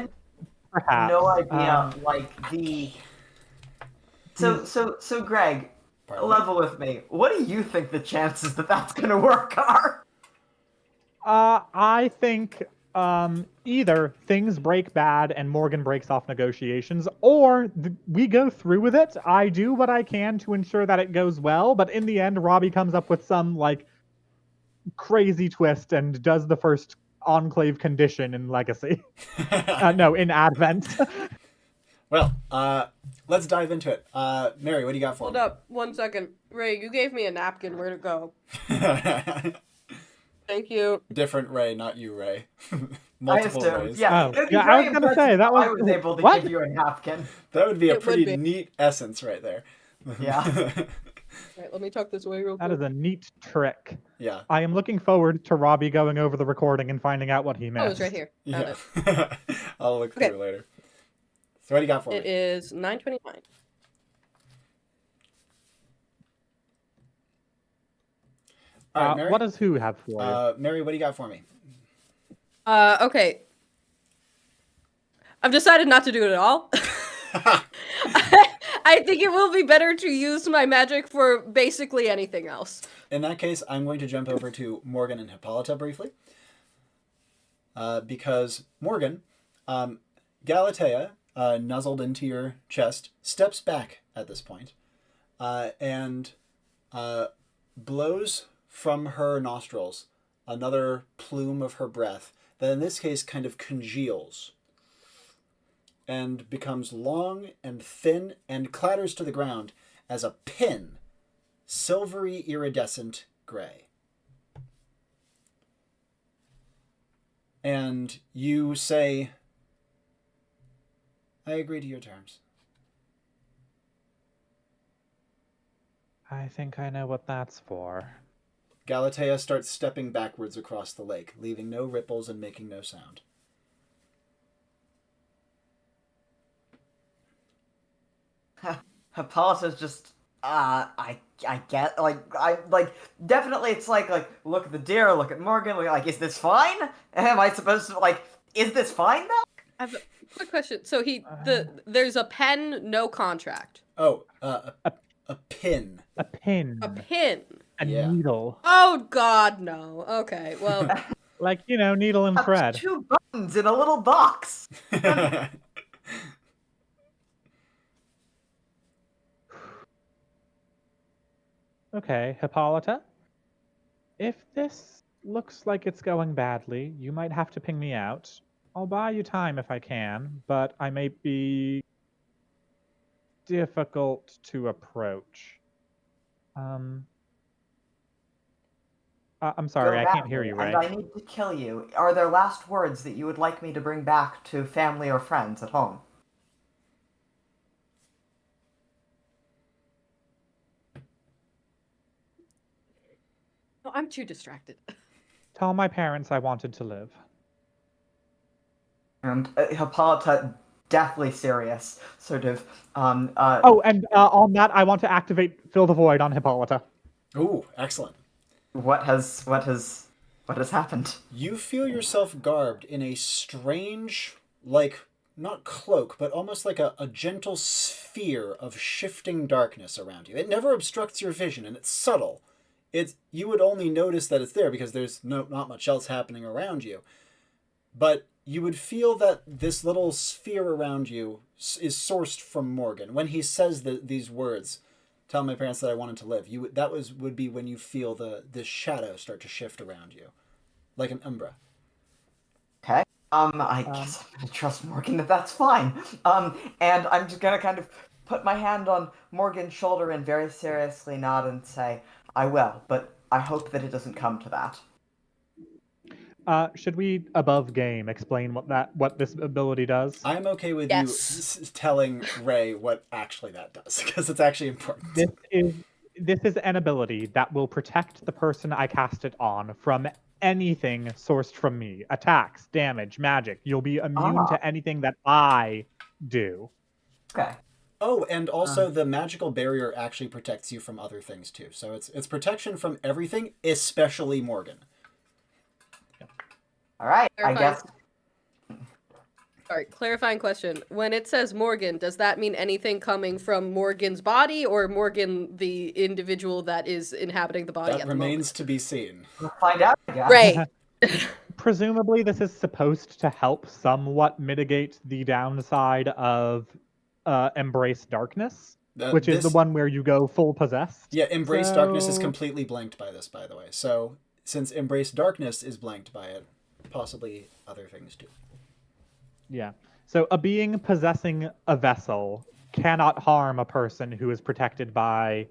Perhaps. No idea, like, the... So Greg, level with me. What do you think the chances that that's gonna work are? I think either things break bad and Morgan breaks off negotiations, or we go through with it. I do what I can to ensure that it goes well, but in the end, Robbie comes up with some, like, crazy twist and does the first Enclave condition in Legacy. No, in Advent. Well, let's dive into it. Mary, what do you got for me? Hold up, 1 second. Ray, you gave me a napkin. Where'd it go? Thank you. Different Ray, not you, Ray. Multiple Rays. Yeah, I was gonna say that was. I was able to give you a napkin. That would be a pretty neat essence right there. Yeah. Alright, let me tuck this away real quick. That is a neat trick. Yeah. I am looking forward to Robbie going over the recording and finding out what he missed. Oh, it's right here. Found Yeah. I'll look through later. So what do you got for me? It is 9:29. All right, Mary. What does who have for you? Mary, what do you got for me? Okay. I've decided not to do it at all. I think it will be better to use my magic for basically anything else. In that case, I'm going to jump over to Morgan and Hippolyta briefly. Because Morgan, Galatea, nuzzled into your chest, steps back at this point, and blows from her nostrils another plume of her breath that in this case kind of congeals and becomes long and thin and clatters to the ground as a pin, silvery iridescent gray. And you say, I agree to your terms. I think I know what that's for. Galatea starts stepping backwards across the lake, leaving no ripples and making no sound. Hippolyta's just, I get, definitely it's like, look at the deer, look at Morgan, like, is this fine? Am I supposed to, like, is this fine now? I have a quick question. So there's a pen, no contract. Oh, a pin. A pin. A pin. A needle. Oh God, no. Okay, well. Like, needle and thread. 2 buttons in a little box. Okay, Hippolyta. If this looks like it's going badly, you might have to ping me out. I'll buy you time if I can, but I may be difficult to approach. I'm sorry, Go I can't hear badly, you, and Ray. I need to kill you. Are there last words that you would like me to bring back to family or friends at home? No, I'm too distracted. Tell my parents I wanted to live. And Hippolyta, deathly serious, sort of. Oh, and on that, I want to activate Fill the Void on Hippolyta. Ooh, excellent. What has happened? You feel yourself garbed in a strange, like, not cloak, but almost like a gentle sphere of shifting darkness around you. It never obstructs your vision, and it's subtle. You would only notice that it's there because there's not much else happening around you. But you would feel that this little sphere around you is sourced from Morgan. When he says these words, tell my parents that I wanted to live, would be when you feel this shadow start to shift around you, like an umbra. Okay. I guess I'm gonna trust Morgan that that's fine. And I'm just gonna kind of put my hand on Morgan's shoulder and very seriously nod and say, I will, but I hope that it doesn't come to that. Should we, above game, explain what this ability does? I'm okay with Yes. you telling Ray what actually that does, because it's actually important. This is an ability that will protect the person I cast it on from anything sourced from me. Attacks, damage, magic. You'll be immune to anything that I do. Okay. Oh, and also the magical barrier actually protects you from other things too. So it's protection from everything, especially Morgan. All right. I Clarifying- guess. Sorry, clarifying question. When it says Morgan, does that mean anything coming from Morgan's body or Morgan, the individual that is inhabiting the body That at the remains moment? to be seen. We'll find out. I guess. Right. Presumably, this is supposed to help somewhat mitigate the downside of Embrace Darkness, which is the one where you go full possessed. Yeah, Embrace Darkness is completely blanked by this, by the way. So since Embrace Darkness is blanked by it, possibly other things too. Yeah. So a being possessing a vessel cannot harm a person who is protected by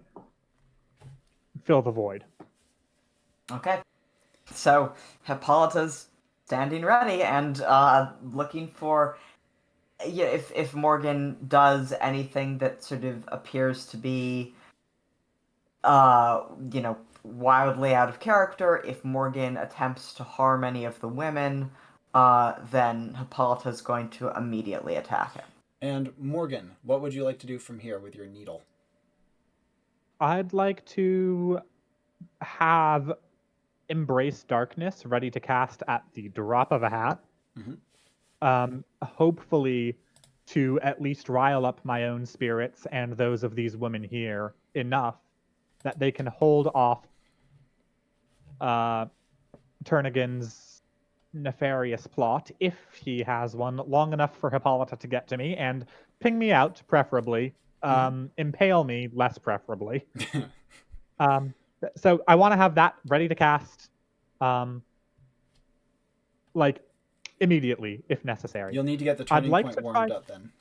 Fill the Void. Okay. So Hippolyta's standing ready and looking for. Yeah, if Morgan does anything that sort of appears to be, wildly out of character, if Morgan attempts to harm any of the women, then Hippolyta's going to immediately attack him. And Morgan, what would you like to do from here with your needle? I'd like to have Embrace Darkness ready to cast at the drop of a hat. Hopefully to at least rile up my own spirits and those of these women here enough that they can hold off Turnagain's nefarious plot, if he has one, long enough for Hippolyta to get to me and ping me out, preferably. Impale me, less preferably. So I want to have that ready to cast, like, immediately, if necessary. You'll need to get the turning point warmed up then.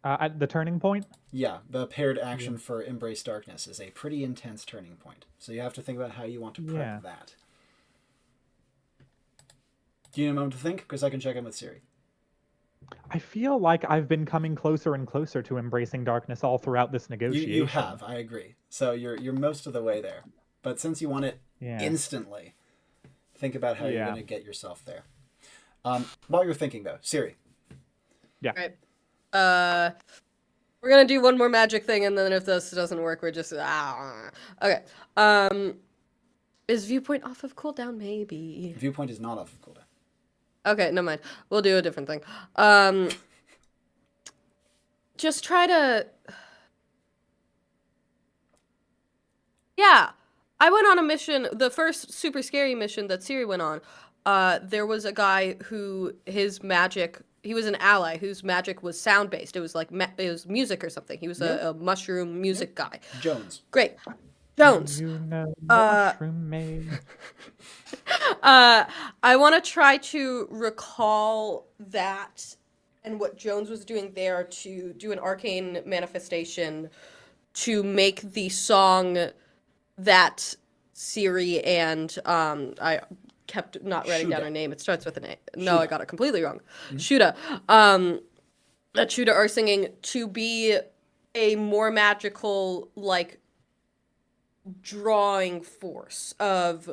At the turning point? Yeah, the paired action for Embrace Darkness is a pretty intense turning point. So you have to think about how you want to prep that. Do you need a moment to think? Because I can check in with Siri. I feel like I've been coming closer and closer to embracing darkness all throughout this negotiation. You have, I agree. So you're most of the way there. But since you want it instantly, think about how you're going to get yourself there. While you're thinking, though, Siri. Yeah. Right. We're gonna do one more magic thing, and then if this doesn't work, we're just okay. Is viewpoint off of cooldown? Maybe. Viewpoint is not off of cooldown. Okay, never mind. We'll do a different thing. Just try to. Yeah, I went on a mission. The first super scary mission that Siri went on. There was a guy who his magic. an ally whose magic was sound based. It was like it was music or something. He was a mushroom music guy. Jones. Great. Jones. You know Uh, mushroom maid. I want to try to recall that and what Jones was doing there to do an arcane manifestation to make the song that Siri and I kept not writing down Shuda. her name. It starts with an A. No, I Shuda. got it completely wrong. Mm-hmm. Shuda. That Shuda are singing to be a more magical, like, drawing force of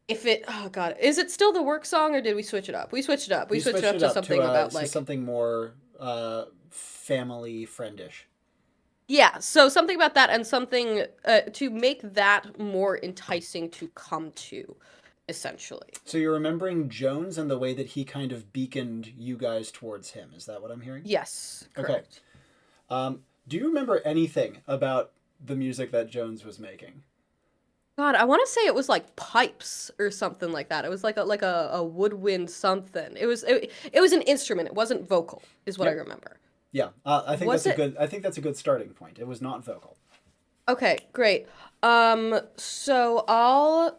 if it, oh god, is it still the work song or did we switch it up? We switched it up. We switched it up to something about like something more family friendish. yeah, so something about that and something to make that more enticing to come to, essentially. So you're remembering Jones and the way that he kind of beaconed you guys towards him. Is that what I'm hearing? Yes, correct. Okay. Do you remember anything about the music that Jones was making? God, I want to say it was like pipes or something like that. It was like a woodwind something. It was an instrument. It wasn't vocal, is what I remember. Yeah, I think Was that's a good. I think that's a good starting point. It was not vocal. Okay, great. So I'll.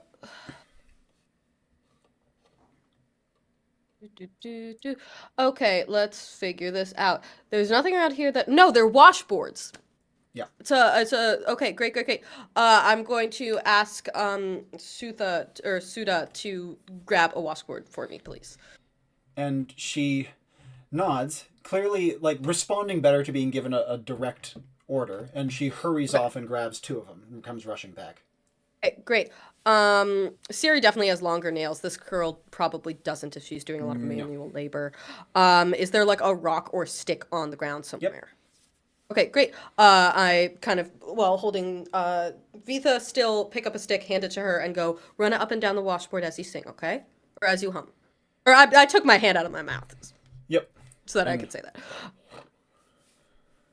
Okay, let's figure this out. There's nothing around here that. No, they're washboards. Yeah. It's a. Okay, great. I'm going to ask Suda to grab a washboard for me, please. And she nods, clearly like responding better to being given a direct order, and she hurries off and grabs two of them and comes rushing back. Okay, great. Siri definitely has longer nails. This girl probably doesn't if she's doing a lot of manual labor. Is there like a rock or stick on the ground somewhere? Yep. Okay, great. I kind of, while holding Vitha still, pick up a stick, hand it to her, and go run it up and down the washboard as you sing, okay? Or as you hum. Or I took my hand out of my mouth. Yep. So that I could say that.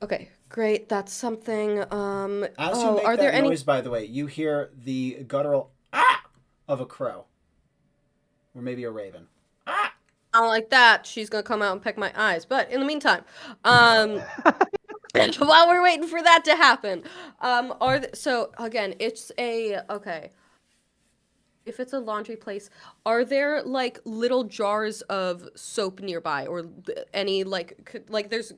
Okay, great. That's something. As you make are that there any noise, by the way, you hear the guttural "ah" of a crow, or maybe a raven. I don't like that. She's gonna come out and peck my eyes. But in the meantime, and while we're waiting for that to happen, so again, it's a okay. If it's a laundry place, are there like little jars of soap nearby, or any like there's?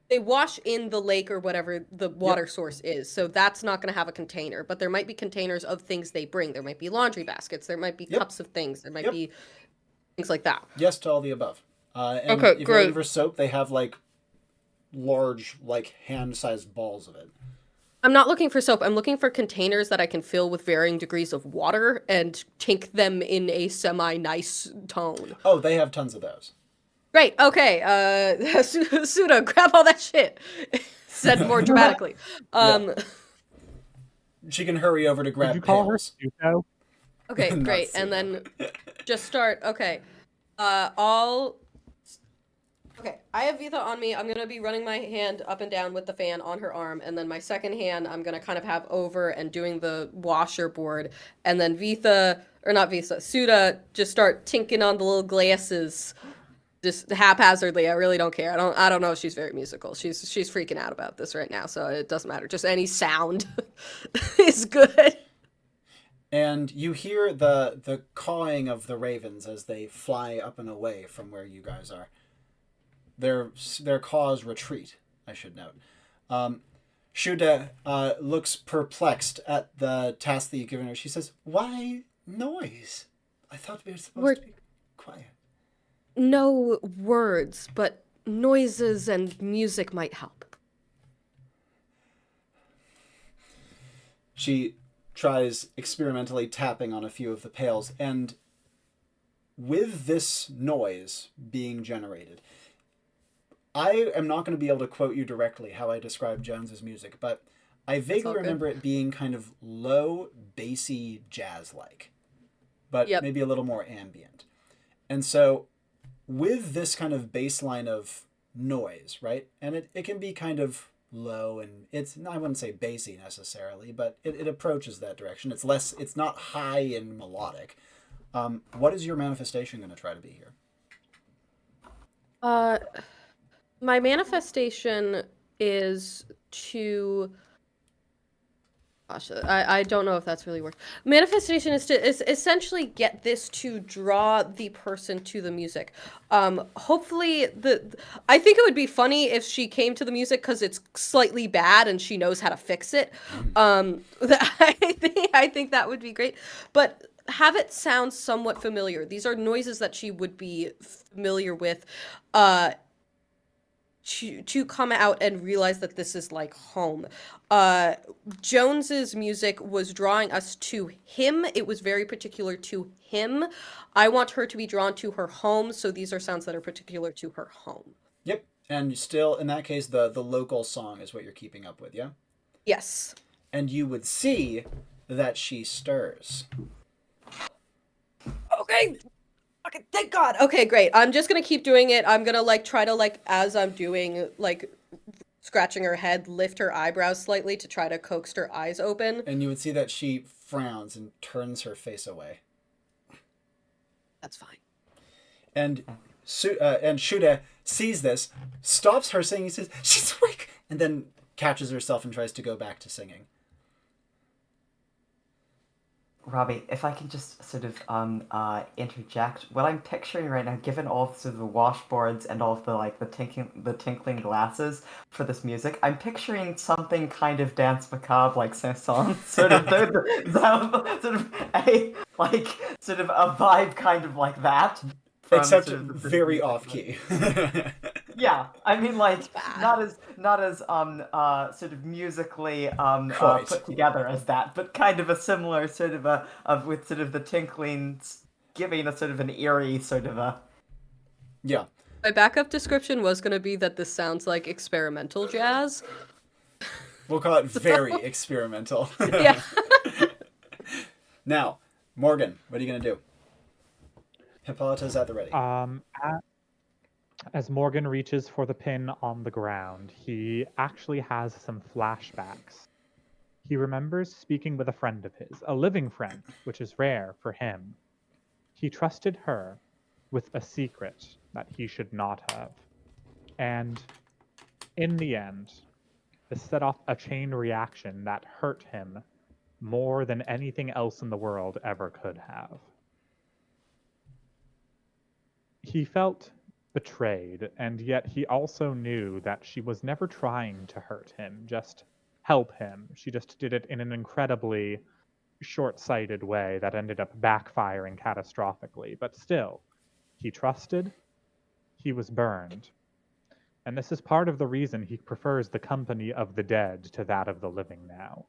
They wash in the lake or whatever the water source is, so that's not going to have a container. But there might be containers of things they bring. There might be laundry baskets. There might be cups of things. There might be things like that. Yes to all the above. And Okay, if you're great. looking for soap, they have like large, like hand-sized balls of it. I'm not looking for soap. I'm looking for containers that I can fill with varying degrees of water and tink them in a semi-nice tone. Oh, they have tons of those. Great. Okay. Suda, grab all that shit. Said more dramatically. She can hurry over to grab Did you call her pails. Suto? Okay, Not great. And then just start. Okay. Okay, I have Vitha on me. I'm going to be running my hand up and down with the fan on her arm. And then my second hand, I'm going to kind of have over and doing the washer board. And then Suda, just start tinking on the little glasses. Just haphazardly. I really don't care. I don't know if she's very musical. She's freaking out about this right now, so it doesn't matter. Just any sound is good. And you hear the cawing of the ravens as they fly up and away from where you guys are. Their caws retreat, I should note. Shuda looks perplexed at the task that you've given her. She says, "Why noise? I thought we were supposed to be quiet." No words, but noises and music might help. She tries experimentally tapping on a few of the pails, and with this noise being generated, I am not going to be able to quote you directly how I describe Jones's music, but I vaguely remember it being kind of low, bassy, jazz-like, but maybe a little more ambient. And so with this kind of baseline of noise, right? And it can be kind of low, and I wouldn't say bassy necessarily, but it approaches that direction. It's not high and melodic. What is your manifestation going to try to be here? My manifestation is to. Gosh, I don't know if that's really worked. Manifestation is essentially get this to draw the person to the music. Hopefully I think it would be funny if she came to the music because it's slightly bad and she knows how to fix it. I think that would be great, but have it sound somewhat familiar. These are noises that she would be familiar with. To come out and realize that this is like home. Jones's music was drawing us to him. It was very particular to him. I want her to be drawn to her home, so these are sounds that are particular to her home. Yep. And still, in that case, the local song is what you're keeping up with, yeah? Yes. And you would see that she stirs. Okay. Okay, thank God. Okay, great. I'm just gonna keep doing it. I'm gonna try to as I'm doing scratching her head, lift her eyebrows slightly to try to coax her eyes open. And you would see that she frowns and turns her face away. That's fine. And Shuda sees this, stops her singing, says, "She's awake!" and then catches herself and tries to go back to singing. Robbie, if I can just sort of interject, what I'm picturing right now, given all sort of the washboards and all of the tinkling glasses for this music, I'm picturing something kind of dance macabre like Sanson, sort of a vibe kind of like that. Except very off key. Yeah, I mean, not as sort of musically put together as that, but kind of a similar sort of with sort of the tinkling giving a sort of an eerie sort of a. Yeah. My backup description was going to be that this sounds like experimental jazz. We'll call it very experimental. Yeah. Now, Morgan, what are you going to do? Hippolyta's at the ready. As Morgan reaches for the pin on the ground, he actually has some flashbacks. He remembers speaking with a friend of his, a living friend, which is rare for him. He trusted her with a secret that he should not have. And in the end, this set off a chain reaction that hurt him more than anything else in the world ever could have. He felt betrayed, and yet he also knew that she was never trying to hurt him, just help him. She just did it in an incredibly short-sighted way that ended up backfiring catastrophically. But still, he trusted, he was burned. And this is part of the reason he prefers the company of the dead to that of the living now.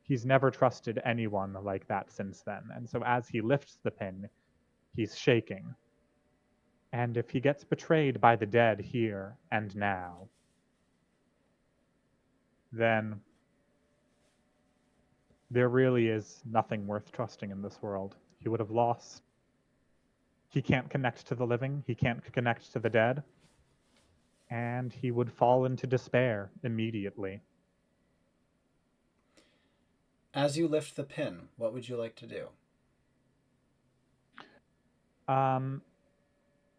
He's never trusted anyone like that since then, and so as he lifts the pin, he's shaking. And if he gets betrayed by the dead here and now, then there really is nothing worth trusting in this world. He would have lost. He can't connect to the living, he can't connect to the dead, and he would fall into despair immediately. As you lift the pin, what would you like to do?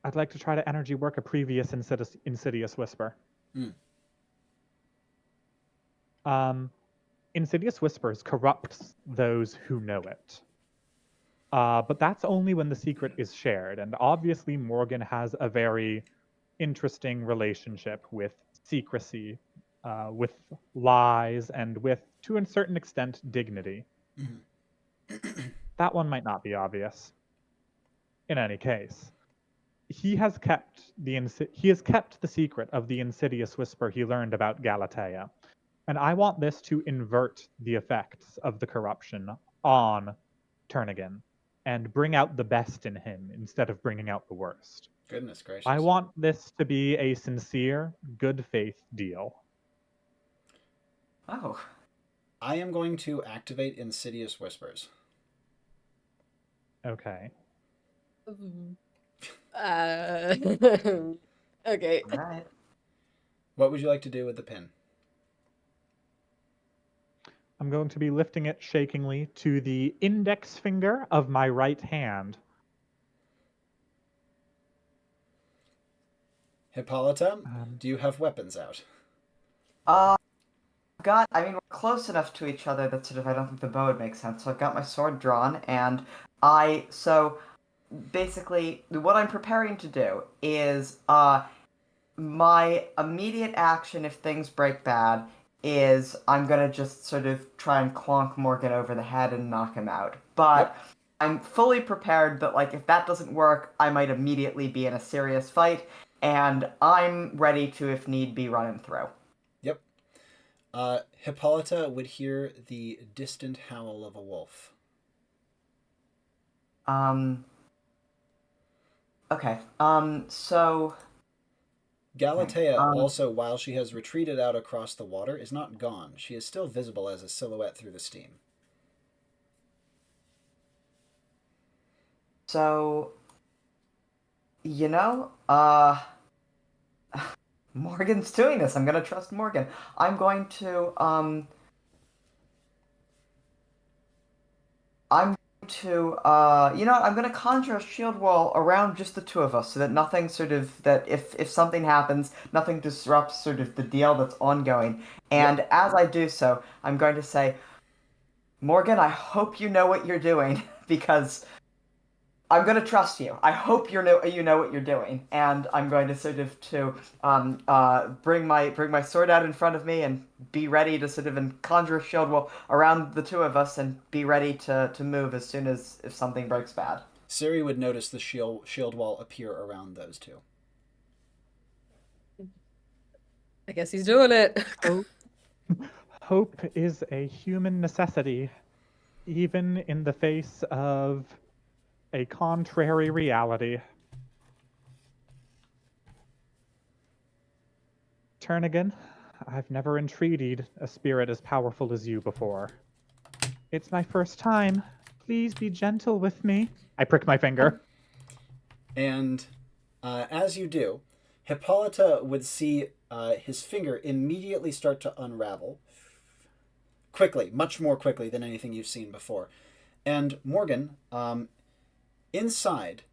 I'd like to try to energy work a previous insidious whisper. Insidious whispers corrupts those who know it. But that's only when the secret is shared, and obviously Morgan has a very interesting relationship with secrecy, with lies, and with, to a certain extent, dignity. That one might not be obvious. In any case, he has kept the secret of the insidious whisper he learned about Galatea, and I want this to invert the effects of the corruption on Turnagain and bring out the best in him instead of bringing out the worst. Goodness gracious. I want this to be a sincere, good faith deal. Oh. I am going to activate Insidious Whispers. Okay. Okay. All right. What would you like to do with the pin? I'm going to be lifting it shakingly to the index finger of my right hand Hippolyta, do you have weapons out? We're close enough to each other that sort of I don't think the bow would make sense. So I've got my sword drawn, and so basically what I'm preparing to do is my immediate action if things break bad is I'm gonna just sort of try and clonk Morgan over the head and knock him out. But I'm fully prepared that like if that doesn't work, I might immediately be in a serious fight, and I'm ready to, if need be, run him through. Yep. Hippolyta would hear the distant howl of a wolf. Okay. So Galatea also, while she has retreated out across the water, is not gone. She is still visible as a silhouette through the steam. So, Morgan's doing this. I'm gonna trust Morgan. I'm going to, I'm gonna conjure a shield wall around just the two of us so that nothing sort of, that if something happens, nothing disrupts sort of the deal that's ongoing. And as I do so, I'm going to say, Morgan, I hope you know what you're doing, because I'm going to trust you. I hope you know what you're doing, and I'm going to sort of bring my sword out in front of me and be ready to sort of conjure a shield wall around the two of us and be ready to move as soon as if something breaks bad. Siri would notice the shield wall appear around those two. I guess he's doing it. Hope is a human necessity, even in the face of a contrary reality. Turnigan, I've never entreated a spirit as powerful as you before. It's my first time. Please be gentle with me. I prick my finger. And as you do, Hippolyta would see his finger immediately start to unravel. Quickly, much more quickly than anything you've seen before. And Morgan, inside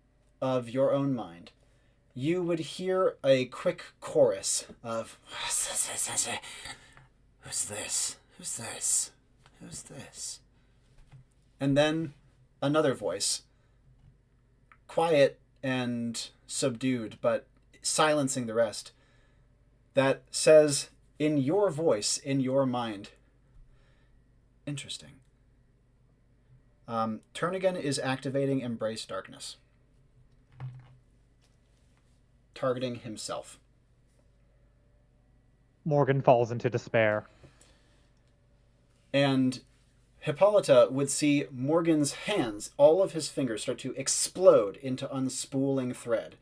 of your own mind, you would hear a quick chorus of, who's this? Who's this? Who's this? And then another voice, quiet and subdued, but silencing the rest, that says in your voice, in your mind, interesting. Turnigan is activating Embrace Darkness, targeting himself. Morgan falls into despair. And Hippolyta would see Morgan's hands, all of his fingers, start to explode into unspooling thread.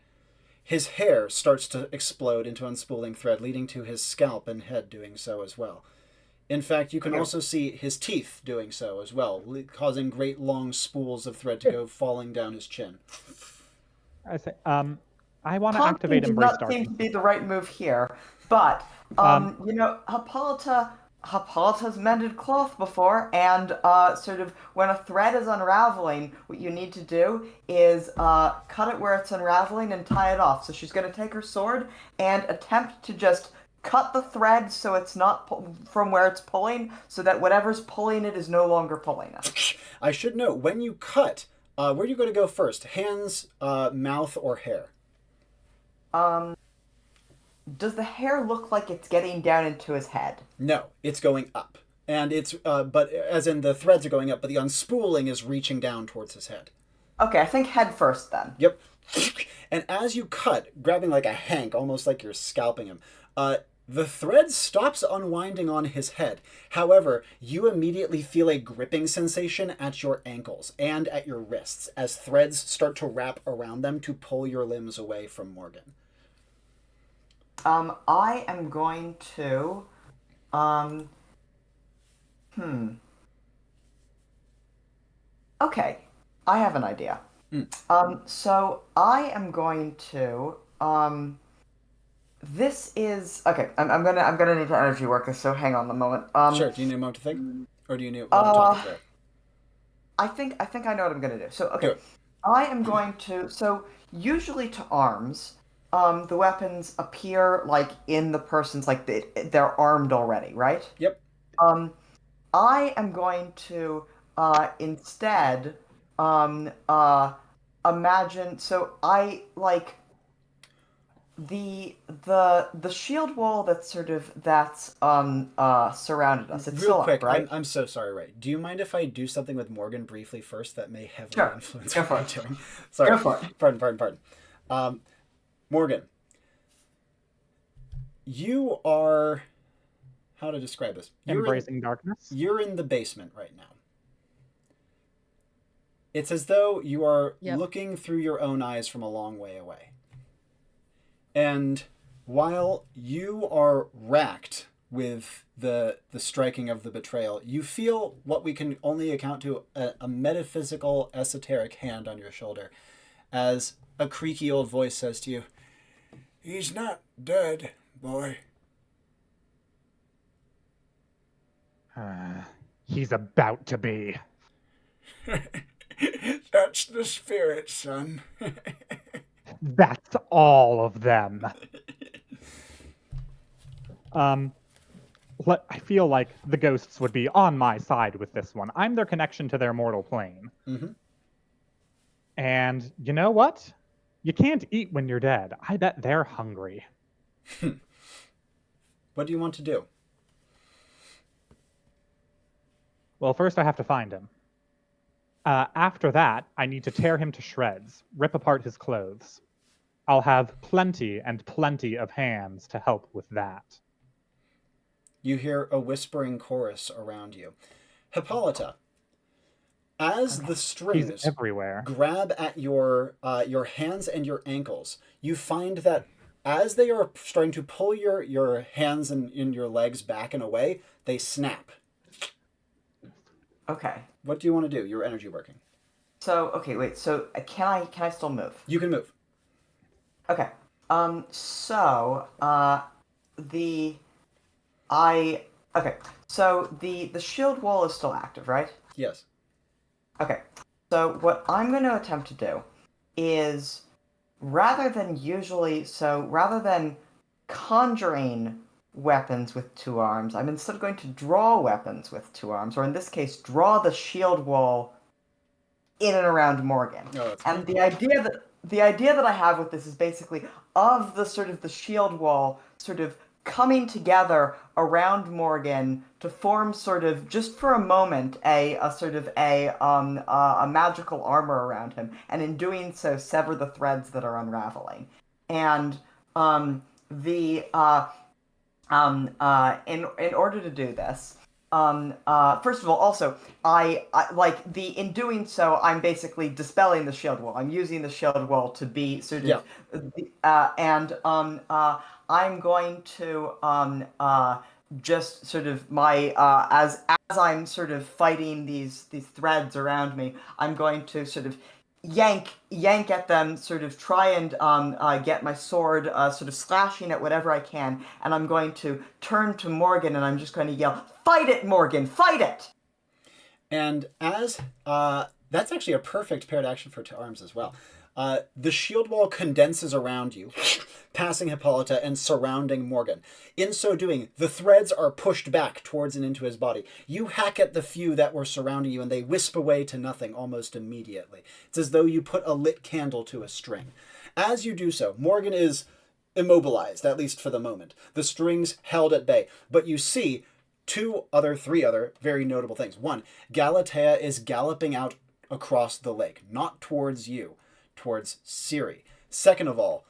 His hair starts to explode into unspooling thread, leading to his scalp and head doing so as well. In fact, you can also see his teeth doing so as well, causing great long spools of thread to go falling down his chin. I say, I want to activate Embrace Darkness. Does not seem to be the right move here, but Hippolyta's mended cloth before, and sort of when a thread is unraveling, what you need to do is cut it where it's unraveling and tie it off. So she's going to take her sword and attempt to just cut the thread so it's not from where it's pulling, so that whatever's pulling it is no longer pulling it. I should note, when you cut, where are you going to go first? Hands, mouth, or hair? Does the hair look like it's getting down into his head? No, it's going up. And it's, but as in the threads are going up, but the unspooling is reaching down towards his head. Okay, I think head first then. Yep. And as you cut, grabbing like a hank, almost like you're scalping him, the thread stops unwinding on his head. However, you immediately feel a gripping sensation at your ankles and at your wrists as threads start to wrap around them to pull your limbs away from Morgan. I am going to, Okay, I have an idea. So I am going to, this is okay. I'm gonna need to energy work this. So hang on a moment. Sure. Do you need a moment to think, or do you need want to talk it through? I think I know what I'm gonna do. So okay, Do it. I am going to. So usually to arms, the weapons appear like in the person's like they're armed already, right? Yep. Um, I am going to instead um uh imagine so I like the shield wall that's surrounded us. It's Real still up, quick, right? I'm so sorry, Ray. Do you mind if I do something with Morgan briefly first that may heavily Sure. influence Go what for I'm it. doing? Sorry. Go for it. Pardon. Morgan, you are how to describe this? Embracing darkness. You're in the basement right now. It's as though you are Yep. looking through your own eyes from a long way away. And while you are racked with the striking of the betrayal, you feel what we can only account to a metaphysical, esoteric hand on your shoulder as a creaky old voice says to you, "He's not dead, boy." He's about to be. That's the spirit, son. That's all of them. I feel like the ghosts would be on my side with this one. I'm their connection to their mortal plane. Mm-hmm. And you know what? You can't eat when you're dead. I bet they're hungry. What do you want to do? Well, first I have to find him. After that, I need to tear him to shreds, rip apart his clothes. I'll have plenty and plenty of hands to help with that. You hear a whispering chorus around you. Hippolyta, as the He's strings everywhere. grab at your hands and your ankles, you find that as they are starting to pull your hands and in your legs back and away, they snap. Okay. What do you want to do? Your energy working. So okay, wait. So can I still move? You can move. Okay. So the I okay. So the shield wall is still active, right? Yes. Okay. So what I'm going to attempt to do is rather than conjuring weapons with two arms, I'm instead going to draw weapons with two arms, or in this case, draw the shield wall in and around Morgan. Oh, that's And cool. the idea that I have with this is basically of the sort of the shield wall sort of coming together around Morgan to form sort of just for a moment a magical armor around him, and in doing so sever the threads that are unraveling. And the in order to do this, first of all, also I like the in doing so I'm basically dispelling the shield wall. I'm using the shield wall to be sort of I'm going to just sort of my as I'm sort of fighting these threads around me, I'm going to sort of yank at them, sort of try and get my sword sort of slashing at whatever I can, and I'm going to turn to Morgan and I'm just going to yell, "Fight it, Morgan! Fight it!" And as that's actually a perfect paired action for two arms as well. The shield wall condenses around you, passing Hippolyta and surrounding Morgan. In so doing, the threads are pushed back towards and into his body. You hack at the few that were surrounding you, and they wisp away to nothing almost immediately. It's as though you put a lit candle to a string. As you do so, Morgan is immobilized, at least for the moment. The strings held at bay. But you see three other very notable things. One, Galatea is galloping out across the lake, not towards you, towards Siri. Second of all,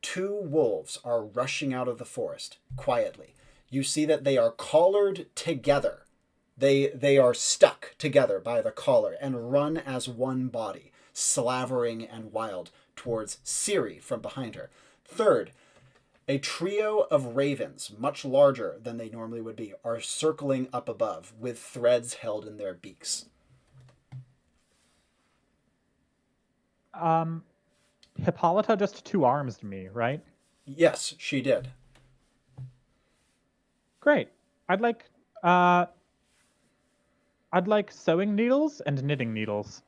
two wolves are rushing out of the forest quietly. You see that they are collared together. They are stuck together by the collar and run as one body, slavering and wild, towards Siri from behind her. Third, a trio of ravens, much larger than they normally would be, are circling up above with threads held in their beaks. Hippolyta just two arms me, right? Yes, she did. Great. I'd like sewing needles and knitting needles.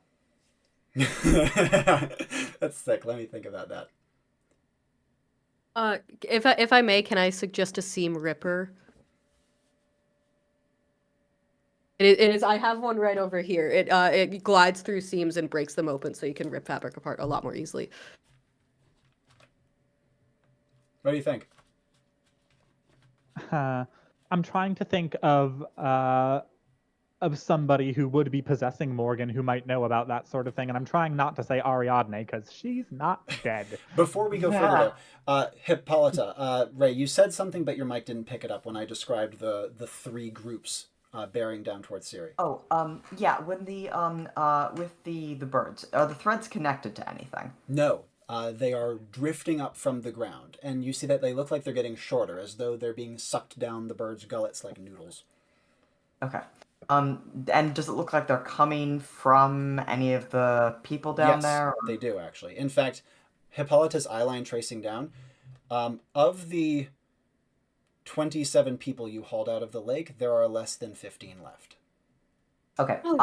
That's sick. Let me think about that. If I may, can I suggest a seam ripper? It is. I have one right over here. It glides through seams and breaks them open, so you can rip fabric apart a lot more easily. What do you think? I'm trying to think of somebody who would be possessing Morgan who might know about that sort of thing, and I'm trying not to say Ariadne because she's not dead. Before we go further, though, Hippolyta, Ray, you said something, but your mic didn't pick it up when I described the three groups bearing down towards Siri. Oh, yeah. When the with the birds, are the threads connected to anything? No, they are drifting up from the ground, and you see that they look like they're getting shorter, as though they're being sucked down the birds' gullets like noodles. Okay. And does it look like they're coming from any of the people down there? Yes, they do, actually. In fact, Hippolyta's eyeline tracing down, of the 27 people you hauled out of the lake, there are less than 15 left. Okay. Oh,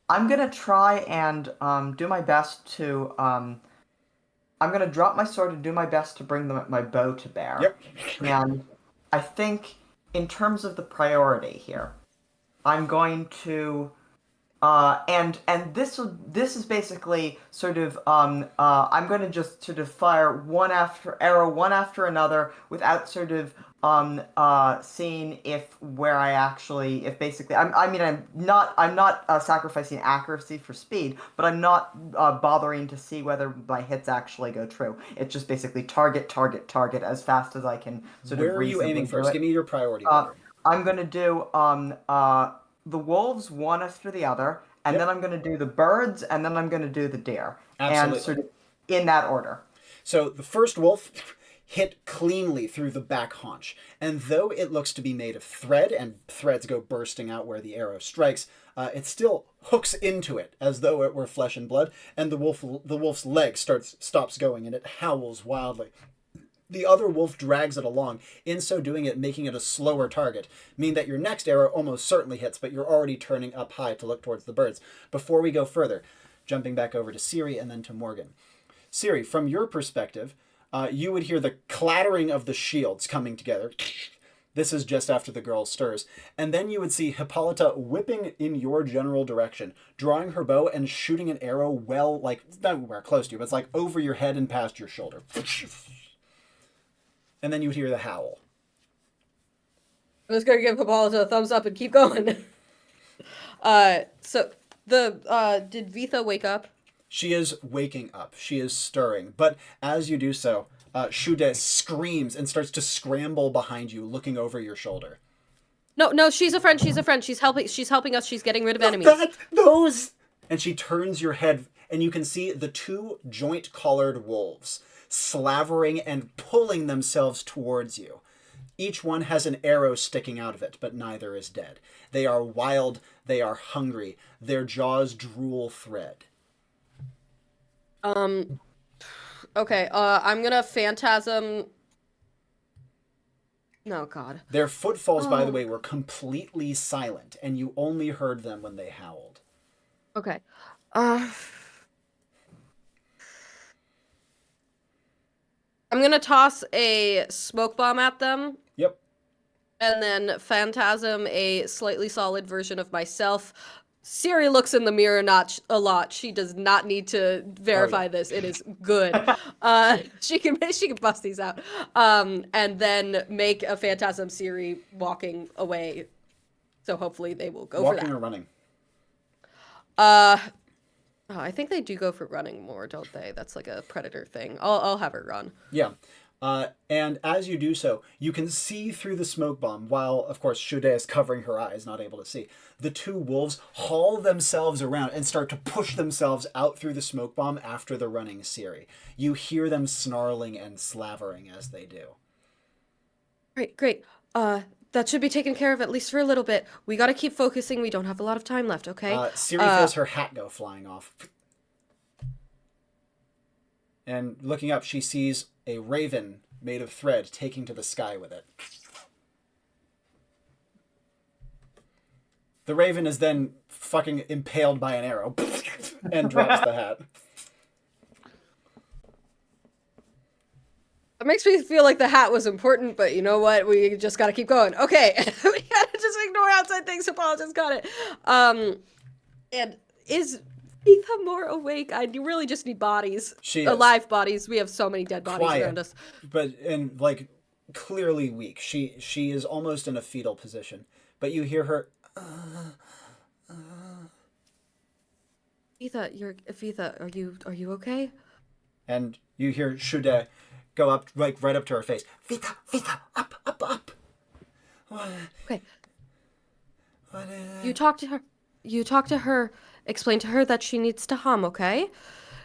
I'm gonna try and do my best to I'm gonna drop my sword and do my best to bring my bow to bear. Yep. And I think in terms of the priority here, I'm going to and this is basically sort of I'm going to just sort of fire one after another without sort of seeing if basically I'm not sacrificing accuracy for speed, but I'm not bothering to see whether my hits actually go true. It's just basically target as fast as I can sort Where of are you reasonably aiming do first? it. Give me your priority order. I'm gonna do the wolves one after the other, and Yep. then I'm gonna do the birds, and then I'm gonna do the deer, Absolutely. and sort of in that order. So the first wolf hit cleanly through the back haunch, and though it looks to be made of thread and threads go bursting out where the arrow strikes, it still hooks into it as though it were flesh and blood, and the wolf's leg stops going, and it howls wildly. The other wolf drags it along, in so doing it making it a slower target, meaning that your next arrow almost certainly hits, but you're already turning up high to look towards the birds. Before we go further, jumping back over to Siri and then to Morgan. Siri, from your perspective, you would hear the clattering of the shields coming together. This is just after the girl stirs. And then you would see Hippolyta whipping in your general direction, drawing her bow and shooting an arrow not close to you, but it's like over your head and past your shoulder. And then you would hear the howl. I'm just gonna give Hippolyta a thumbs up and keep going. So did Vitha wake up? She is waking up. She is stirring. But as you do so, Shude screams and starts to scramble behind you, looking over your shoulder. No, she's a friend. She's a friend. She's helping us. She's getting rid of enemies. Those! And she turns your head, and you can see the two joint-collared wolves slavering and pulling themselves towards you. Each one has an arrow sticking out of it, but neither is dead. They are wild. They are hungry. Their jaws drool thread. Okay, I'm gonna phantasm... No, God. Their footfalls, by the way, were completely silent, and you only heard them when they howled. Okay. I'm gonna toss a smoke bomb at them. Yep. And then phantasm a slightly solid version of myself. Siri looks in the mirror not a lot. She does not need to verify this. It is good. She can bust these out. And then make a phantasm Siri walking away. So hopefully they will go for that. Walking or running? I think they do go for running more, don't they? That's like a predator thing. I'll have her run. Yeah. And as you do so, you can see through the smoke bomb, while, of course, Shude is covering her eyes, not able to see. The two wolves haul themselves around and start to push themselves out through the smoke bomb after the running Siri. You hear them snarling and slavering as they do. Great. That should be taken care of at least for a little bit. We gotta keep focusing. We don't have a lot of time left, okay? Siri feels her hat go flying off. And looking up, she sees a raven made of thread taking to the sky with it. The raven is then fucking impaled by an arrow and drops the hat. It makes me feel like the hat was important, but you know what? We just gotta keep going. Okay. We gotta just ignore outside things. Hippolyta's got it. And is Etha more awake? I really just need bodies. She is. Alive bodies. We have so many dead bodies around us. But and like clearly weak. She is almost in a fetal position. But you hear her Etha, are you okay? and you hear Shude go up like right up to her face. Vita, up. What? Okay. What is... You talk to her. Explain to her that she needs to hum, okay?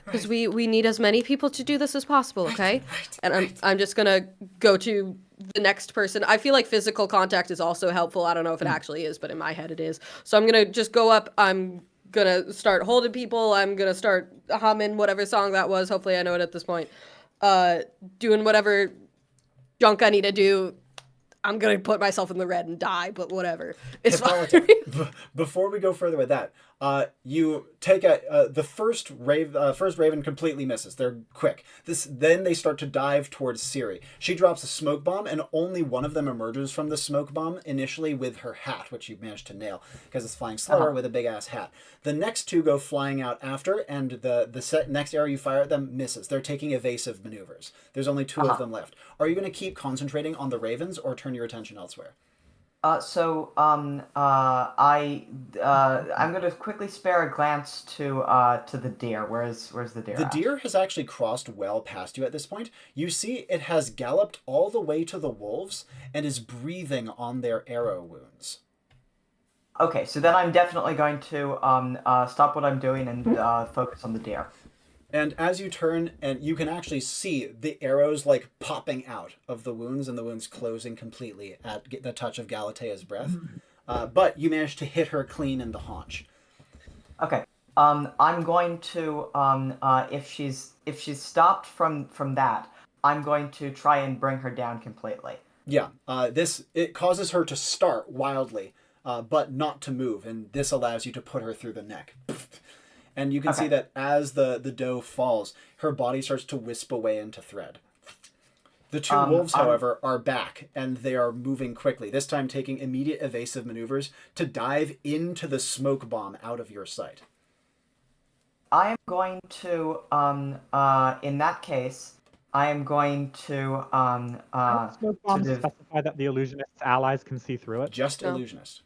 Because we need as many people to do this as possible, okay? I'm just gonna go to the next person. I feel like physical contact is also helpful. I don't know if it actually is, but in my head it is. So I'm gonna just go up. I'm gonna start holding people. I'm gonna start humming whatever song that was. Hopefully I know it at this point. Doing whatever junk I need to do. I'm gonna put myself in the red and die, but whatever. It's fine. Before we go further with that, you take the first raven completely misses. They're quick. Then they start to dive towards Siri. She drops a smoke bomb, and only one of them emerges from the smoke bomb initially with her hat, which you managed to nail because it's flying slower with a big ass hat. The next two go flying out after, and the next arrow you fire at them misses. They're taking evasive maneuvers. There's only two of them left. Are you going to keep concentrating on the ravens or turn your attention elsewhere? I'm gonna quickly spare a glance to the deer. Where's the deer? The deer has actually crossed well past you at this point. You see it has galloped all the way to the wolves and is breathing on their arrow wounds. Okay, so then I'm definitely going to stop what I'm doing and focus on the deer. And as you turn, and you can actually see the arrows like popping out of the wounds and the wounds closing completely at the touch of Galatea's breath. But you managed to hit her clean in the haunch. Okay. I'm going to if she's stopped from that, I'm going to try and bring her down completely. Yeah. It causes her to start wildly, but not to move, and this allows you to put her through the neck. And you can see that as the doe falls, her body starts to wisp away into thread. The two wolves, however, are back, and they are moving quickly, this time taking immediate evasive maneuvers to dive into the smoke bomb out of your sight. I am going to, in that case, I am going to, Smoke bombs specify that the illusionist's allies can see through it? Just illusionist.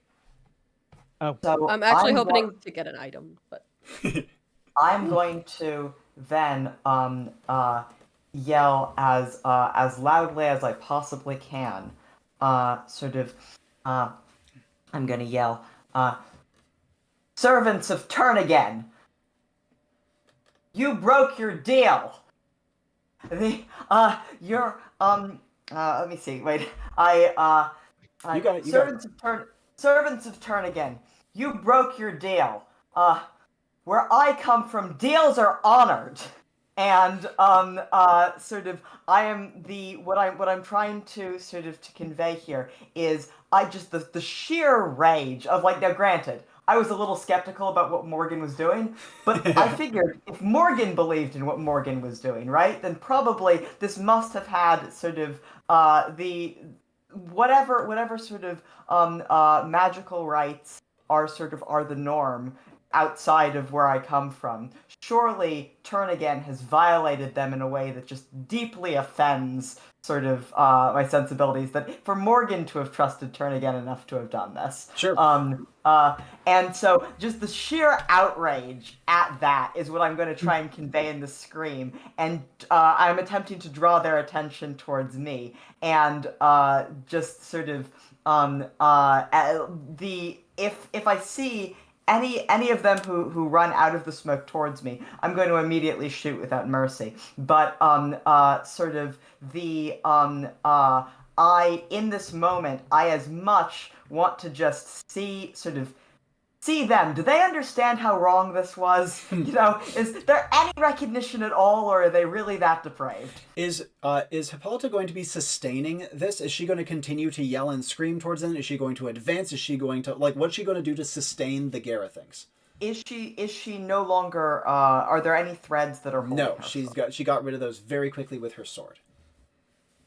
Oh. So I'm actually hoping to get an item, but... I'm going to then yell as loudly as I possibly can. I'm gonna yell, "Servants of Turn Again! You broke your deal! Let me see, wait, You got it, Servants of Turn Again, you broke your deal. Where I come from, deals are honored, and I am what I'm trying to to convey here is the sheer rage of now granted, I was a little skeptical about what Morgan was doing, but I figured if Morgan believed in what Morgan was doing, right, then probably this must have had the whatever magical rites are the norm outside of where I come from. Surely Turn Again has violated them in a way that just deeply offends my sensibilities, that for Morgan to have trusted Turn Again enough to have done this. Sure. And so just the sheer outrage at that is what I'm going to try and convey in the scream, and I'm attempting to draw their attention towards me, and if I see any of them who run out of the smoke towards me, I'm going to immediately shoot without mercy. But in this moment, I as much want to just see them. Do they understand how wrong this was? Is there any recognition at all, or are they really that depraved? Is Hippolyta going to be sustaining this? Is she going to continue to yell and scream towards them? Is she going to advance? Is she going to what's she going to do to sustain the Garethings? Is she no longer? Are there any threads that are holding No, her? she got rid of those very quickly with her sword.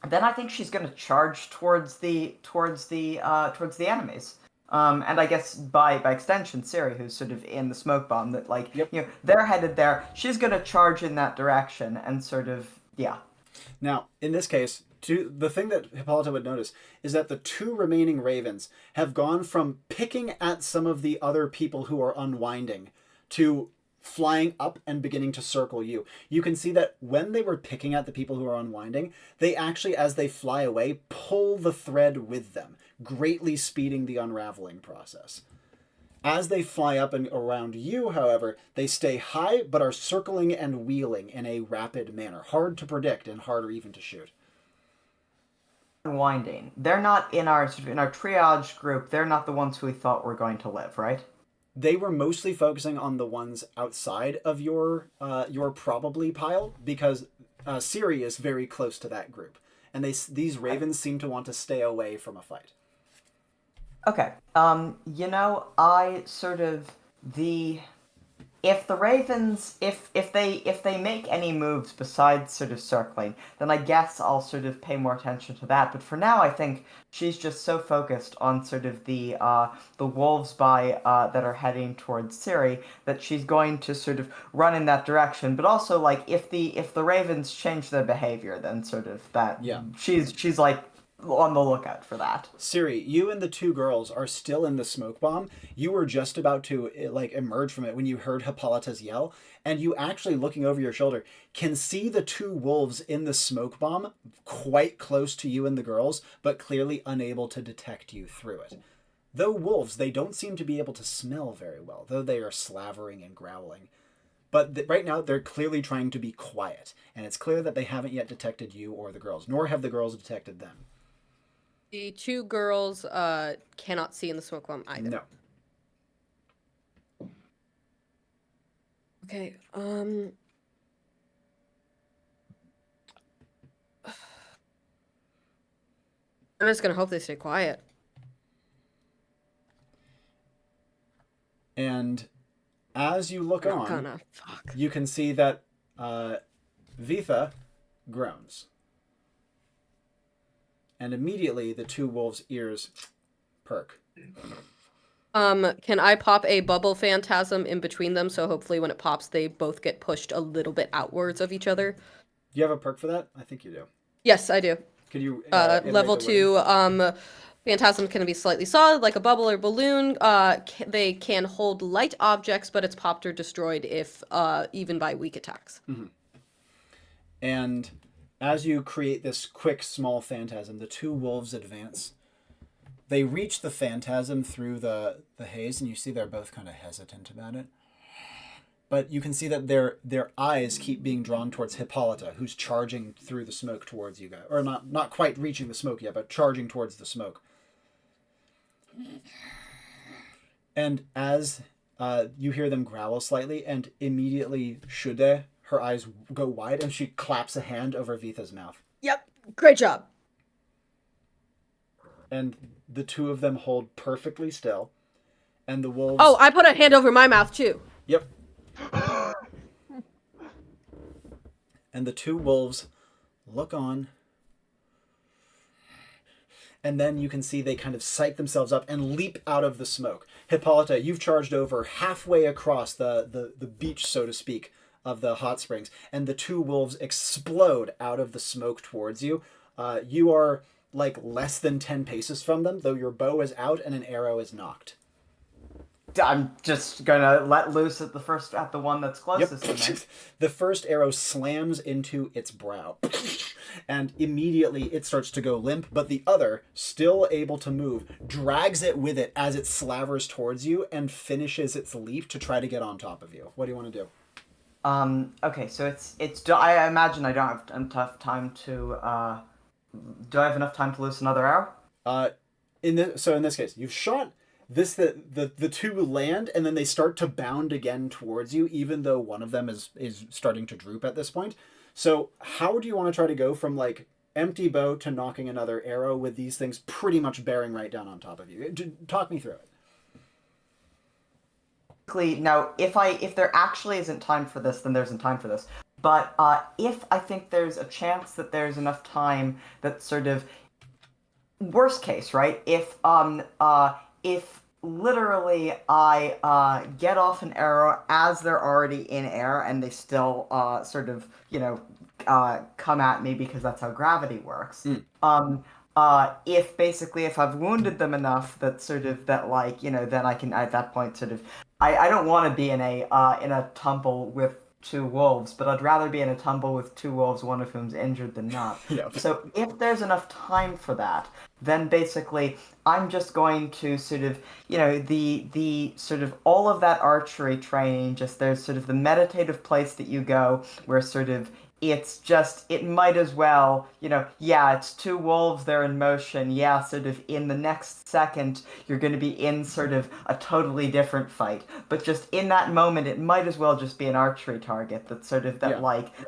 then I think she's going to charge towards the enemies. And I guess by extension, Siri, who's sort of in the smoke bomb, that like they're headed there. She's going to charge in that direction and sort of Now, in this case, the thing that Hippolyta would notice is that the two remaining ravens have gone from picking at some of the other people who are unwinding to flying up and beginning to circle you. You can see that when they were picking at the people who are unwinding, they actually, as they fly away, pull the thread with them, greatly speeding the unraveling process. As they fly up and around you, however, they stay high but are circling and wheeling in a rapid manner. Hard to predict and harder even to shoot. Unwinding. They're not in our triage group. They're not the ones who we thought were going to live, right? They were mostly focusing on the ones outside of your probably pile, because Siri is very close to that group, and these ravens seem to want to stay away from a fight. Okay. I sort of if the ravens if they make any moves besides sort of circling, then I guess I'll sort of pay more attention to that. But for now, I think she's just so focused on sort of the wolves that are heading towards Siri that she's going to sort of run in that direction. But also, like, if the ravens change their behavior, then sort of that she's like on the lookout for that. Siri, you and the two girls are still in the smoke bomb. You were just about to emerge from it when you heard Hippolyta's yell, and you actually, looking over your shoulder, can see the two wolves in the smoke bomb quite close to you and the girls, but clearly unable to detect you through it. Though wolves, they don't seem to be able to smell very well, though they are slavering and growling. But right now, they're clearly trying to be quiet, and it's clear that they haven't yet detected you or the girls, nor have the girls detected them. The two girls cannot see in the smoke bomb either. No. Okay, I'm just gonna hope they stay quiet. And as you look on, you can see that Vitha groans. And immediately the two wolves' ears perk. Can I pop a bubble phantasm in between them, so hopefully when it pops, they both get pushed a little bit outwards of each other? Do you have a perk for that? I think you do. Yes, I do. Could you level 2, phantasms can be slightly solid, like a bubble or balloon. They can hold light objects, but it's popped or destroyed if even by weak attacks. Mm-hmm. And as you create this quick, small phantasm, the two wolves advance. They reach the phantasm through the haze, and you see they're both kind of hesitant about it. But you can see that their eyes keep being drawn towards Hippolyta, who's charging through the smoke towards you guys. Or not quite reaching the smoke yet, but charging towards the smoke. And as you hear them growl slightly, and immediately Shude, her eyes go wide, and she claps a hand over Vitha's mouth. Yep, great job. And the two of them hold perfectly still, and the wolves... Oh, I put a hand over my mouth, too. Yep. And the two wolves look on, and then you can see they kind of psych themselves up and leap out of the smoke. Hippolyta, you've charged over halfway across the beach, so to speak, of the hot springs, and the two wolves explode out of the smoke towards you. You are like less than 10 paces from them, though your bow is out and an arrow is knocked. I'm just gonna let loose at the one that's closest to me. The first arrow slams into its brow, and immediately it starts to go limp, but the other, still able to move, drags it with it as it slavers towards you and finishes its leap to try to get on top of you. What do you want to do? Okay, so it's. I imagine I don't have enough time to. Do I have enough time to loose another arrow? In this case, you've shot this. The two land, and then they start to bound again towards you, even though one of them is starting to droop at this point. So, how do you want to try to go from like empty bow to knocking another arrow with these things pretty much bearing right down on top of you? Talk me through it. Now, if there actually isn't time for this, then there isn't time for this. But if I think there's a chance that there's enough time that sort of worst case, right? If literally I get off an arrow as they're already in air and they still sort of come at me because that's how gravity works. If I've wounded them enough that then I can at that point sort of I don't want to be in a tumble with two wolves, but I'd rather be in a tumble with two wolves, one of whom's injured than not. Yep. So if there's enough time for that, then basically I'm just going to sort of, the sort of all of that archery training, just there's sort of the meditative place that you go where sort of it might as well, it's two wolves, they're in motion. Yeah, sort of in the next second, you're going to be in sort of a totally different fight. But just in that moment, it might as well just be an archery target that's sort of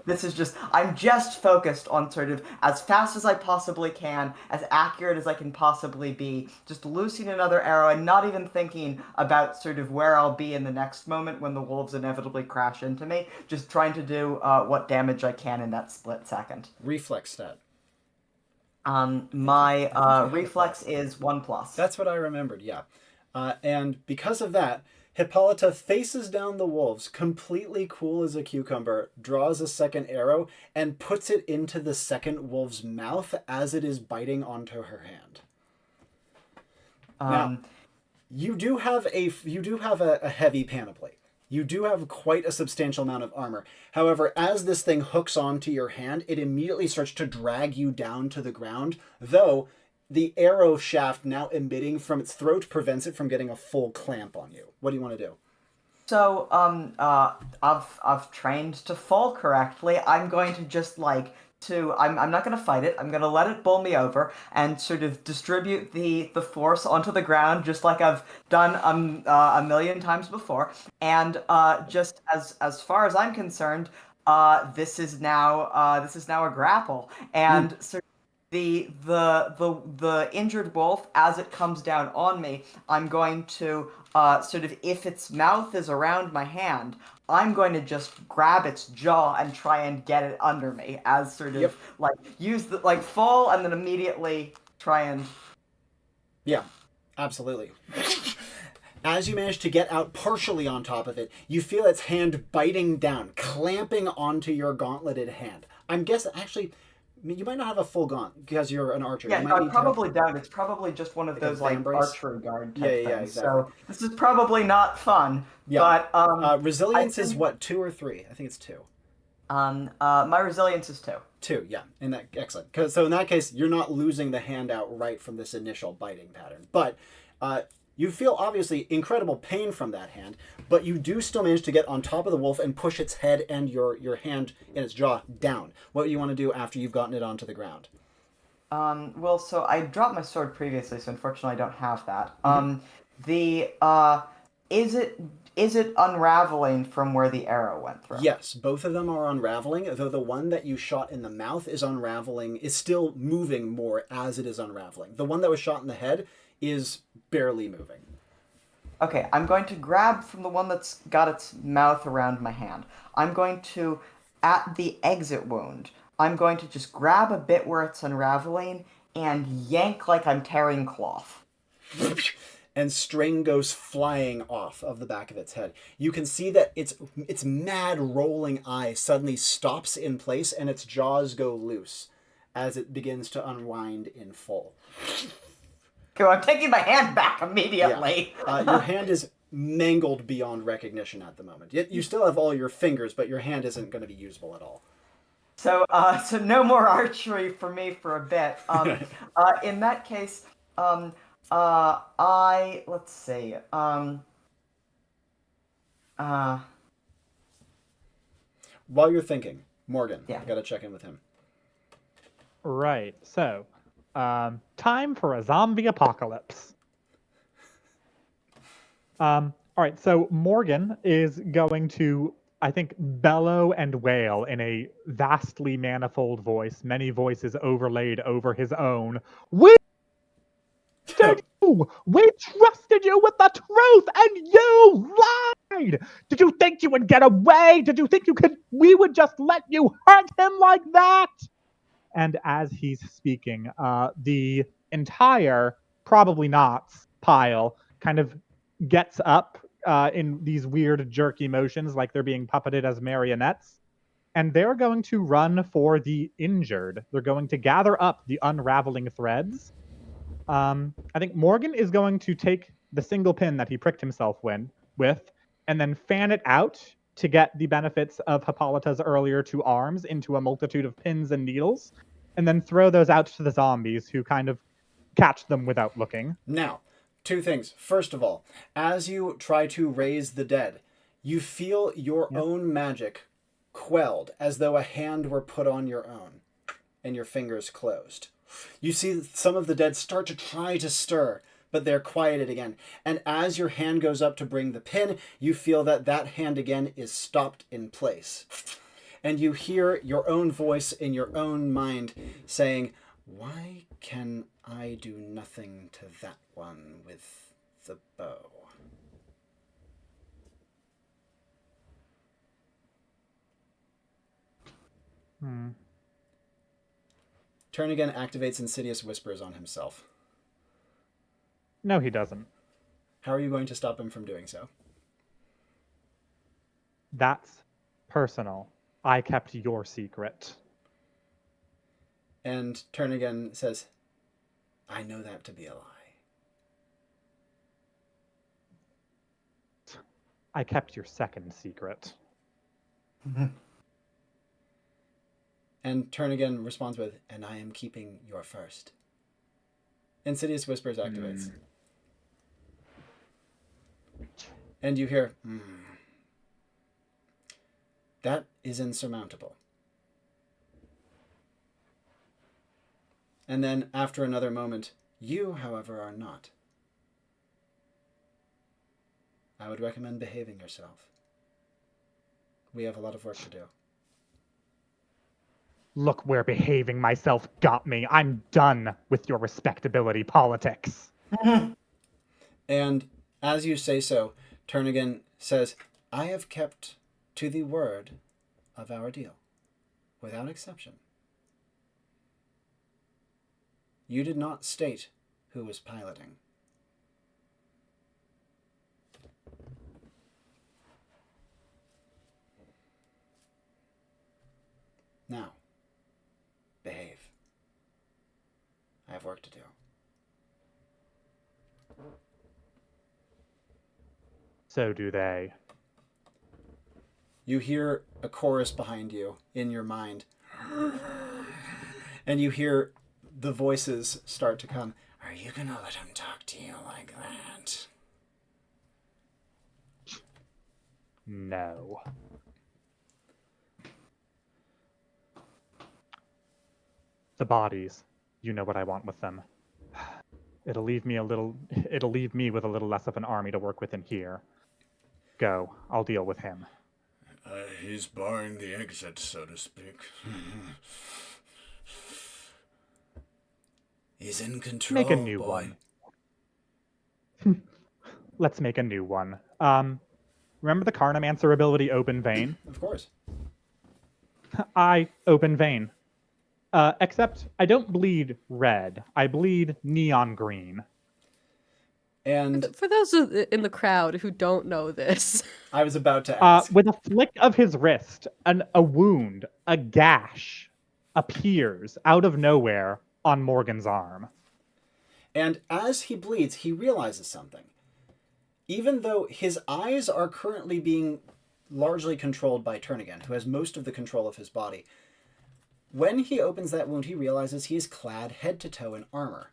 this is just, I'm just focused on sort of as fast as I possibly can, as accurate as I can possibly be, just loosing another arrow and not even thinking about sort of where I'll be in the next moment when the wolves inevitably crash into me, just trying to do what damage I can in that split second. Reflex stat. My reflex is 1+. That's what I remembered, yeah. And because of that, Hippolyta faces down the wolves, completely cool as a cucumber, draws a second arrow, and puts it into the second wolf's mouth as it is biting onto her hand. Now, you do have a heavy panoply. You do have quite a substantial amount of armor. However, as this thing hooks onto your hand, it immediately starts to drag you down to the ground, though the arrow shaft now emitting from its throat prevents it from getting a full clamp on you. What do you want to do? So, I've trained to fall correctly. I'm going to just I'm not going to fight it. I'm going to let it bowl me over and sort of distribute the force onto the ground, just like I've done a million times before. And just as far as I'm concerned, this is now a grapple. And so the injured wolf, as it comes down on me, I'm going to sort of, if its mouth is around my hand, I'm going to just grab its jaw and try and get it under me as sort of use the fall and then immediately try and. Yeah, absolutely. As you manage to get out partially on top of it, you feel its hand biting down, clamping onto your gauntleted hand. I'm guessing, actually, you might not have a full gaunt because you're an archer. Yeah, I probably don't. It's probably just one of those archery guard type things. Exactly. So this is probably not fun. Yeah. But resilience is what, 2 or 3? I think it's 2. My resilience is 2. 2, yeah. Excellent. So in that case, you're not losing the hand outright from this initial biting pattern. But you feel obviously incredible pain from that hand, but you do still manage to get on top of the wolf and push its head and your hand in its jaw down. What do you want to do after you've gotten it onto the ground? Well, so I dropped my sword previously, so unfortunately I don't have that. Is it unraveling from where the arrow went through? Yes, both of them are unraveling, though the one that you shot in the mouth is still moving more as it is unraveling. The one that was shot in the head is barely moving. Okay, I'm going to grab from the one that's got its mouth around my hand. I'm going to, at the exit wound, I'm going to just grab a bit where it's unraveling and yank like I'm tearing cloth. And string goes flying off of the back of its head. You can see that its mad rolling eye suddenly stops in place and its jaws go loose as it begins to unwind in full. Okay, I'm taking my hand back immediately. Yeah. Your hand is mangled beyond recognition at the moment. You still have all your fingers, but your hand isn't going to be usable at all. So no more archery for me for a bit. In that case, let's see. While you're thinking, Morgan, Yeah. I got to check in with him. Right. So, time for a zombie apocalypse. All right. So Morgan is going to, I think, bellow and wail in a vastly manifold voice, many voices overlaid over his own. We trusted you with the truth, and you hide? Did you think you would get away? Did you think we would just let you hurt him like that? And as he's speaking, the entire probably not pile kind of gets up in these weird jerky motions like they're being puppeted as marionettes. And they're going to run for the injured. They're going to gather up the unraveling threads. I think Morgan is going to take the single pin that he pricked himself with and then fan it out to get the benefits of Hippolyta's earlier two arms into a multitude of pins and needles, and then throw those out to the zombies who kind of catch them without looking. Now, two things. First of all, as you try to raise the dead, you feel your own magic quelled as though a hand were put on your own and your fingers closed. You see some of the dead start to try to stir, but they're quieted again. And as your hand goes up to bring the pin, you feel that that hand again is stopped in place. And you hear your own voice in your own mind saying, "Why can I do nothing to that one with the bow?" Turn again activates Insidious Whispers on himself. No, he doesn't. How are you going to stop him from doing so? That's personal. I kept your secret. And Turn again says, "I know that to be a lie." I kept your second secret. And Turn again responds with, "And I am keeping your first." Insidious Whispers activates. And you hear, "That is insurmountable." And then, after another moment, "You, however, are not. I would recommend behaving yourself. We have a lot of work to do." Look where behaving myself got me. I'm done with your respectability politics. And as you say so, Turnigan says, "I have kept to the word of our deal, without exception. You did not state who was piloting. Now, behave. I have work to do." So do they. You hear a chorus behind you in your mind. And you hear the voices start to come. "Are you going to let him talk to you like that?" No. The bodies. You know what I want with them. It'll leave me with a little less of an army to work with in here. Go. I'll deal with him. He's barring the exit, so to speak. He's in control. Make a new one. Let's make a new one. Remember the Carnomancer ability, Open Vein? Of course. I open vein. Except I don't bleed red. I bleed neon green. And For those in the crowd who don't know this, I was about to ask. With a flick of his wrist, a wound, a gash, appears out of nowhere on Morgan's arm. And as he bleeds, he realizes something. Even though his eyes are currently being largely controlled by Turnigan, who has most of the control of his body, when he opens that wound, he realizes he is clad head to toe in armor.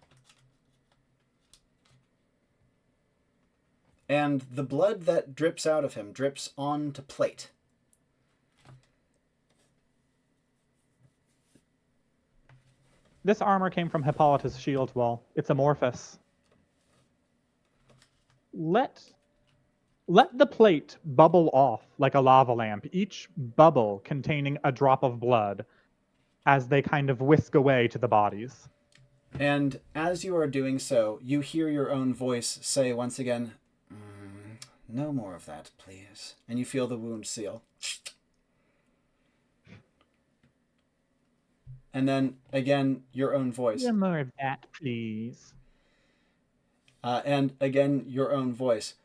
And the blood that drips out of him drips onto plate. This armor came from Hippolyta's shield wall. It's amorphous. Let the plate bubble off like a lava lamp, each bubble containing a drop of blood, as they kind of whisk away to the bodies. And as you are doing so, you hear your own voice say once again, No more of that, please. And you feel the wound seal. And then, again, your own voice. No more of that, please. And again, your own voice.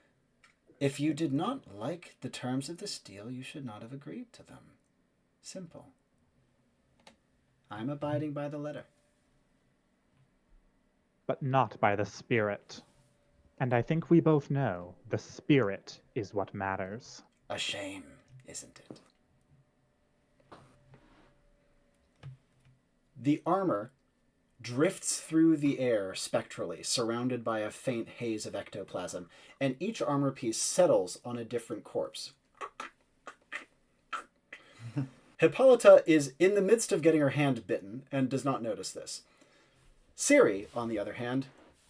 If you did not like the terms of this deal, you should not have agreed to them. Simple. I'm abiding by the letter. But not by the spirit. And I think we both know the spirit is what matters. A shame, isn't it? The armor drifts through the air spectrally, surrounded by a faint haze of ectoplasm, and each armor piece settles on a different corpse. Hippolyta is in the midst of getting her hand bitten and does not notice this. Siri, on the other hand,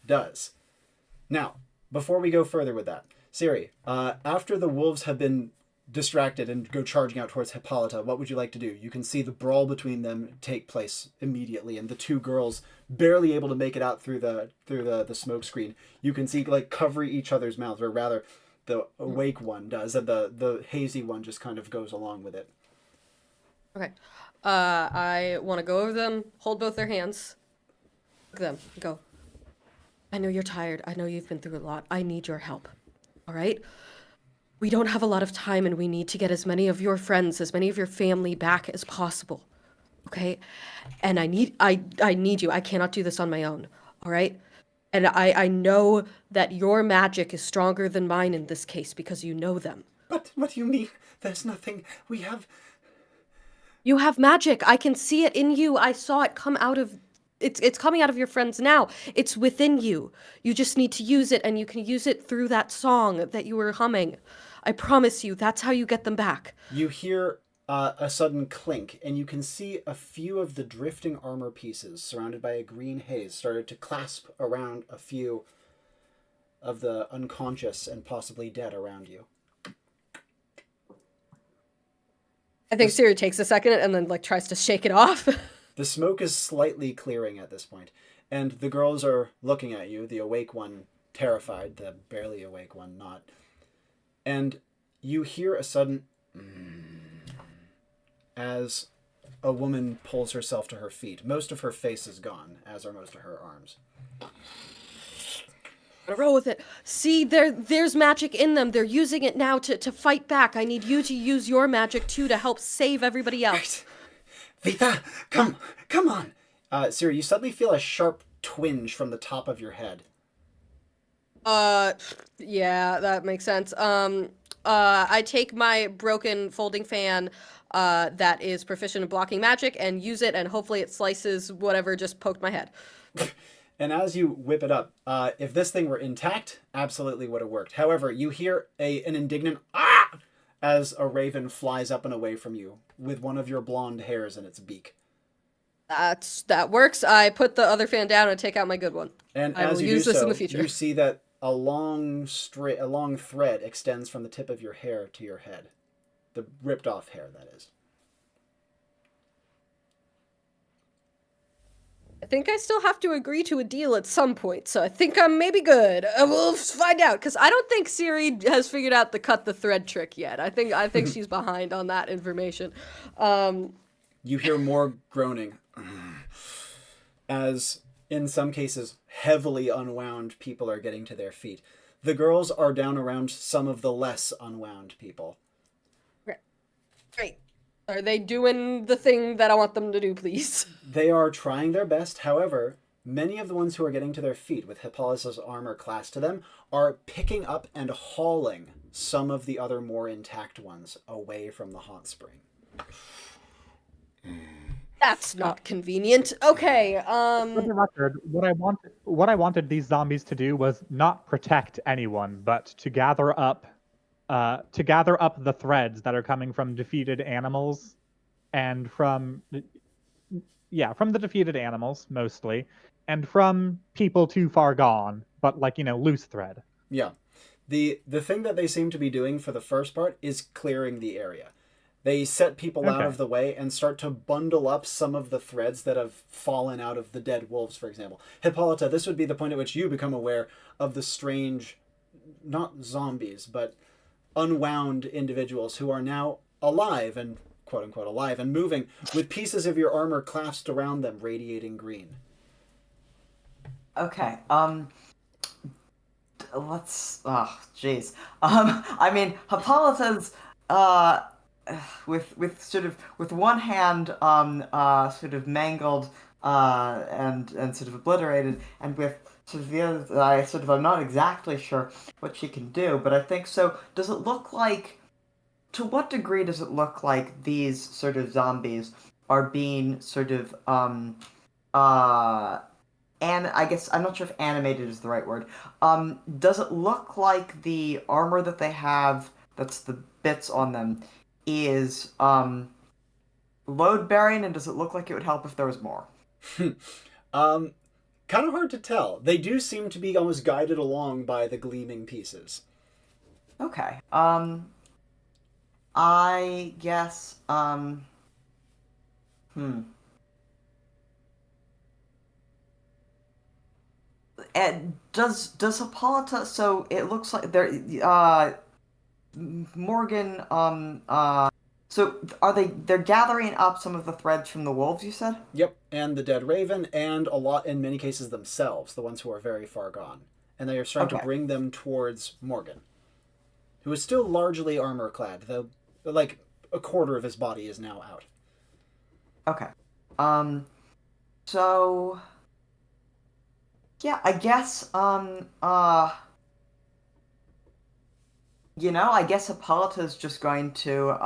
does. Now, before we go further with that, Siri, after the wolves have been distracted and go charging out towards Hippolyta, what would you like to do? You can see the brawl between them take place immediately, and the two girls barely able to make it out through the smoke screen. You can see like covering each other's mouths, or rather, the awake one does, and the hazy one just kind of goes along with it. Okay. I want to go over them, hold both their hands, look at them, go. I know you're tired. I know you've been through a lot. I need your help. All right? We don't have a lot of time, and we need to get as many of your friends, as many of your family back as possible. Okay? And I need you. I cannot do this on my own. All right? And I know that your magic is stronger than mine in this case because you know them. But what do you mean? There's nothing. We have... You have magic. I can see it in you. I saw it come out of... It's coming out of your friends now. It's within you. You just need to use it, and you can use it through that song that you were humming. I promise you, that's how you get them back. You hear a sudden clink, and you can see a few of the drifting armor pieces surrounded by a green haze started to clasp around a few of the unconscious and possibly dead around you. I think Siri takes a second and then like tries to shake it off. The smoke is slightly clearing at this point, and the girls are looking at you, the awake one terrified, the barely awake one not. And you hear a sudden as a woman pulls herself to her feet. Most of her face is gone, as are most of her arms. Roll with it. See, there's magic in them. They're using it now to fight back. I need you to use your magic too to help save everybody else. Vita, come on. Siri, you suddenly feel a sharp twinge from the top of your head. Yeah, that makes sense. I take my broken folding fan, that is proficient in blocking magic and use it, and hopefully it slices whatever just poked my head. And as you whip it up, if this thing were intact, absolutely would have worked. However, you hear an indignant "ah!" as a raven flies up and away from you with one of your blonde hairs in its beak. That works. I put the other fan down and take out my good one. And I as will you use do this so, in the future. you see that a long thread extends from the tip of your hair to your head. The ripped off hair, that is. I think I still have to agree to a deal at some point, so I think I'm maybe good. We'll find out, because I don't think Siri has figured out the cut the thread trick yet. I think she's behind on that information. You hear more groaning as, in some cases, heavily unwound people are getting to their feet. The girls are down around some of the less unwound people. Great. Are they doing the thing that I want them to do, please? They are trying their best. However, many of the ones who are getting to their feet with Hippolyta's armor classed to them are picking up and hauling some of the other more intact ones away from the hot spring. That's not convenient. Okay, For the record, what I wanted these zombies to do was not protect anyone, but to gather up the threads that are coming from defeated animals, and from the defeated animals mostly, and from people too far gone, but loose thread. Yeah. The thing that they seem to be doing for the first part is clearing the area. They set people out of the way and start to bundle up some of the threads that have fallen out of the dead wolves, for example. Hippolyta, this would be the point at which you become aware of the strange not zombies, but unwound individuals who are now alive and quote unquote alive and moving with pieces of your armor clasped around them, radiating green. Okay. Let's. Oh, jeez. I mean, Hippolyta's with sort of with one hand sort of mangled and sort of obliterated, and with sort of the other, I'm not exactly sure what she can do, but I think so. Does it look like? To what degree does it look like these sort of zombies are being sort of and I guess I'm not sure if animated is the right word. Does it look like the armor that they have, that's the bits on them, is load bearing, and does it look like it would help if there was more? Kind of hard to tell. They do seem to be almost guided along by the gleaming pieces. Okay. I guess And does Hippolyta? So it looks like Morgan. So are they're gathering up some of the threads from the wolves? You said. Yep, and the dead raven, and a lot in many cases themselves, the ones who are very far gone, and they are starting to bring them towards Morgan, who is still largely armor clad, though like a quarter of his body is now out. Okay. So. Yeah, I guess, I guess Hippolyta's just going to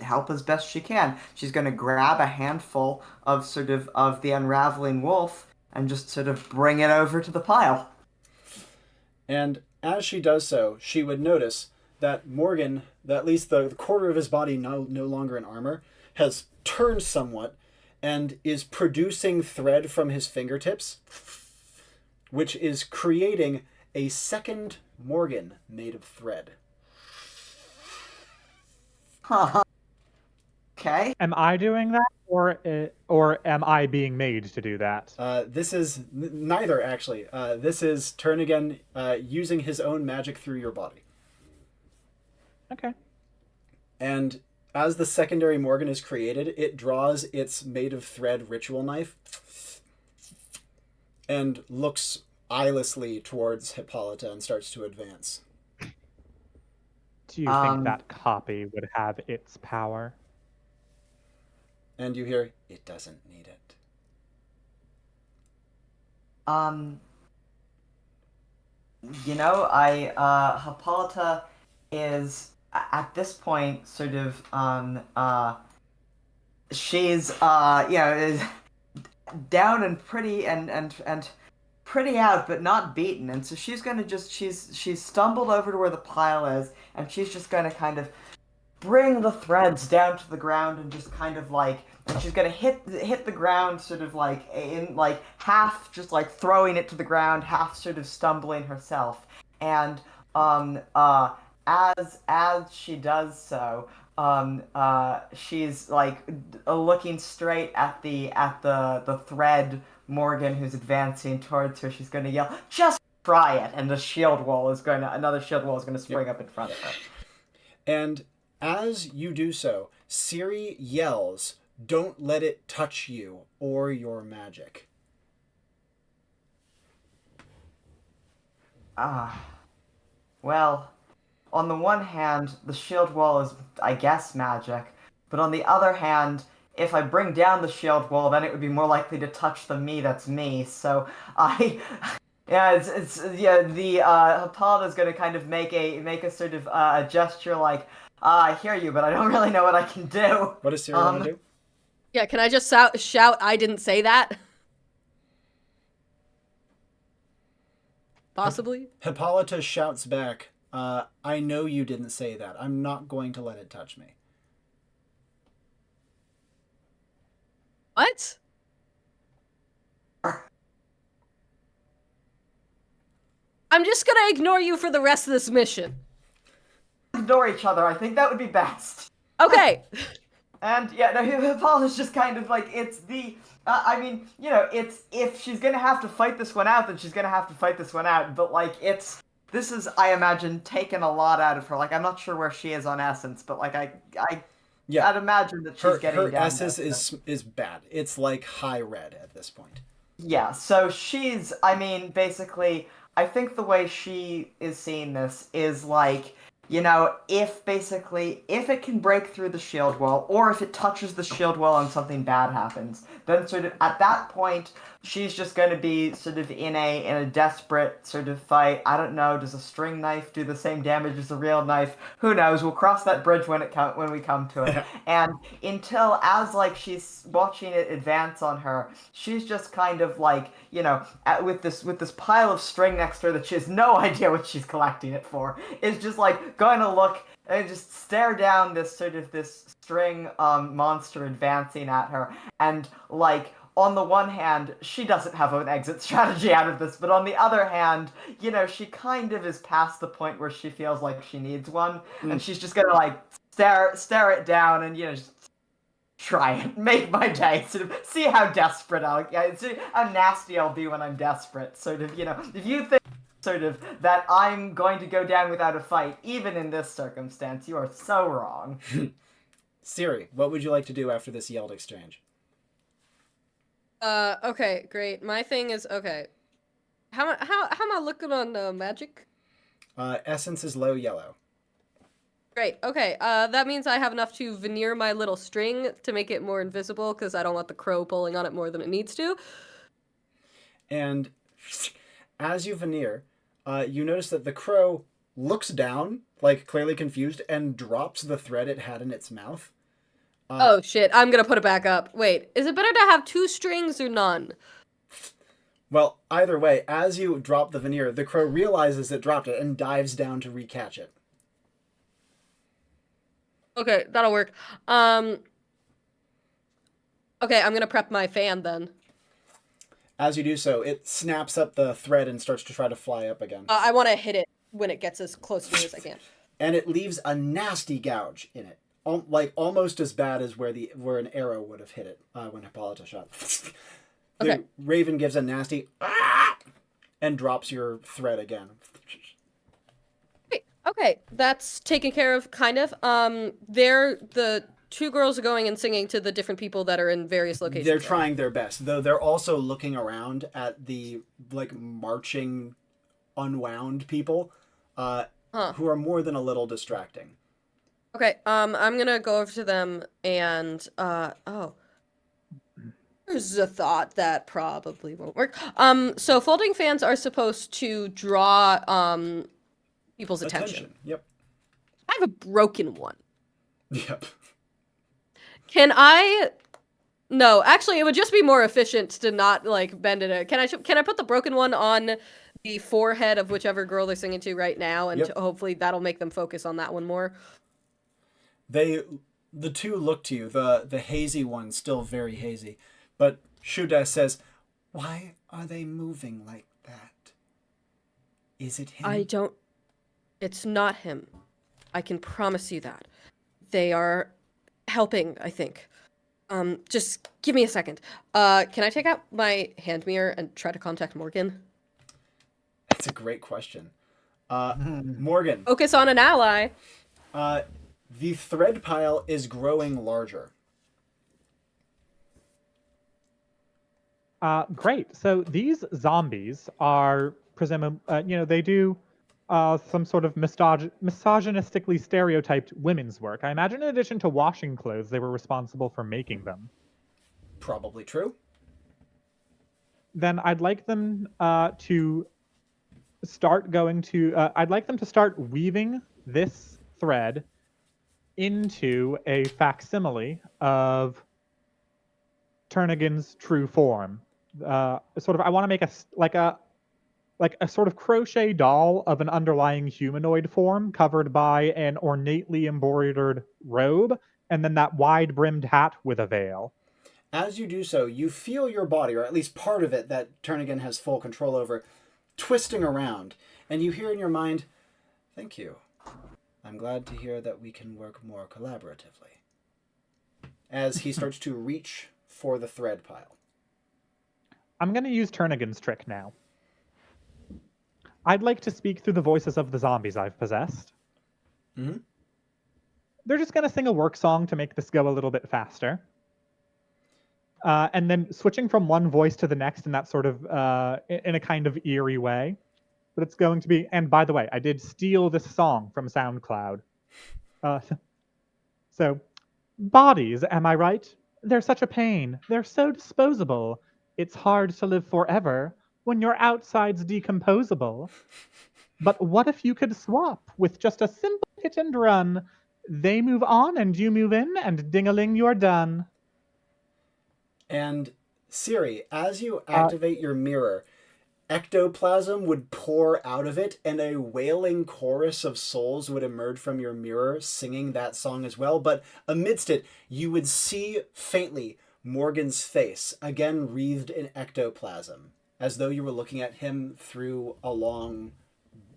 help as best she can. She's going to grab a handful of of the unraveling wolf and just sort of bring it over to the pile. And as she does so, she would notice that Morgan, that at least the quarter of his body no longer in armor, has turned somewhat and is producing thread from his fingertips, which is creating a second Morgan made of thread. Okay. Am I doing that, or am I being made to do that? This is neither, actually. This is Turnigan using his own magic through your body. Okay. And as the secondary Morgan is created, it draws its made of thread ritual knife and looks eyelessly towards Hippolyta and starts to advance. Do you think that copy would have its power? And you hear, it doesn't need it. Hippolyta is at this point sort of she's is down and pretty and pretty out, but not beaten, and so she's gonna she's stumbled over to where the pile is, and she's just gonna kind of bring the threads down to the ground and just kind of and she's gonna hit the ground sort of in half, just throwing it to the ground, half sort of stumbling herself, and as she does so, she's looking straight at the thread Morgan who's advancing towards her. She's gonna yell, "Just try it!" And another shield wall is gonna spring up in front of her. And as you do so, Siri yells, "Don't let it touch you or your magic." Well, on the one hand, the shield wall is, I guess, magic, but on the other hand, if I bring down the shield wall, then it would be more likely to touch the me that's me, so the Hippolyta's gonna kind of make a sort of a gesture I hear you, but I don't really know what I can do. What does Siri want to do? Yeah, can I just shout, "I didn't say that"? Possibly? Hippolyta shouts back, "I know you didn't say that. I'm not going to let it touch me." What? I'm just gonna ignore you for the rest of this mission. Ignore each other. I think that would be best. Okay. And yeah, no, Hippolyta's just kind of like, it's the, I mean, you know, it's, if she's gonna have to fight this one out, then she's gonna have to fight this one out, but like, this is, I imagine, taken a lot out of her. Like, I'm not sure where she is on essence, but like, Yeah, I'd imagine that she's getting her down essence there, so. is bad. It's like high red at this point. Yeah, so she's, I mean, basically, I think the way she is seeing this is like, you know, if it can break through the shield wall, or if it touches the shield wall and something bad happens, then sort of at that point, she's just going to be sort of in a desperate sort of fight. I don't know, does a string knife do the same damage as a real knife? Who knows? We'll cross that bridge when we come to it. And until, as like she's watching it advance on her, she's just kind of like, you know, with this pile of string next to her that she has no idea what she's collecting it for, is just like going to look and just stare down this string monster advancing at her, and like, on the one hand, she doesn't have an exit strategy out of this, but on the other hand, you know, she kind of is past the point where she feels like she needs one, and she's just gonna like stare it down and, you know, just try it, make my day, sort of see how desperate see how nasty I'll be when I'm desperate, sort of, you know, if you think sort of that I'm going to go down without a fight, even in this circumstance, you are so wrong. Siri, what would you like to do after this yelled exchange? Okay, great. My thing is, okay. How am I looking on magic? Essence is low yellow. Great. Okay. That means I have enough to veneer my little string to make it more invisible, because I don't want the crow pulling on it more than it needs to. And as you veneer, you notice that the crow looks down, like clearly confused, and drops the thread it had in its mouth. Oh shit, I'm gonna put it back up. Wait, is it better to have 2 strings or none? Well, either way, as you drop the veneer, the crow realizes it dropped it and dives down to recatch it. Okay, that'll work. Okay, I'm gonna prep my fan then. As you do so, it snaps up the thread and starts to try to fly up again. I want to hit it when it gets as close to me as I can. And it leaves a nasty gouge in it. Like almost as bad as where an arrow would have hit it when Hippolyta shot. The raven gives a nasty and drops your thread again. Okay, that's taken care of, kind of. They're the 2 girls are going and singing to the different people that are in various locations. They're trying their best, though they're also looking around at the like marching, unwound people, who are more than a little distracting. Okay, I'm gonna go over to them and, there's a thought that probably won't work. So folding fans are supposed to draw, people's attention. Yep. I have a broken one. Yep. Can I... No, actually, it would just be more efficient to not, like, bend it. Can I put the broken one on the forehead of whichever girl they're singing to right now, and hopefully that'll make them focus on that one more? The 2 look to you, the hazy one, still very hazy, but Shuda says, "Why are they moving like that? Is it him?" I don't... It's not him. I can promise you that. They are helping, I think. Just give me a second. Can I take out my hand mirror and try to contact Morgan? That's a great question. Morgan. Focus on an ally. The thread pile is growing larger. Great. So these zombies are presumably, they do some sort of misogynistically stereotyped women's work. I imagine in addition to washing clothes, they were responsible for making them. Probably true. Then I'd like them to start I'd like them to start weaving this thread into a facsimile of Turnagain's true form. I want to make a sort of crochet doll of an underlying humanoid form covered by an ornately embroidered robe, and then that wide-brimmed hat with a veil. As you do so, you feel your body, or at least part of it that Turnagain has full control over, twisting around, and you hear in your mind, "Thank you. I'm glad to hear that we can work more collaboratively." as he starts to reach for the thread pile. I'm going to use Turnigan's trick now. I'd like to speak through the voices of the zombies I've possessed. Mm-hmm. They're just going to sing a work song to make this go a little bit faster. And then switching from one voice to the next in that sort of, in a kind of eerie way. But it's going to be, and by the way, I did steal this song from SoundCloud. So, bodies, am I right? They're such a pain. They're so disposable. It's hard to live forever when your outside's decomposable. But what if you could swap with just a simple hit and run? They move on and you move in, and ding-a-ling, you're done. And Siri, as you activate your mirror, ectoplasm would pour out of it, and a wailing chorus of souls would emerge from your mirror singing that song as well. But amidst it, you would see faintly Morgan's face, again wreathed in ectoplasm, as though you were looking at him through a long,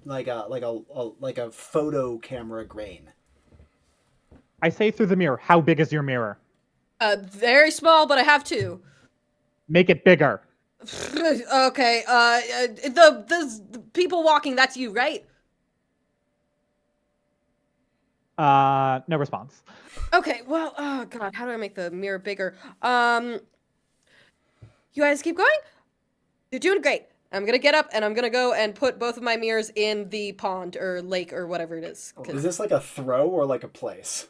like a photo camera grain. I say through the mirror, how big is your mirror? Very small, but I have two. Make it bigger. Okay, the people walking, that's you, right? No response. Okay, well, oh god, how do I make the mirror bigger? You guys keep going? You're doing great. I'm gonna get up and I'm gonna go and put both of my mirrors in the pond or lake or whatever it is. Is this like a throw or like a place?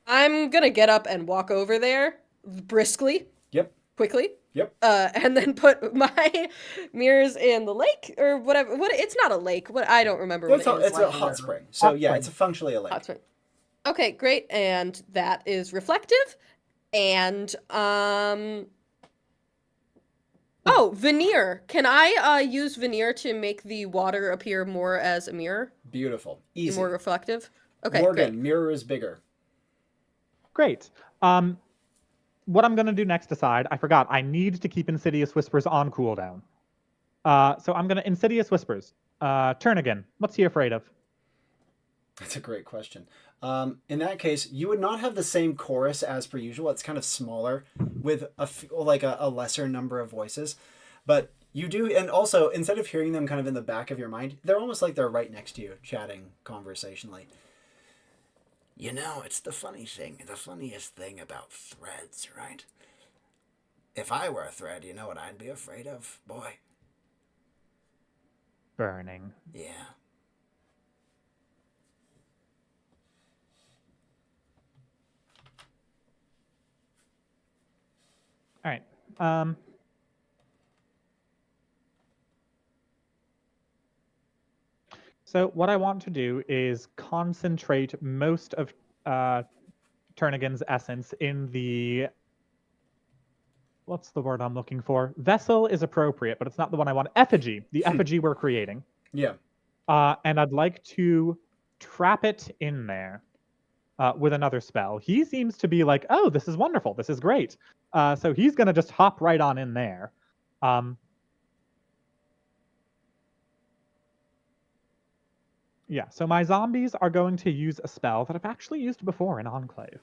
I'm gonna get up and walk over there briskly. Yep. Quickly. Yep. And then put my mirrors in the lake or whatever. What? It's not a lake. What? I don't remember what it is. It's a hot spring. So yeah, it's functionally a lake. Hot spring. Okay, great. And that is reflective. And oh, veneer. Can I use veneer to make the water appear more as a mirror? Beautiful. Easy. More reflective. Okay. Morgan, great. mirror is bigger. Great. What I'm going to do next aside, I forgot. I need to keep Insidious Whispers on cooldown. So I'm going to Insidious Whispers. Turnigan, what's he afraid of? That's a great question. In that case, you would not have the same chorus as per usual. It's kind of smaller with a lesser number of voices. But you do, and also, instead of hearing them kind of in the back of your mind, they're almost like they're right next to you, chatting conversationally. You know, it's the funniest thing about threads, right? If I were a thread, you know what I'd be afraid of, boy? Burning. Yeah. All right. So what I want to do is concentrate most of Turnigan's essence in the... What's the word I'm looking for? Vessel is appropriate, but it's not the one I want. Effigy. The effigy we're creating. Yeah. And I'd like to trap it in there with another spell. He seems to be like, oh, this is wonderful. This is great. So he's going to just hop right on in there. Yeah, so my zombies are going to use a spell that I've actually used before in Enclave.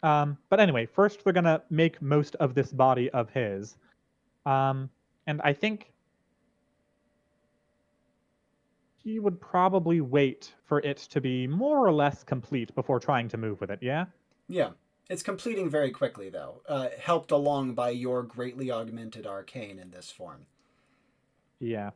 But anyway, first we're going to make most of this body of his. And I think he would probably wait for it to be more or less complete before trying to move with it, yeah? Yeah. It's completing very quickly, though, helped along by your greatly augmented arcane in this form. Yeah.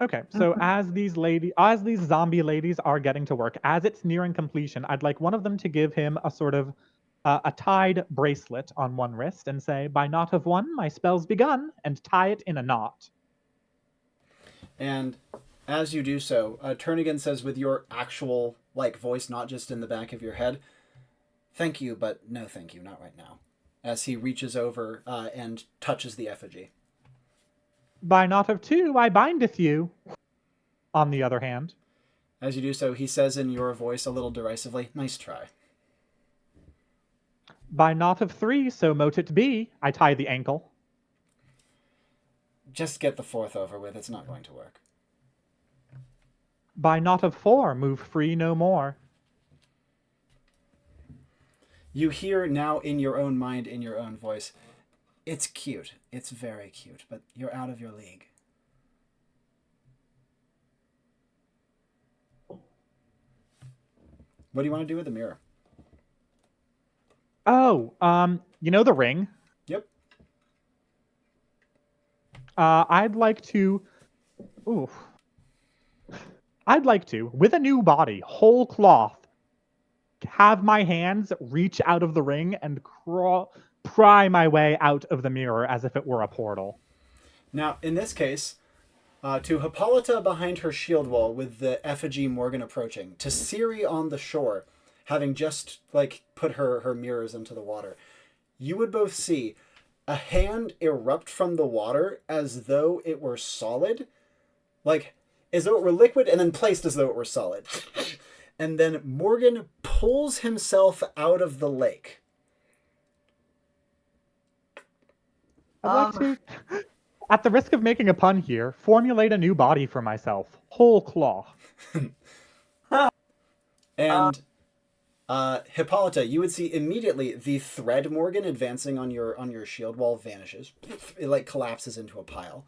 Okay, so as these zombie ladies are getting to work, as it's nearing completion, I'd like one of them to give him a sort of a tied bracelet on one wrist and say, by knot of one, my spell's begun, and tie it in a knot. And as you do so, Turnigan says with your actual voice, not just in the back of your head, thank you, but no thank you, not right now, as he reaches over and touches the effigy. By knot of two, I bindeth you. On the other hand. As you do so, he says in your voice a little derisively, nice try. By knot of three, so mote it be, I tie the ankle. Just get the fourth over with, it's not going to work. by knot of 4, move free no more. You hear now in your own mind, in your own voice, it's cute. It's very cute, but you're out of your league. What do you want to do with the mirror? Oh, you know the ring? Yep. I'd like to... Ooh. I'd like to, with a new body, whole cloth, have my hands reach out of the ring and pry my way out of the mirror as if it were a portal. Now, in this case, to Hippolyta behind her shield wall with the effigy Morgan approaching, to Siri on the shore, having just, put her mirrors into the water, you would both see a hand erupt from the water as though it were solid, as though it were liquid, and then placed as though it were solid. And then Morgan pulls himself out of the lake. I'd like to, at the risk of making a pun here, formulate a new body for myself. Whole cloth. And Hippolyta, you would see immediately the thread Morgan advancing on your shield wall vanishes. It collapses into a pile.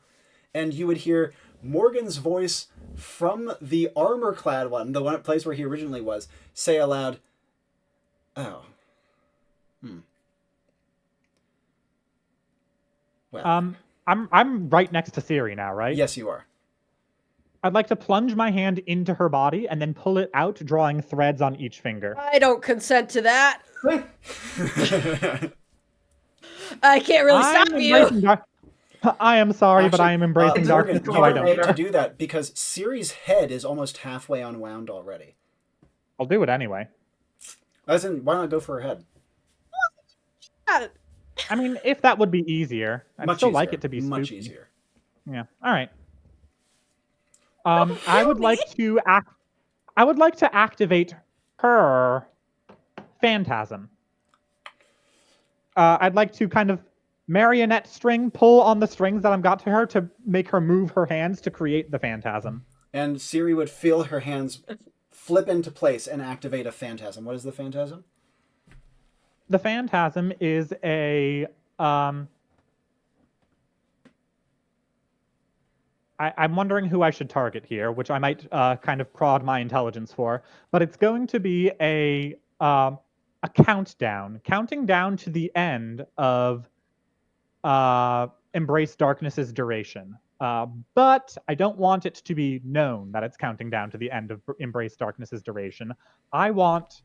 And you would hear Morgan's voice from the armor-clad one, the one place where he originally was, say aloud, "Oh. Well. I'm right next to Siri now, right? Yes, you are. I'd like to plunge my hand into her body and then pull it out, drawing threads on each finger. I don't consent to that. I can't really stop you. I am sorry, Actually, but I am embracing darkness. Morgan, No, I you don't need don't. to do that because Siri's head is almost halfway unwound already. I'll do it anyway. As in, why not go for her head? I mean, if that would be easier, I'd Much still easier. like it to be much spooky. easier. Yeah. All right. I would like to activate her phantasm. I'd like to kind of marionette string, pull on the strings that I've got to her to make her move her hands to create the phantasm. And Siri would feel her hands flip into place and activate a phantasm. What is the phantasm? The phantasm is a I'm wondering who I should target here, which I might kind of prod my intelligence for, but it's going to be a countdown, counting down to the end of Embrace Darkness's duration. But I don't want it to be known that it's counting down to the end of Embrace Darkness's duration. I want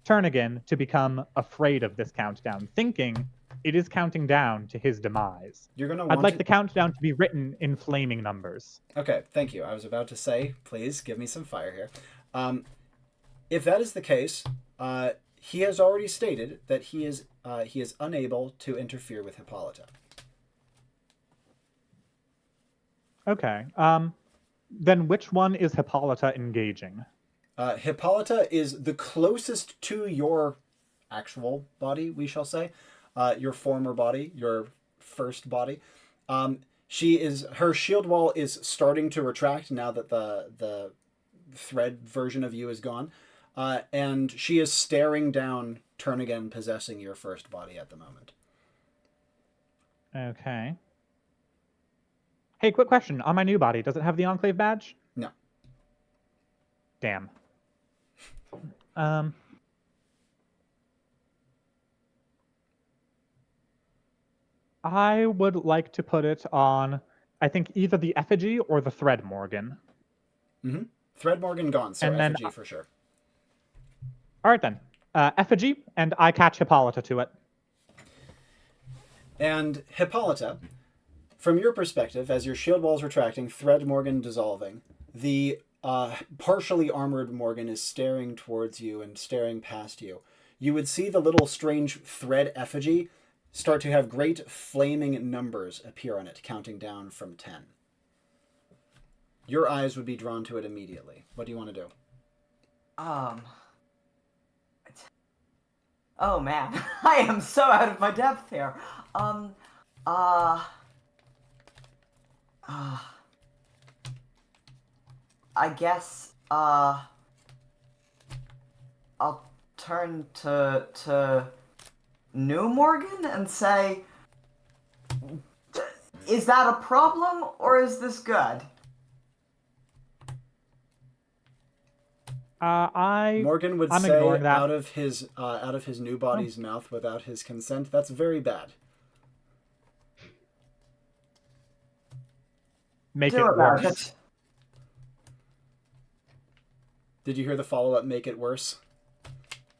Turnagain to become afraid of this countdown, thinking it is counting down to his demise. I'd like the countdown to be written in flaming numbers. Okay, thank you. I was about to say, please give me some fire here. If that is the case, he has already stated that he is unable to interfere with Hippolyta. Okay. Then which one is Hippolyta engaging? Hippolyta is the closest to your actual body, we shall say. Your former body, your first body. Her shield wall is starting to retract now that the thread version of you is gone. And she is staring down Turnagain possessing your first body at the moment. Okay. Hey, quick question. On my new body, does it have the Enclave badge? No. Damn. I would like to put it on, I think, either the effigy or the thread Morgan. Mm-hmm. Thread Morgan gone, so and effigy for sure. All right, then. Effigy, and I catch Hippolyta to it. And Hippolyta, from your perspective, as your shield wall is retracting, thread Morgan dissolving, the partially armored Morgan is staring towards you and staring past you. You would see the little strange thread effigy start to have great flaming numbers appear on it, counting down from 10. Your eyes would be drawn to it immediately. What do you want to do? Oh man, I am so out of my depth here. I guess, I'll turn to New Morgan and say, is that a problem or is this good? Morgan would I'm say ignoring that. out of his new body's mouth without his consent, that's very bad. Make Do it about worse. it. Did you hear the follow-up, make it worse?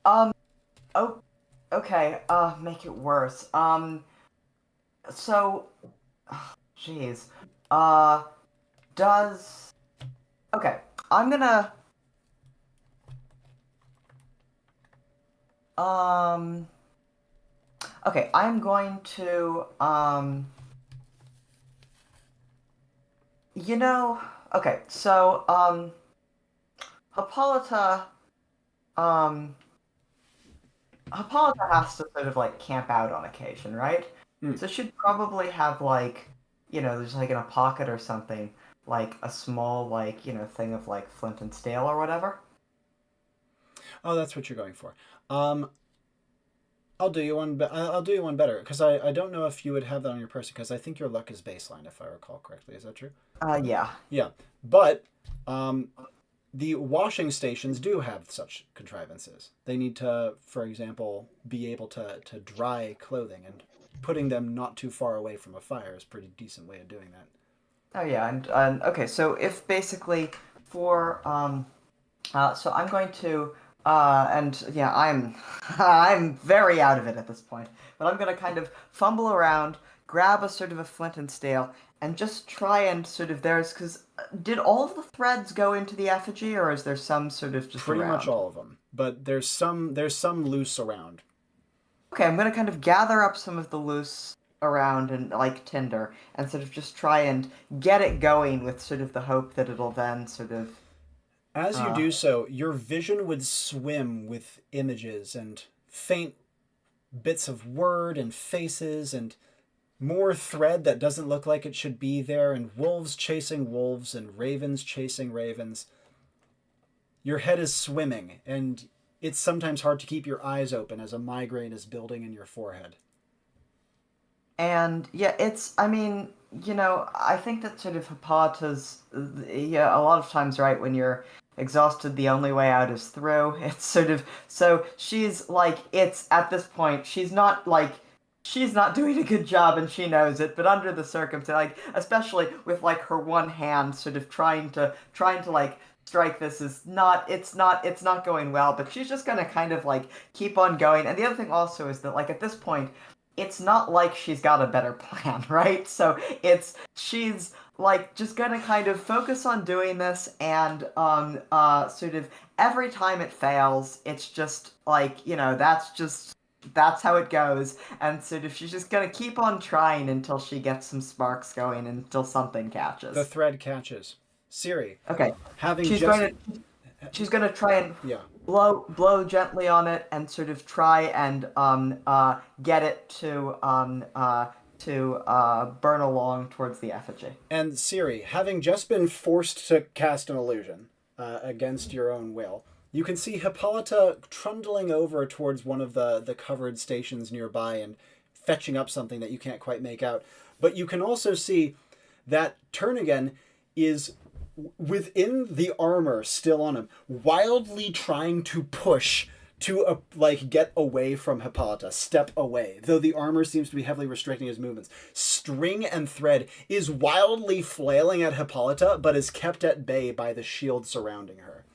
Oh, okay, make it worse. So, jeez. Okay, I'm gonna, okay, I'm going to, okay, so, Hippolyta, Hippolyta has to sort of, like, camp out on occasion, right? So she'd probably have, like, there's, like, in a pocket or something, like, a small, like, thing of, like, flint and steel or whatever. Oh, that's what you're going for. I'll do you one. I'll do you one better because I don't know if you would have that on your person because I think your luck is baseline if I recall correctly. Is that true? Yeah. Yeah, but the washing stations do have such contrivances. They need to, for example, be able to dry clothing, and putting them not too far away from a fire is a pretty decent way of doing that. Oh yeah, and okay, so if basically for so I'm going to and yeah, I'm very out of it at this point, but I'm gonna kind of fumble around, grab a sort of a flint and steel, and just try and sort of because did all of the threads go into the effigy, or is there some sort of just Pretty around? much all of them, but there's some loose around. Okay, I'm gonna kind of gather up some of the loose around and like tinder and sort of just try and get it going with sort of the hope that it'll then sort of As you do so, your vision would swim with images and faint bits of word and faces and more thread that doesn't look like it should be there, and wolves chasing wolves and ravens chasing ravens. Your head is swimming, and it's sometimes hard to keep your eyes open as a migraine is building in your forehead. And yeah, I mean, I think that sort of Hippolyta's, yeah, a lot of times, right, when you're exhausted, the only way out is through. It's sort of, so she's like, it's at this point, she's not doing a good job and she knows it, but under the circumstance, like, especially with like her one hand sort of trying to like, strike this is not it's not going well, but she's just gonna kind of like keep on going. And the other thing also is that like at this point it's not like she's got a better plan, right? So she's like just gonna kind of focus on doing this, and sort of every time it fails, it's just like, that's how it goes, and sort of she's just gonna keep on trying until she gets some sparks going, until something catches. The thread catches. Siri. Okay. Having She's going to try and yeah. blow gently on it and sort of try and get it to burn along towards the effigy. And Siri, having just been forced to cast an illusion against your own will, you can see Hippolyta trundling over towards one of the covered stations nearby and fetching up something that you can't quite make out. But you can also see that Turnigan is within the armor still on him, wildly trying to push to get away from Hippolyta, step away, though the armor seems to be heavily restricting his movements. String and thread is wildly flailing at Hippolyta, but is kept at bay by the shield surrounding her.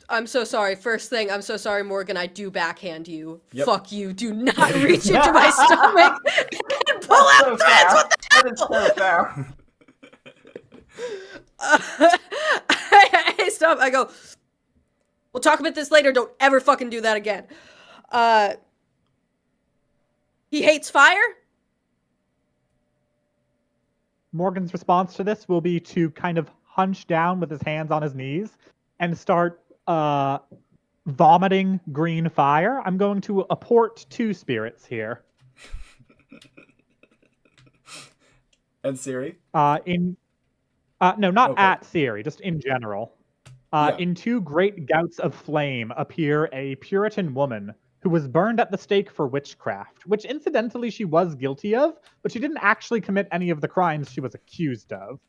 I'm so sorry. First thing, I'm so sorry, Morgan. I do backhand you. Yep. Fuck you. Do not reach into my stomach and pull out so threads. What the hell? That is so fair. I stop. I go, we'll talk about this later. Don't ever fucking do that again. He hates fire? Morgan's response to this will be to kind of hunch down with his hands on his knees and start vomiting green fire. I'm going to apport 2 spirits here. And Siri? No, not Okay. at Siri, just in general. Yeah. In two great gouts of flame appear a Puritan woman who was burned at the stake for witchcraft, which incidentally she was guilty of, but she didn't actually commit any of the crimes she was accused of.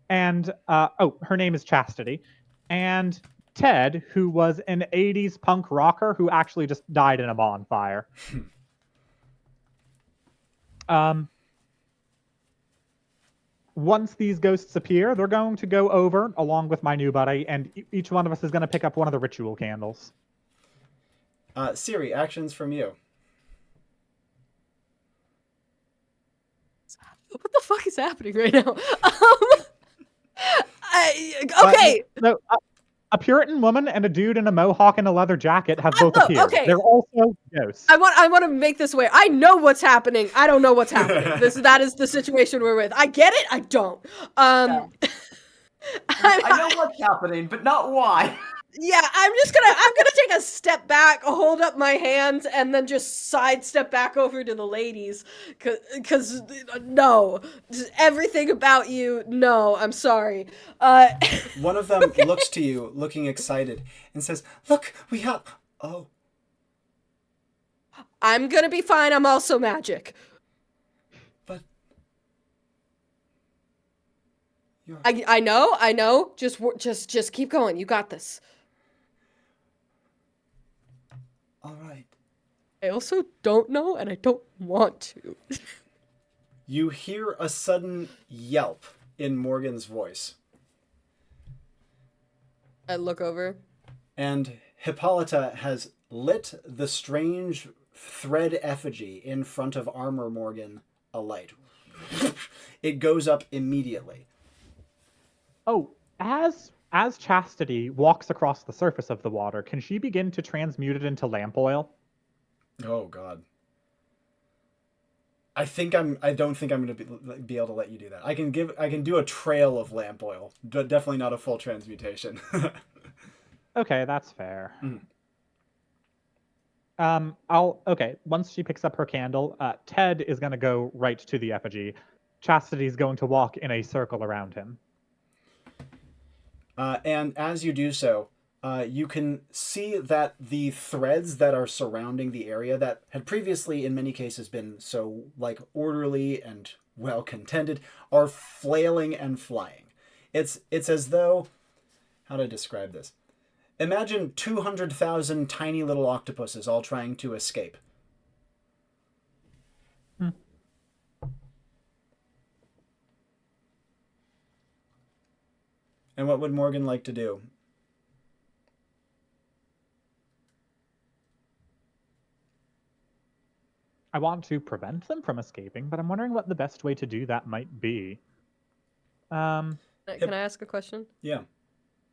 And, her name is Chastity. And Ted, who was an 80s punk rocker who actually just died in a bonfire. Once these ghosts appear, they're going to go over along with my new buddy, and each one of us is going to pick up one of the ritual candles. Siri, actions from you. What the fuck is happening right now? Okay. No, a Puritan woman and a dude in a mohawk and a leather jacket have both appeared. Okay. They're also ghosts. I want to make this aware. I know what's happening. I don't know what's happening. That is the situation we're with. I get it. I don't. I know what's happening, but not why. Yeah, I'm gonna take a step back, hold up my hands, and then just sidestep back over to the ladies, cause no, just everything about you, no, I'm sorry. One of them looks to you, looking excited, and says, "Look, we have." Oh. I'm gonna be fine. I'm also magic. But. I know. Just keep going. You got this. All right. I also don't know, and I don't want to. You hear a sudden yelp in Morgan's voice. I look over. And Hippolyta has lit the strange thread effigy in front of Armor Morgan alight. It goes up immediately. Oh, as Chastity walks across the surface of the water, can she begin to transmute it into lamp oil? Oh God. I don't think I'm going to be able to let you do that. I can do a trail of lamp oil, but definitely not a full transmutation. Okay, that's fair. Mm. Once she picks up her candle, Ted is going to go right to the effigy. Chastity's going to walk in a circle around him. And as you do so, you can see that the threads that are surrounding the area that had previously, in many cases, been so orderly and well contended, are flailing and flying. It's as though, how to describe this? Imagine 200,000 tiny little octopuses all trying to escape. And what would Morgan like to do? I want to prevent them from escaping, but I'm wondering what the best way to do that might be. Can I ask a question? Yeah.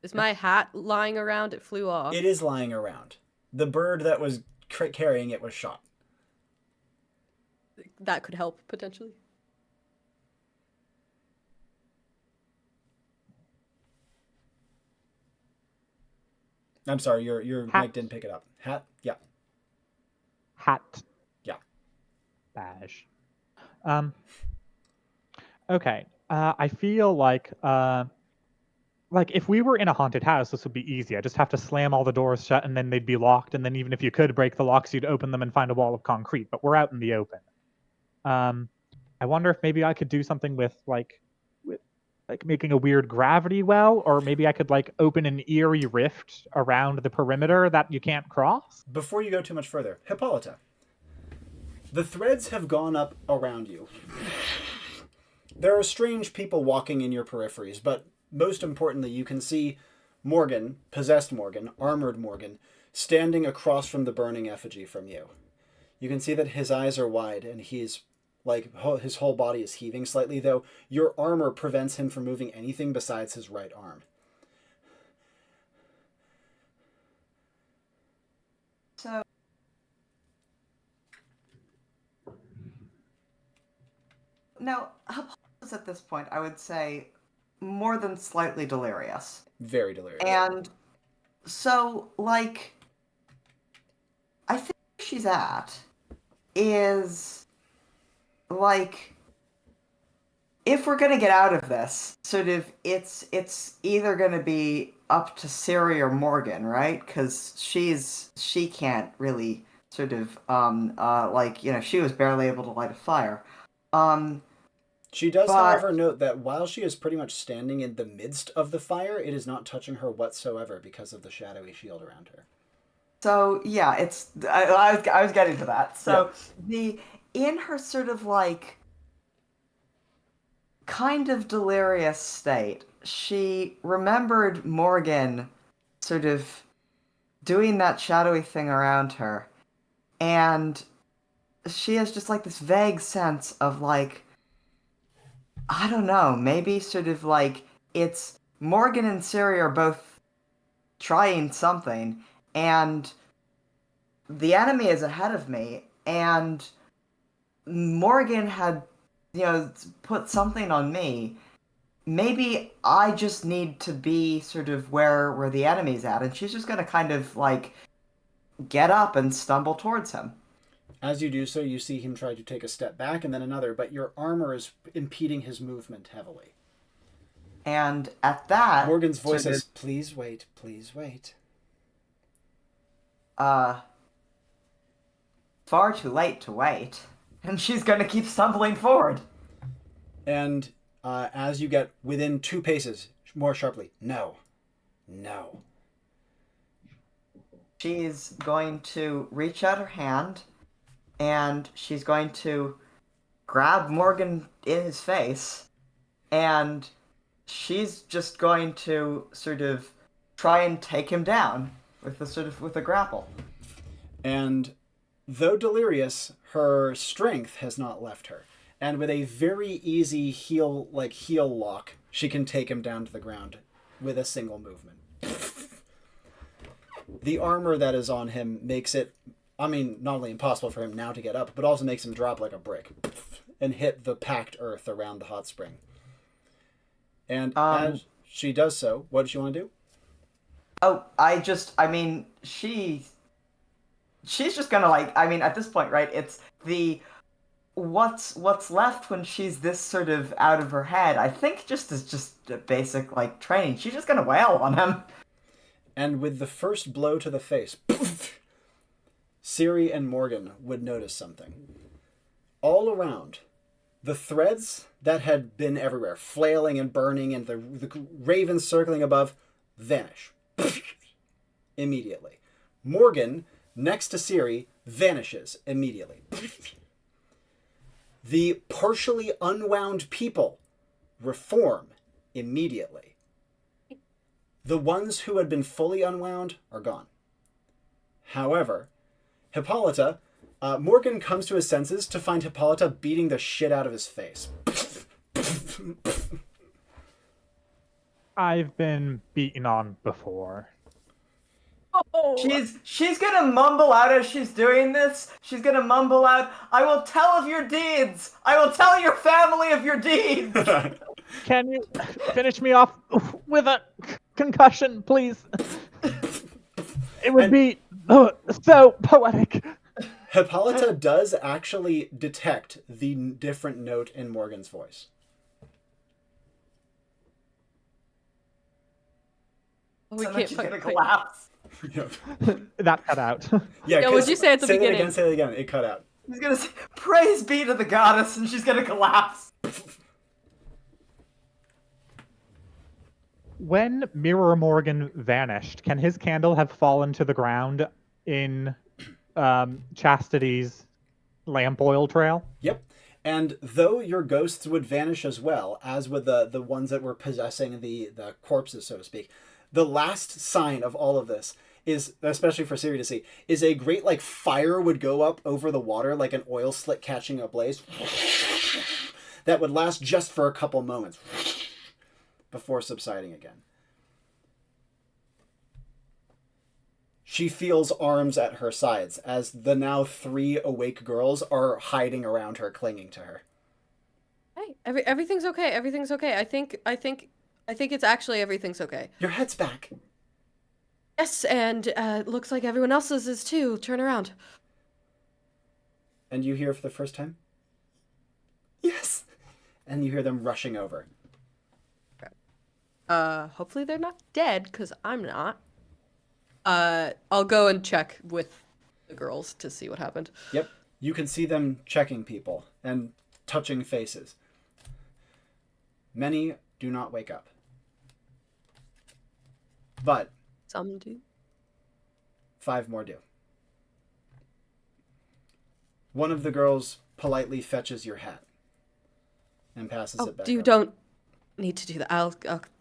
Is my hat lying around? It flew off. It is lying around. The bird that was carrying it was shot. That could help, potentially. I'm sorry, your mic didn't pick it up. Hat? Yeah. Hat. Yeah. Badge. Okay. I feel like if we were in a haunted house, this would be easy. I just have to slam all the doors shut and then they'd be locked, and then even if you could break the locks, you'd open them and find a wall of concrete. But we're out in the open. I wonder if maybe I could do something with making a weird gravity well, or maybe I could open an eerie rift around the perimeter that you can't cross. Before you go too much further, Hippolyta, the threads have gone up around you. There are strange people walking in your peripheries, but most importantly, you can see Morgan, possessed Morgan, armored Morgan, standing across from the burning effigy from you. You can see that his eyes are wide and he's his whole body is heaving slightly, though your armor prevents him from moving anything besides his right arm. So, now, Hippolyta's at this point, I would say, more than slightly delirious. Very delirious. And so, I think where she's at is, if we're gonna get out of this, sort of, it's either gonna be up to Siri or Morgan, right? Because she can't really sort of like, she was barely able to light a fire. She does, But however, note that while she is pretty much standing in the midst of the fire, it is not touching her whatsoever because of the shadowy shield around her. so yeah, I was getting to that. So the in her sort of like kind of delirious state, she remembered Morgan sort of doing that shadowy thing around her, and she has just like this vague sense of like, I don't know, maybe sort of like it's Morgan and Siri are both trying something, and the enemy is ahead of me, and Morgan had, put something on me. Maybe I just need to be sort of where the enemy's at, and she's just gonna kind of like get up and stumble towards him. As you do so, you see him try to take a step back and then another, but your armor is impeding his movement heavily. And at that, Morgan's voice sort says, "Please wait, please wait." of, far too late to wait, and she's gonna keep stumbling forward. And as you get within 2 paces, more sharply, "No, no." She's going to reach out her hand, and she's going to grab Morgan in his face, and she's just going to sort of try and take him down with a grapple. And though delirious, her strength has not left her. And with a very easy heel lock, she can take him down to the ground with a single movement. The armor that is on him makes it, not only impossible for him now to get up, but also makes him drop like a brick and hit the packed earth around the hot spring. And as she does so, what does she want to do? Oh, she's just gonna like, at this point, right, it's the what's left when she's this sort of out of her head, I think just is just a basic like training. She's just gonna wail on him. And with the first blow to the face, Siri and Morgan would notice something. All around, the threads that had been everywhere, flailing and burning, and the ravens circling above, vanish. Immediately. Morgan, next to Siri, vanishes immediately. The partially unwound people reform immediately. The ones who had been fully unwound are gone. However, Hippolyta, Morgan comes to his senses to find Hippolyta beating the shit out of his face. I've been beaten on before. Oh. She's gonna mumble out as she's doing this. She's gonna mumble out, "I will tell of your deeds. I will tell your family of your deeds." Can you finish me off with a concussion, please? It would be so poetic. Hippolyta does actually detect the different note in Morgan's voice. We So then can't she's fucking gonna quit. collapse. That cut out. Yeah, what'd you say at the beginning? Say that again. It cut out. She's gonna say, "Praise be to the goddess," and she's gonna collapse. When Mirror Morgan vanished, can his candle have fallen to the ground in Chastity's lamp oil trail? Yep. And though your ghosts would vanish as well, as with the ones that were possessing the corpses, so to speak, the last sign of all of this is, especially for Siri to see, is a great like fire would go up over the water like an oil slick catching a blaze that would last just for a couple moments before subsiding again. She feels arms at her sides as the now 3 awake girls are hiding around her, clinging to her. Hey, everything's okay. Everything's okay. I think it's actually everything's okay. Your head's back. Yes, and looks like everyone else's is too. Turn around. And you hear for the first time? Yes. and you hear them rushing over. Hopefully they're not dead, because I'm not. I'll go and check with the girls to see what happened. Yep. You can see them checking people and touching faces. Many do not wake up. But Some do. 5 more do. One of the girls politely fetches your hat and passes it back. You over. don't need to do that. I'll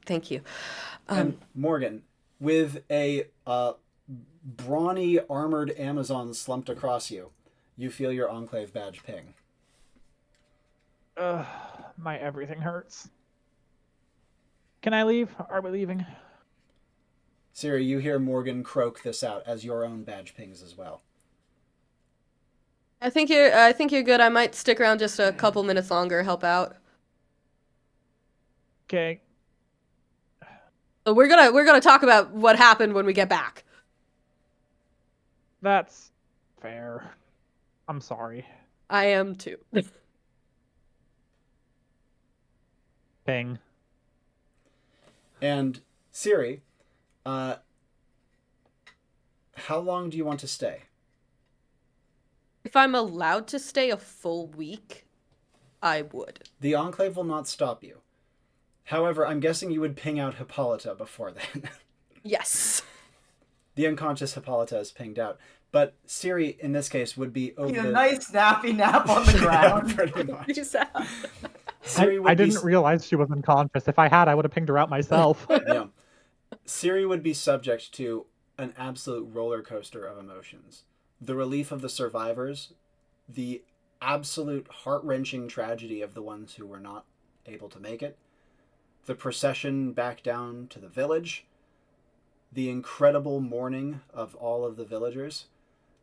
thank you. And Morgan, with a brawny, armored Amazon slumped across you, you feel your Enclave badge ping. My everything hurts. Can I leave? Are we leaving? Siri, you hear Morgan croak this out as your own badge pings as well. I think you're good. I might stick around just a couple minutes longer, help out. Okay. So we're gonna talk about what happened when we get back. That's fair. I'm sorry. I am too. Ping. And Siri, how long do you want to stay? If I'm allowed to stay a full week, I would. The Enclave will not stop you. However, I'm guessing you would ping out Hippolyta before then. Yes. The unconscious Hippolyta is pinged out. But Siri, in this case, would be over A nice nappy nap on the ground. Yeah, pretty much. Peace out. Siri would I didn't realize she was unconscious. If I had, I would have pinged her out myself. Yeah. Siri would be subject to an absolute roller coaster of emotions. The relief of the survivors, the absolute heart-wrenching tragedy of the ones who were not able to make it, the procession back down to the village, the incredible mourning of all of the villagers,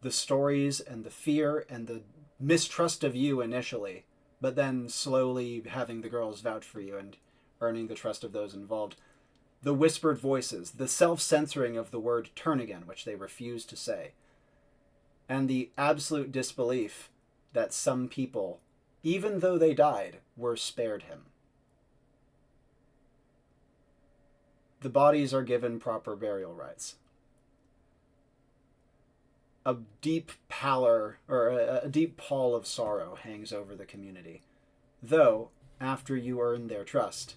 the stories and the fear and the mistrust of you initially, but then slowly having the girls vouch for you and earning the trust of those involved. The whispered voices, the self-censoring of the word turn again, which they refuse to say. And the absolute disbelief that some people, even though they died, were spared him. The bodies are given proper burial rites. A deep pallor, or a deep pall of sorrow hangs over the community. Though, after you earn their trust,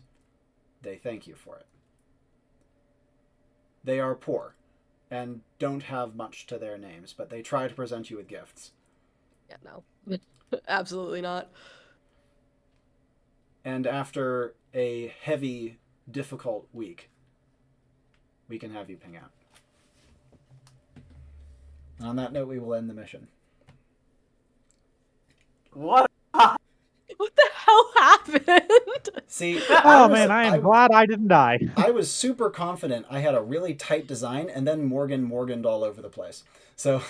they thank you for it. They are poor, and don't have much to their names, but they try to present you with gifts. Yeah, no. Absolutely not. And after a heavy, difficult week, we can have you ping out. And on that note, we will end the mission. What? What the hell happened? See, Oh man, I am glad I didn't die. I was super confident I had a really tight design, and then Morganed all over the place. So,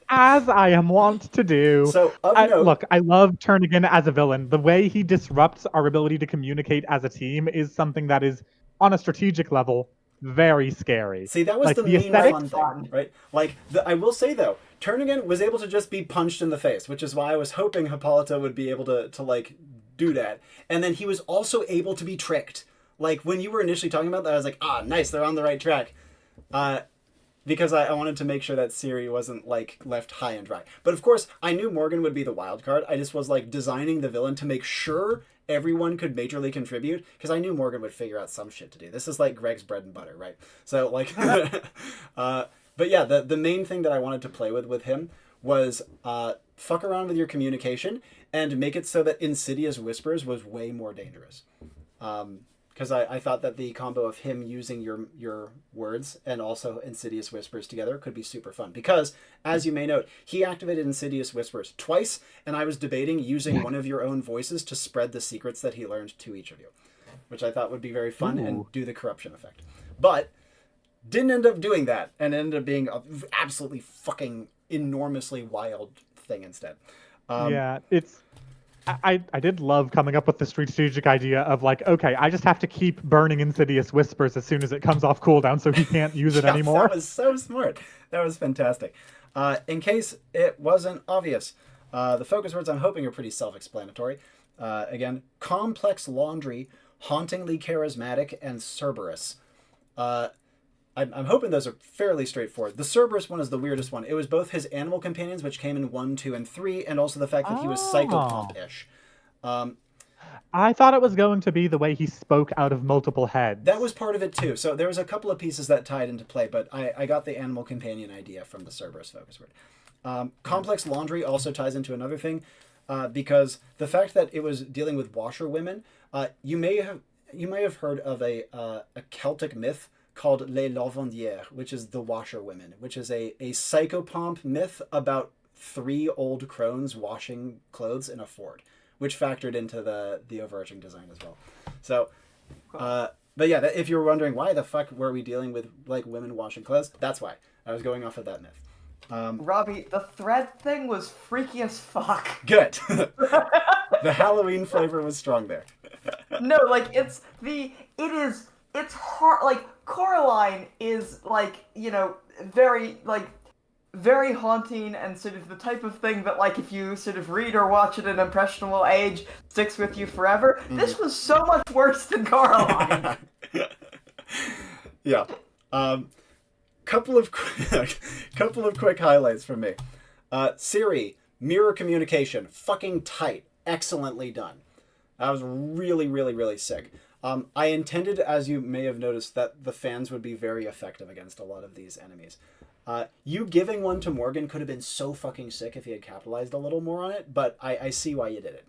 As I am wont to do. so of note, Look, I love Turnigan as a villain. The way he disrupts our ability to communicate as a team is something that is, on a strategic level, very scary. see, that was like, the the main aesthetic- fun thing, right? Like, I will say though, Turnigan was able to just be punched in the face, which is why I was hoping Hippolyta would be able to like do that. And then he was also able to be tricked. Like when you were initially talking about that, I was like, nice, they're on the right track. Because I wanted to make sure that Siri wasn't like left high and dry. But of course, I knew Morgan would be the wild card. I just was like designing the villain to make sure everyone could majorly contribute, because I knew Morgan would figure out some shit to do. This is like Greg's bread and butter, right? So like, but yeah, the main thing that I wanted to play with him was fuck around with your communication and make it so that Insidious Whispers was way more dangerous. Because I thought that the combo of him using your words and also Insidious Whispers together could be super fun. Because, as you may note, he activated Insidious Whispers twice, and I was debating using one of your own voices to spread the secrets that he learned to each of you. Which I thought would be very fun and do the corruption effect. But, didn't end up doing that, and ended up being an absolutely fucking enormously wild thing instead. Yeah, it's... I did love coming up with the strategic idea of like, okay, I just have to keep burning Insidious Whispers as soon as it comes off cooldown so he can't use it anymore. That was so smart. That was fantastic. In case it wasn't obvious, the focus words I'm hoping are pretty self-explanatory. Again, Complex Laundry, Hauntingly Charismatic, and Cerberus. I'm hoping those are fairly straightforward. The Cerberus one is the weirdest one. It was both his animal companions, which came in 1, 2, and 3, and also the fact that he was psychopomp-ish. I thought it was going to be the way he spoke out of multiple heads. That was part of it too. So there was a couple of pieces that tied into play, but I got the animal companion idea from the Cerberus focus word. Complex Laundry also ties into another thing, because the fact that it was dealing with washerwomen, you may have heard of a Celtic myth called Les Lavandières, which is the washerwomen, which is a psychopomp myth about 3 old crones washing clothes in a ford, which factored into the overarching design as well. So, but yeah, if you were wondering why the fuck were we dealing with like women washing clothes, that's why. I was going off of that myth. Robbie, the thread thing was freaky as fuck. Good. The Halloween flavor was strong there. No, like it's hard. Like Coraline is like, you know, very haunting and sort of the type of thing that, like, if you sort of read or watch at an impressionable age, sticks with you forever. This was so much worse than Coraline. Yeah. Couple of quick highlights from me. Siri, mirror communication, fucking tight, excellently done. That was really, really, really sick. I intended, as you may have noticed, that the fans would be very effective against a lot of these enemies. You giving one to Morgan could have been so fucking sick if he had capitalized a little more on it, but I see why you did it.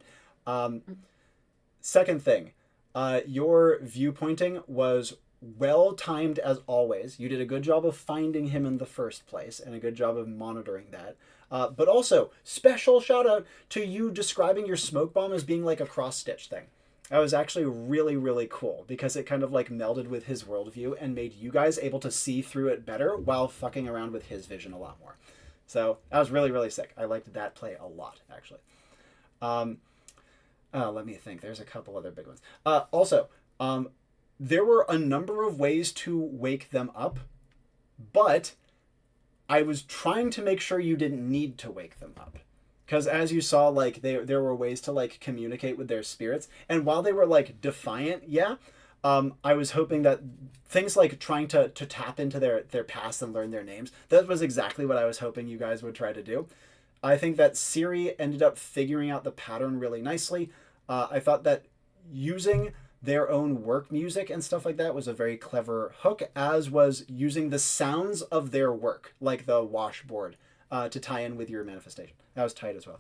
Second thing, your viewpointing was well-timed as always. You did a good job of finding him in the first place, and a good job of monitoring that. But also, special shout out to you describing your smoke bomb as being like a cross-stitch thing. That was actually really, really cool, because it kind of like melded with his worldview and made you guys able to see through it better while fucking around with his vision a lot more. So that was really, really sick. I liked that play a lot, actually. Let me think. There's a couple other big ones. Also, there were a number of ways to wake them up, but I was trying to make sure you didn't need to wake them up. Because as you saw, like, there were ways to, like, communicate with their spirits. And while they were, like, defiant, yeah, I was hoping that things like trying to tap into their past and learn their names, that was exactly what I was hoping you guys would try to do. I think that Siri ended up figuring out the pattern really nicely. I thought that using their own work music and stuff like that was a very clever hook, as was using the sounds of their work, like the washboard, to tie in with your manifestation. That was tight as well.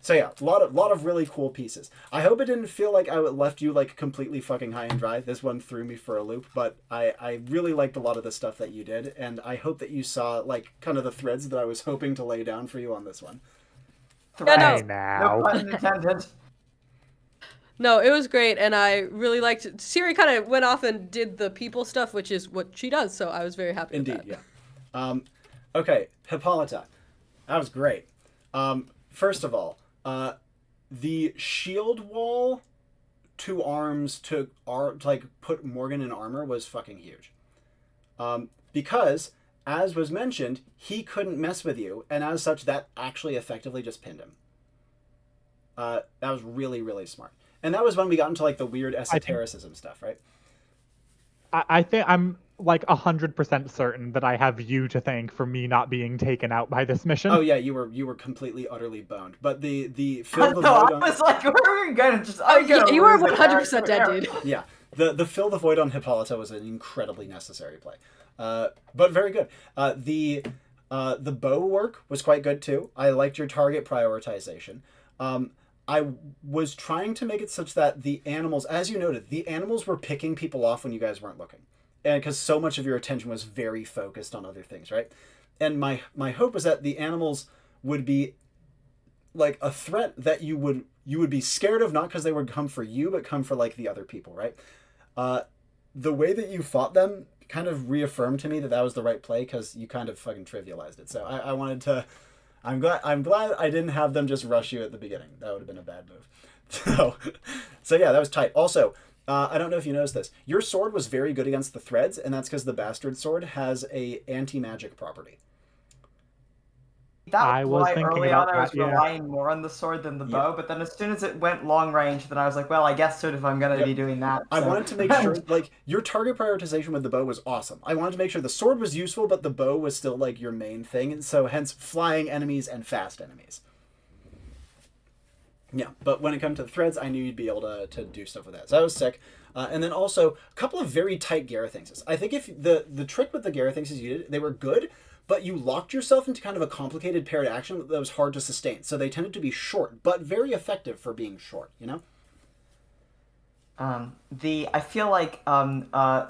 So yeah, a lot of really cool pieces. I hope it didn't feel like I left you like completely fucking high and dry. This one threw me for a loop, but I really liked a lot of the stuff that you did, and I hope that you saw like kind of the threads that I was hoping to lay down for you on this one. Threads. Now. No pun intended. No, it was great, and I really liked it. Siri kind of went off and did the people stuff, which is what she does, so I was very happy with that. Indeed, yeah. Okay, Hippolyta. That was great. First of all, the shield wall, 2 arms to like put Morgan in armor was fucking huge. Because, as was mentioned, he couldn't mess with you, and as such, that actually effectively just pinned him. That was really, really smart. And that was when we got into like the weird esotericism stuff, right? I think I'm like 100% certain that I have you to thank for me not being taken out by this mission. Oh yeah, you were completely utterly boned. But the fill the No, void I on was like, we're gonna just. You were 100% dead, dude. yeah, the fill the void on Hippolyta was an incredibly necessary play, but very good. The bow work was quite good too. I liked your target prioritization. I was trying to make it such that the animals, as you noted, the animals were picking people off when you guys weren't looking. And because so much of your attention was very focused on other things, right? And my hope was that the animals would be like a threat that you would be scared of, not because they would come for you, but come for like the other people, right? The way that you fought them kind of reaffirmed to me that was the right play, because you kind of fucking trivialized it. So I wanted to... I'm glad I didn't have them just rush you at the beginning. That would have been a bad move. So yeah, that was tight. Also, I don't know if you noticed this. Your sword was very good against the threads, and that's because the bastard sword has a anti-magic property. That I was why thinking early about on I was that, yeah. relying more on the sword than the Yeah. bow, but then as soon as it went long range, then I was like, well, I guess sort of I'm gonna Yep. be doing that. I so- wanted to make sure, like, your target prioritization with the bow was awesome. I wanted to make sure the sword was useful, but the bow was still, like, your main thing, and so hence flying enemies and fast enemies. Yeah, but when it comes to the threads, I knew you'd be able to do stuff with that. So that was sick. And then also, a couple of very tight Garethingses. I think if the trick with the Garethingses you did, they were good, but you locked yourself into kind of a complicated paired action that was hard to sustain. So they tended to be short, but very effective for being short, you know? I feel like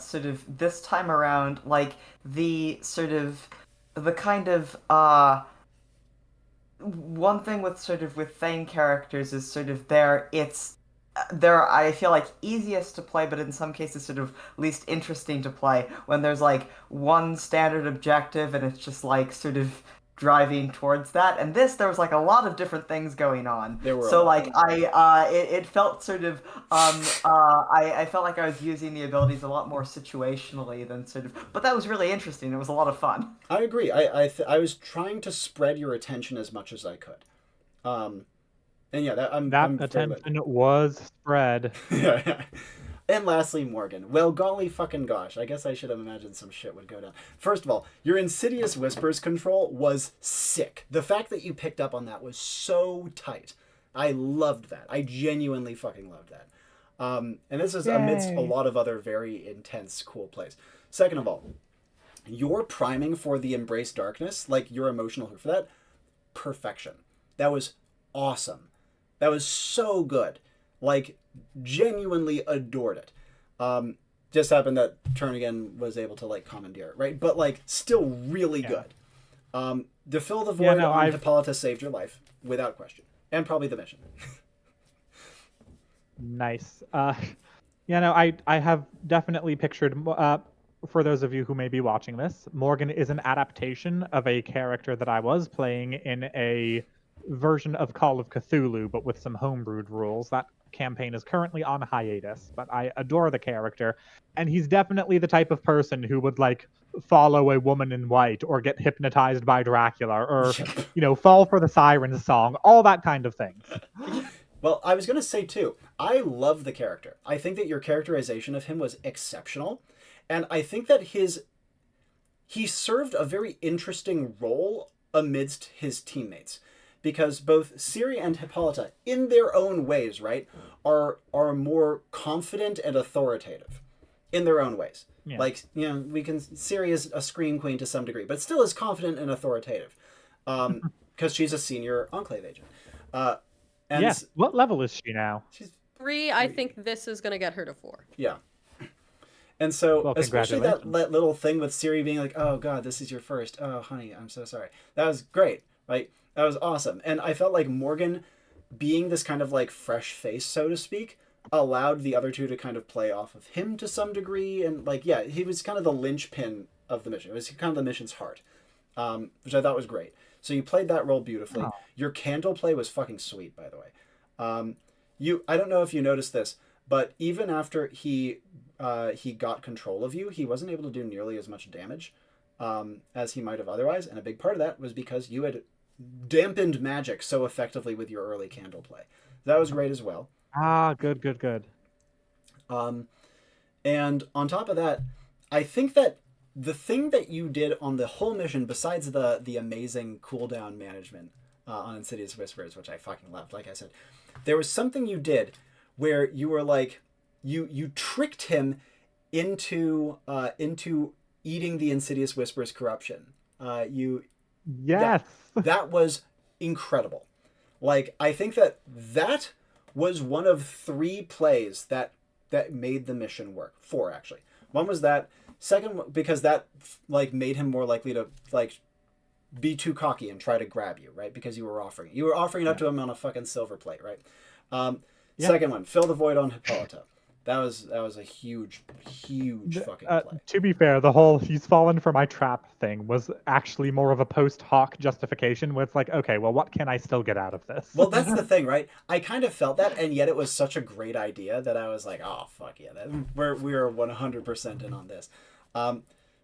sort of this time around, like the sort of the kind of one thing with sort of with Thane characters is sort of they're I feel like easiest to play, but in some cases sort of least interesting to play when there's like one standard objective and it's just like sort of driving towards that. And this there was like a lot of different things going on. There were a So lot. like it felt sort of I felt like I was using the abilities a lot more situationally than sort of, but that was really interesting. It was a lot of fun. I agree. I was trying to spread your attention as much as I could. And yeah, I'm very attention was spread. Yeah. And lastly, Morgan. Well, golly fucking gosh. I guess I should have imagined some shit would go down. First of all, your Insidious Whispers control was sick. The fact that you picked up on that was so tight. I loved that. I genuinely fucking loved that. And this is amidst a lot of other very intense, cool plays. Second of all, your priming for the Embrace Darkness, like your emotional hook for that, perfection. That was awesome. That was so good. Like, genuinely adored it. Just happened that Turnigan was able to, like, commandeer it, right? But, like, still really good. To fill the void on Hippolyta saved your life, without question. And probably the mission. Nice. I have definitely pictured, for those of you who may be watching this, Morgan is an adaptation of a character that I was playing in a version of Call of Cthulhu, but with some homebrewed rules. That campaign is currently on hiatus, but I adore the character, and he's definitely the type of person who would, like, follow a woman in white, or get hypnotized by Dracula, or, fall for the Siren song, all that kind of things. Well, I was going to say, too, I love the character. I think that your characterization of him was exceptional. And I think that he served a very interesting role amidst his teammates. Because both Siri and Hippolyta, in their own ways, right, are more confident and authoritative. In their own ways. Yeah. Like, Siri is a Scream Queen to some degree, but still is confident and authoritative. Because she's a senior Enclave agent. And yes. What level is she now? She's 3. I think this is going to get her to 4. Yeah. And so, especially that little thing with Siri being like, oh, God, this is your first. Oh, honey, I'm so sorry. That was great, right? That was awesome. And I felt like Morgan, being this kind of, like, fresh face, so to speak, allowed the other two to kind of play off of him to some degree. And, like, yeah, he was kind of the linchpin of the mission. It was kind of the mission's heart, which I thought was great. So you played that role beautifully. Oh. Your candle play was fucking sweet, by the way. I don't know if you noticed this, but even after he got control of you, he wasn't able to do nearly as much damage as he might have otherwise. And a big part of that was because you had dampened magic so effectively with your early candle play. That was great as well. Good. And on top of that, I think that the thing that you did on the whole mission, besides the amazing cooldown management on Insidious Whispers, which I fucking loved, like I said, there was something you did where you were like, you tricked him into eating the Insidious Whispers corruption. Yes. That was incredible. Like, I think that was one of 3 plays that made the mission work. 4, actually. One was that. Second, because that, like, made him more likely to, like, be too cocky and try to grab you, right? Because you were offering it up to him on a fucking silver plate, right? Second one, fill the void on Hippolyta. That was a huge fucking play. To be fair, the whole he's fallen for my trap thing was actually more of a post hoc justification with, like, okay, well, what can I still get out of this? Well, that's the thing, right? I kind of felt that, and yet it was such a great idea that I was like, oh, fuck yeah, we're 100% in on this.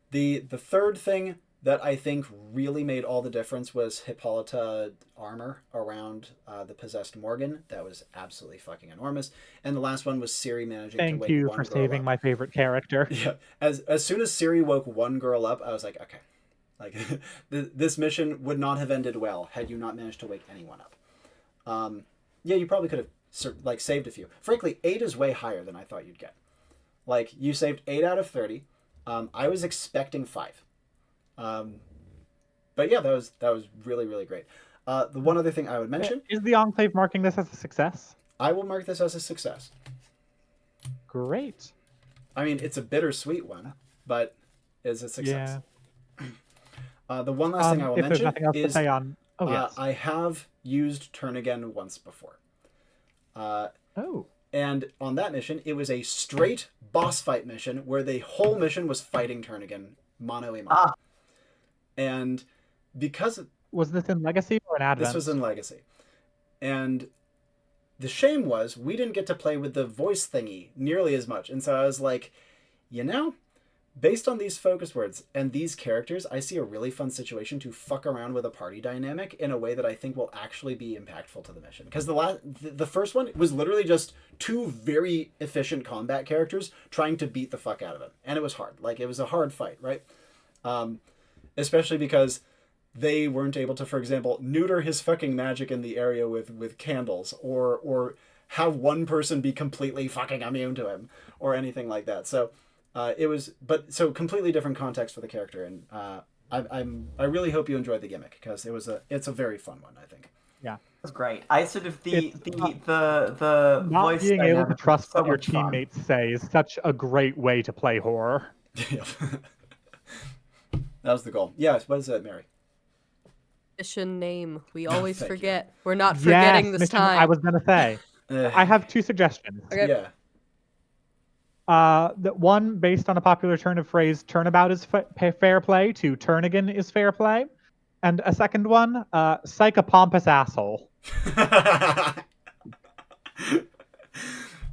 The third thing that I think really made all the difference was Hippolyta armor around the possessed Morgan. That was absolutely fucking enormous. And the last one was Siri managing to Thank wake you one for girl saving up. my favorite character. Yeah, as soon as Siri woke one girl up, I was like, okay, like this mission would not have ended well had you not managed to wake anyone up. Yeah, you probably could have like saved a few. Frankly, 8 is way higher than I thought you'd get. Like you saved 8 out of 30. I was expecting 5. But yeah, that was really, really great. The one other thing I would mention Is the Enclave marking this as a success? I will mark this as a success. Great. I mean, it's a bittersweet one, but it's a success. Yeah. The one last thing I will if there's mention nothing else to is say on... Oh, yes. I have used Turn Again once before. Oh. And on that mission, it was a straight boss fight mission where the whole mission was fighting Turn Again, mano a mano. And because... Was this in Legacy or in Advent? This was in Legacy. And the shame was we didn't get to play with the voice thingy nearly as much. And so I was like, you know, based on these focus words and these characters, I see a really fun situation to fuck around with a party dynamic in a way that I think will actually be impactful to the mission. Because the first one was literally just 2 very efficient combat characters trying to beat the fuck out of him. And it was hard. Like, it was a hard fight, right? Especially because they weren't able to, for example, neuter his fucking magic in the area with candles, or have one person be completely fucking immune to him, or anything like that. So so completely different context for the character, and I really hope you enjoyed the gimmick, because it's a very fun one, I think. Yeah, was great. I sort of the not voice being able to dynamic trust was so what your much fun. teammates say is such a great way to play horror. Yeah. That was the goal. Yes, what is it, Mary? Mission name. We always Thank you. forget. We're not forgetting Yes, this mission, time. I was gonna say. I have 2 suggestions. Okay. Yeah. That one based on a popular turn of phrase, "Turnabout is fair play" to "Turn again is fair play," and a second one, "Psych a pompous asshole."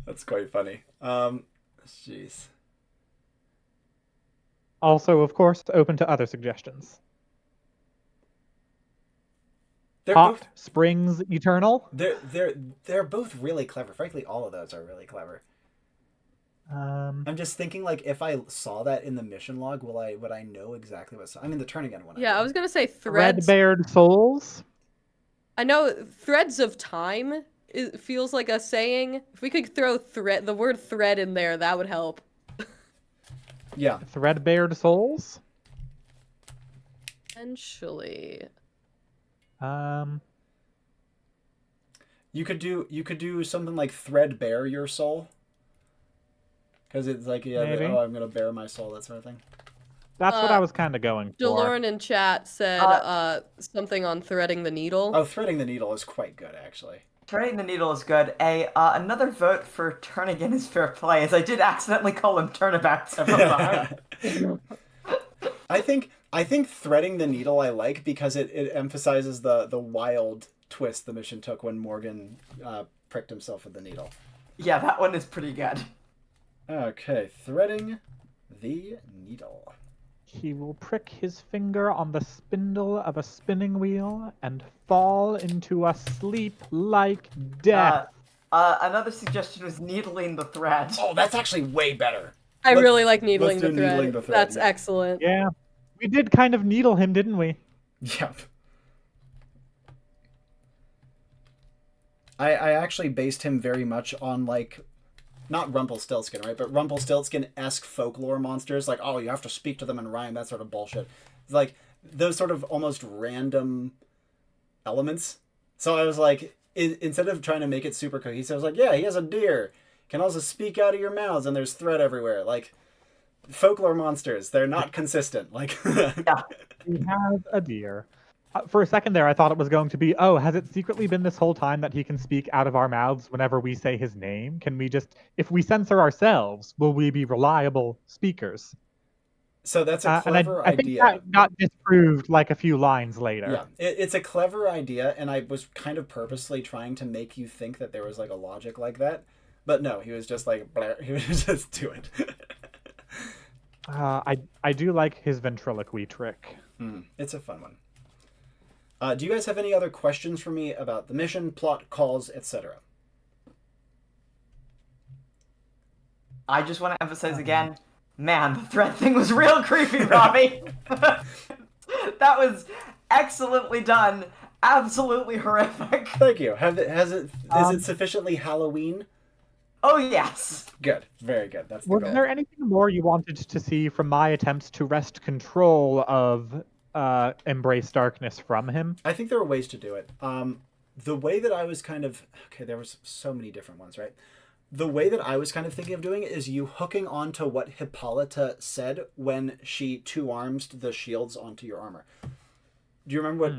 That's quite funny. Jeez. Also, of course, open to other suggestions. They're Hot both, Springs Eternal. they're both really clever. Frankly, all of those are really clever. I'm just thinking, like, if I saw that in the mission log, would I know exactly what? I mean, the Turn Again one. Yeah, I was gonna say threads. Threadbared Souls. I know threads of time. It feels like a saying. If we could throw the word thread in there, that would help. Yeah. Threadbared Souls. Potentially. You could do something like threadbare your soul. Because it's like, yeah, Maybe. I'm gonna bare my soul, that sort of thing. That's what I was kind of going for. Delorn in chat said something on threading the needle. Oh, threading the needle is quite good, actually. Turning the needle is good. Another vote for Turn Again is fair play, as I did accidentally call him Turnabout several times. I think threading the needle I like because it emphasizes the wild twist the mission took when Morgan pricked himself with the needle. Yeah, that one is pretty good. Okay, threading the needle. He will prick his finger on the spindle of a spinning wheel and fall into a sleep like death. Another suggestion was needling the thread. Oh, that's actually way better. I really like needling let's the, do thread. needling the thread, That's yeah. excellent. Yeah, we did kind of needle him, didn't we? Yep. I actually based him very much on, like, not Rumpelstiltskin, right? But Rumpelstiltskin-esque folklore monsters. Like, oh, you have to speak to them in rhyme, that sort of bullshit. Like, those sort of almost random elements. So I was like, instead of trying to make it super cohesive, I was like, yeah, he has a deer. Can also speak out of your mouths, and there's thread everywhere. Like, folklore monsters, they're not consistent. Like, Yeah. He has a deer. For a second there, I thought it was going to be, oh, has it secretly been this whole time that he can speak out of our mouths whenever we say his name? Can we just, if we censor ourselves, will we be reliable speakers? so that's a clever I think idea. that got disproved like a few lines later. Yeah, it's a clever idea, and I was kind of purposely trying to make you think that there was, like, a logic like that. But no, he was just like, Blair. He would just do it. I do like his ventriloquy trick. It's a fun one. Do you guys have any other questions for me about the mission, plot, calls, etc.? I just want to emphasize again, man, the threat thing was real creepy, Robbie. That was excellently done. Absolutely horrific. Thank you. Is it sufficiently Halloween? Oh, yes. Good. Very good. That's the Was goal. there anything more you wanted to see from my attempts to wrest control of Embrace Darkness from him? I think there are ways to do it. The way that I was kind of... Okay, there was so many different ones, right? The way that I was kind of thinking of doing it is you hooking onto what Hippolyta said when she two-armed the shields onto your armor. Do you remember what...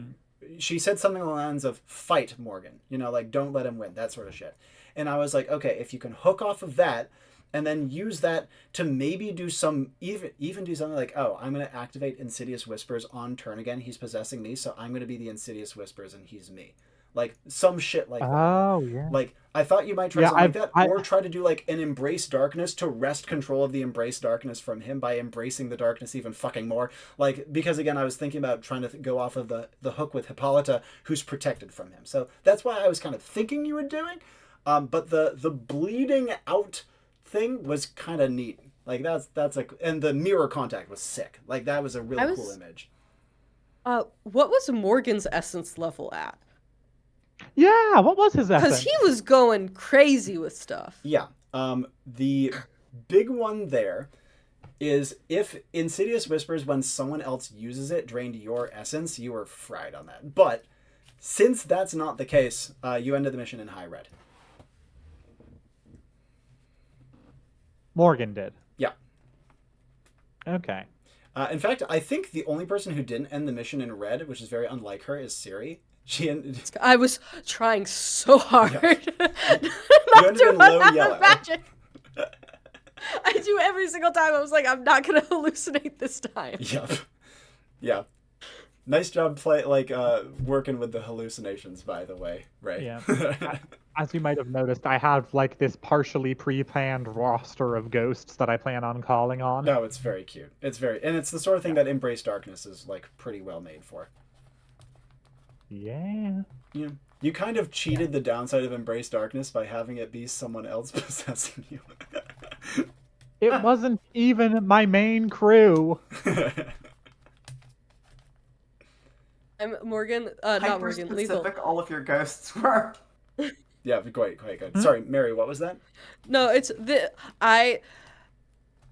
She said something along the lines of, fight, Morgan. You know, like, don't let him win. That sort of shit. And I was like, okay, if you can hook off of that and then use that to maybe do some... Even do something like, oh, I'm going to activate Insidious Whispers on turn again. He's possessing me, so I'm going to be the Insidious Whispers and he's me. Like, some shit like that. Oh, yeah. Like, I thought you might try something like that, or try to do, like, an Embrace Darkness to wrest control of the Embrace Darkness from him by embracing the darkness even fucking more. Like, because, again, I was thinking about trying to go off of the hook with Hippolyta, who's protected from him. So that's why I was kind of thinking you were doing. But the bleeding out thing was kind of neat. Like, that's like... And the mirror contact was sick. Like, that was a really cool image. What was Morgan's essence level at? Yeah, what was his essence? Because he was going crazy with stuff. Yeah. The big one there is if Insidious Whispers, when someone else uses it, drained your essence, you were fried on that. But since that's not the case, you ended the mission in high red. Morgan did. Yeah. Okay. In fact, I think the only person who didn't end the mission in red, which is very unlike her, is Siri. I was trying so hard. Yeah. Not You ended to in run low out of yellow. magic. I do every single time. I was like, I'm not gonna hallucinate this time. Yep. Yeah. Nice job working with the hallucinations, by the way, Ray. Yeah. As you might have noticed, I have like this partially pre-planned roster of ghosts that I plan on calling on. No, it's very cute. It's the sort of thing that Embrace Darkness is like pretty well made for. Yeah. Yeah. You kind of cheated the downside of Embrace Darkness by having it be someone else possessing you. It wasn't even my main crew. I'm Morgan, not Morgan, Lethal. Hyper-specific all of your ghosts were. Yeah, quite good. Sorry, Mary, what was that? No,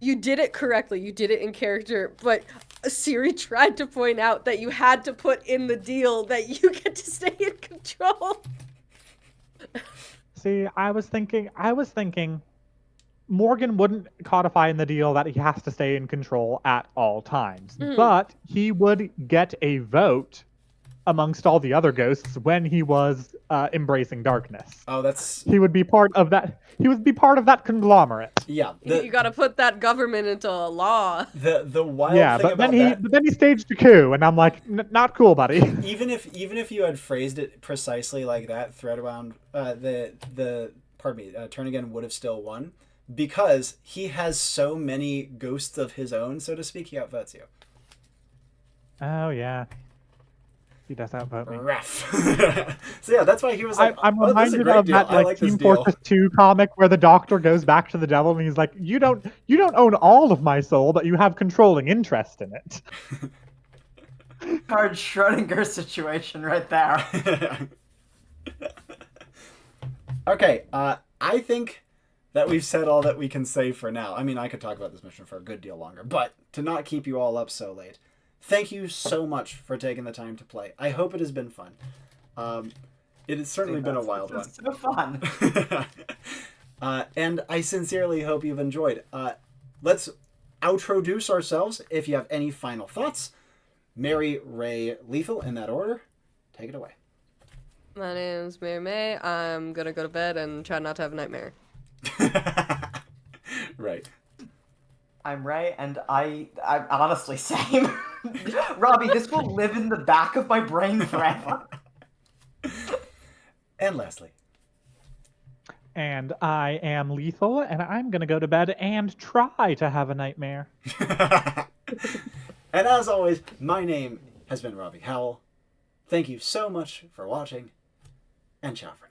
you did it correctly. You did it in character, but Siri tried to point out that you had to put in the deal that you get to stay in control. See, I was thinking Morgan wouldn't codify in the deal that he has to stay in control at all times, but he would get a vote amongst all the other ghosts when he was embracing darkness. Oh, that's... He would be part of that. He would be part of that conglomerate. Yeah. You gotta put that government into a law. The wild Yeah, thing but about then he staged a coup, and I'm like, not cool, buddy. even if you had phrased it precisely like that, thread around turn again would have still won, because he has so many ghosts of his own, so to speak. He outvotes you. Oh yeah. He does outvote me. Rough. So yeah, that's why he was like, I'm oh, this is a reminded great of deal. that I like this Team deal. Fortress 2 comic where the Doctor goes back to the devil and he's like, you don't own all of my soul, but you have controlling interest in it. Hard Schrodinger situation right there. Okay, I think that we've said all that we can say for now. I mean, I could talk about this mission for a good deal longer, but to not keep you all up so late, thank you so much for taking the time to play. I hope it has been fun. It has certainly been a wild one. So fun. And I sincerely hope you've enjoyed. Let's outroduce ourselves. If you have any final thoughts, Mary, Ray, Lethal, in that order. Take it away. My name's Mary May. I'm gonna go to bed and try not to have a nightmare. Right. I'm Ray, and I'm honestly same. Robbie, this will live in the back of my brain forever. And lastly. And I am Lethal, and I'm gonna go to bed and try to have a nightmare. And as always, my name has been Robbie Howell. Thank you so much for watching, and ciao for now.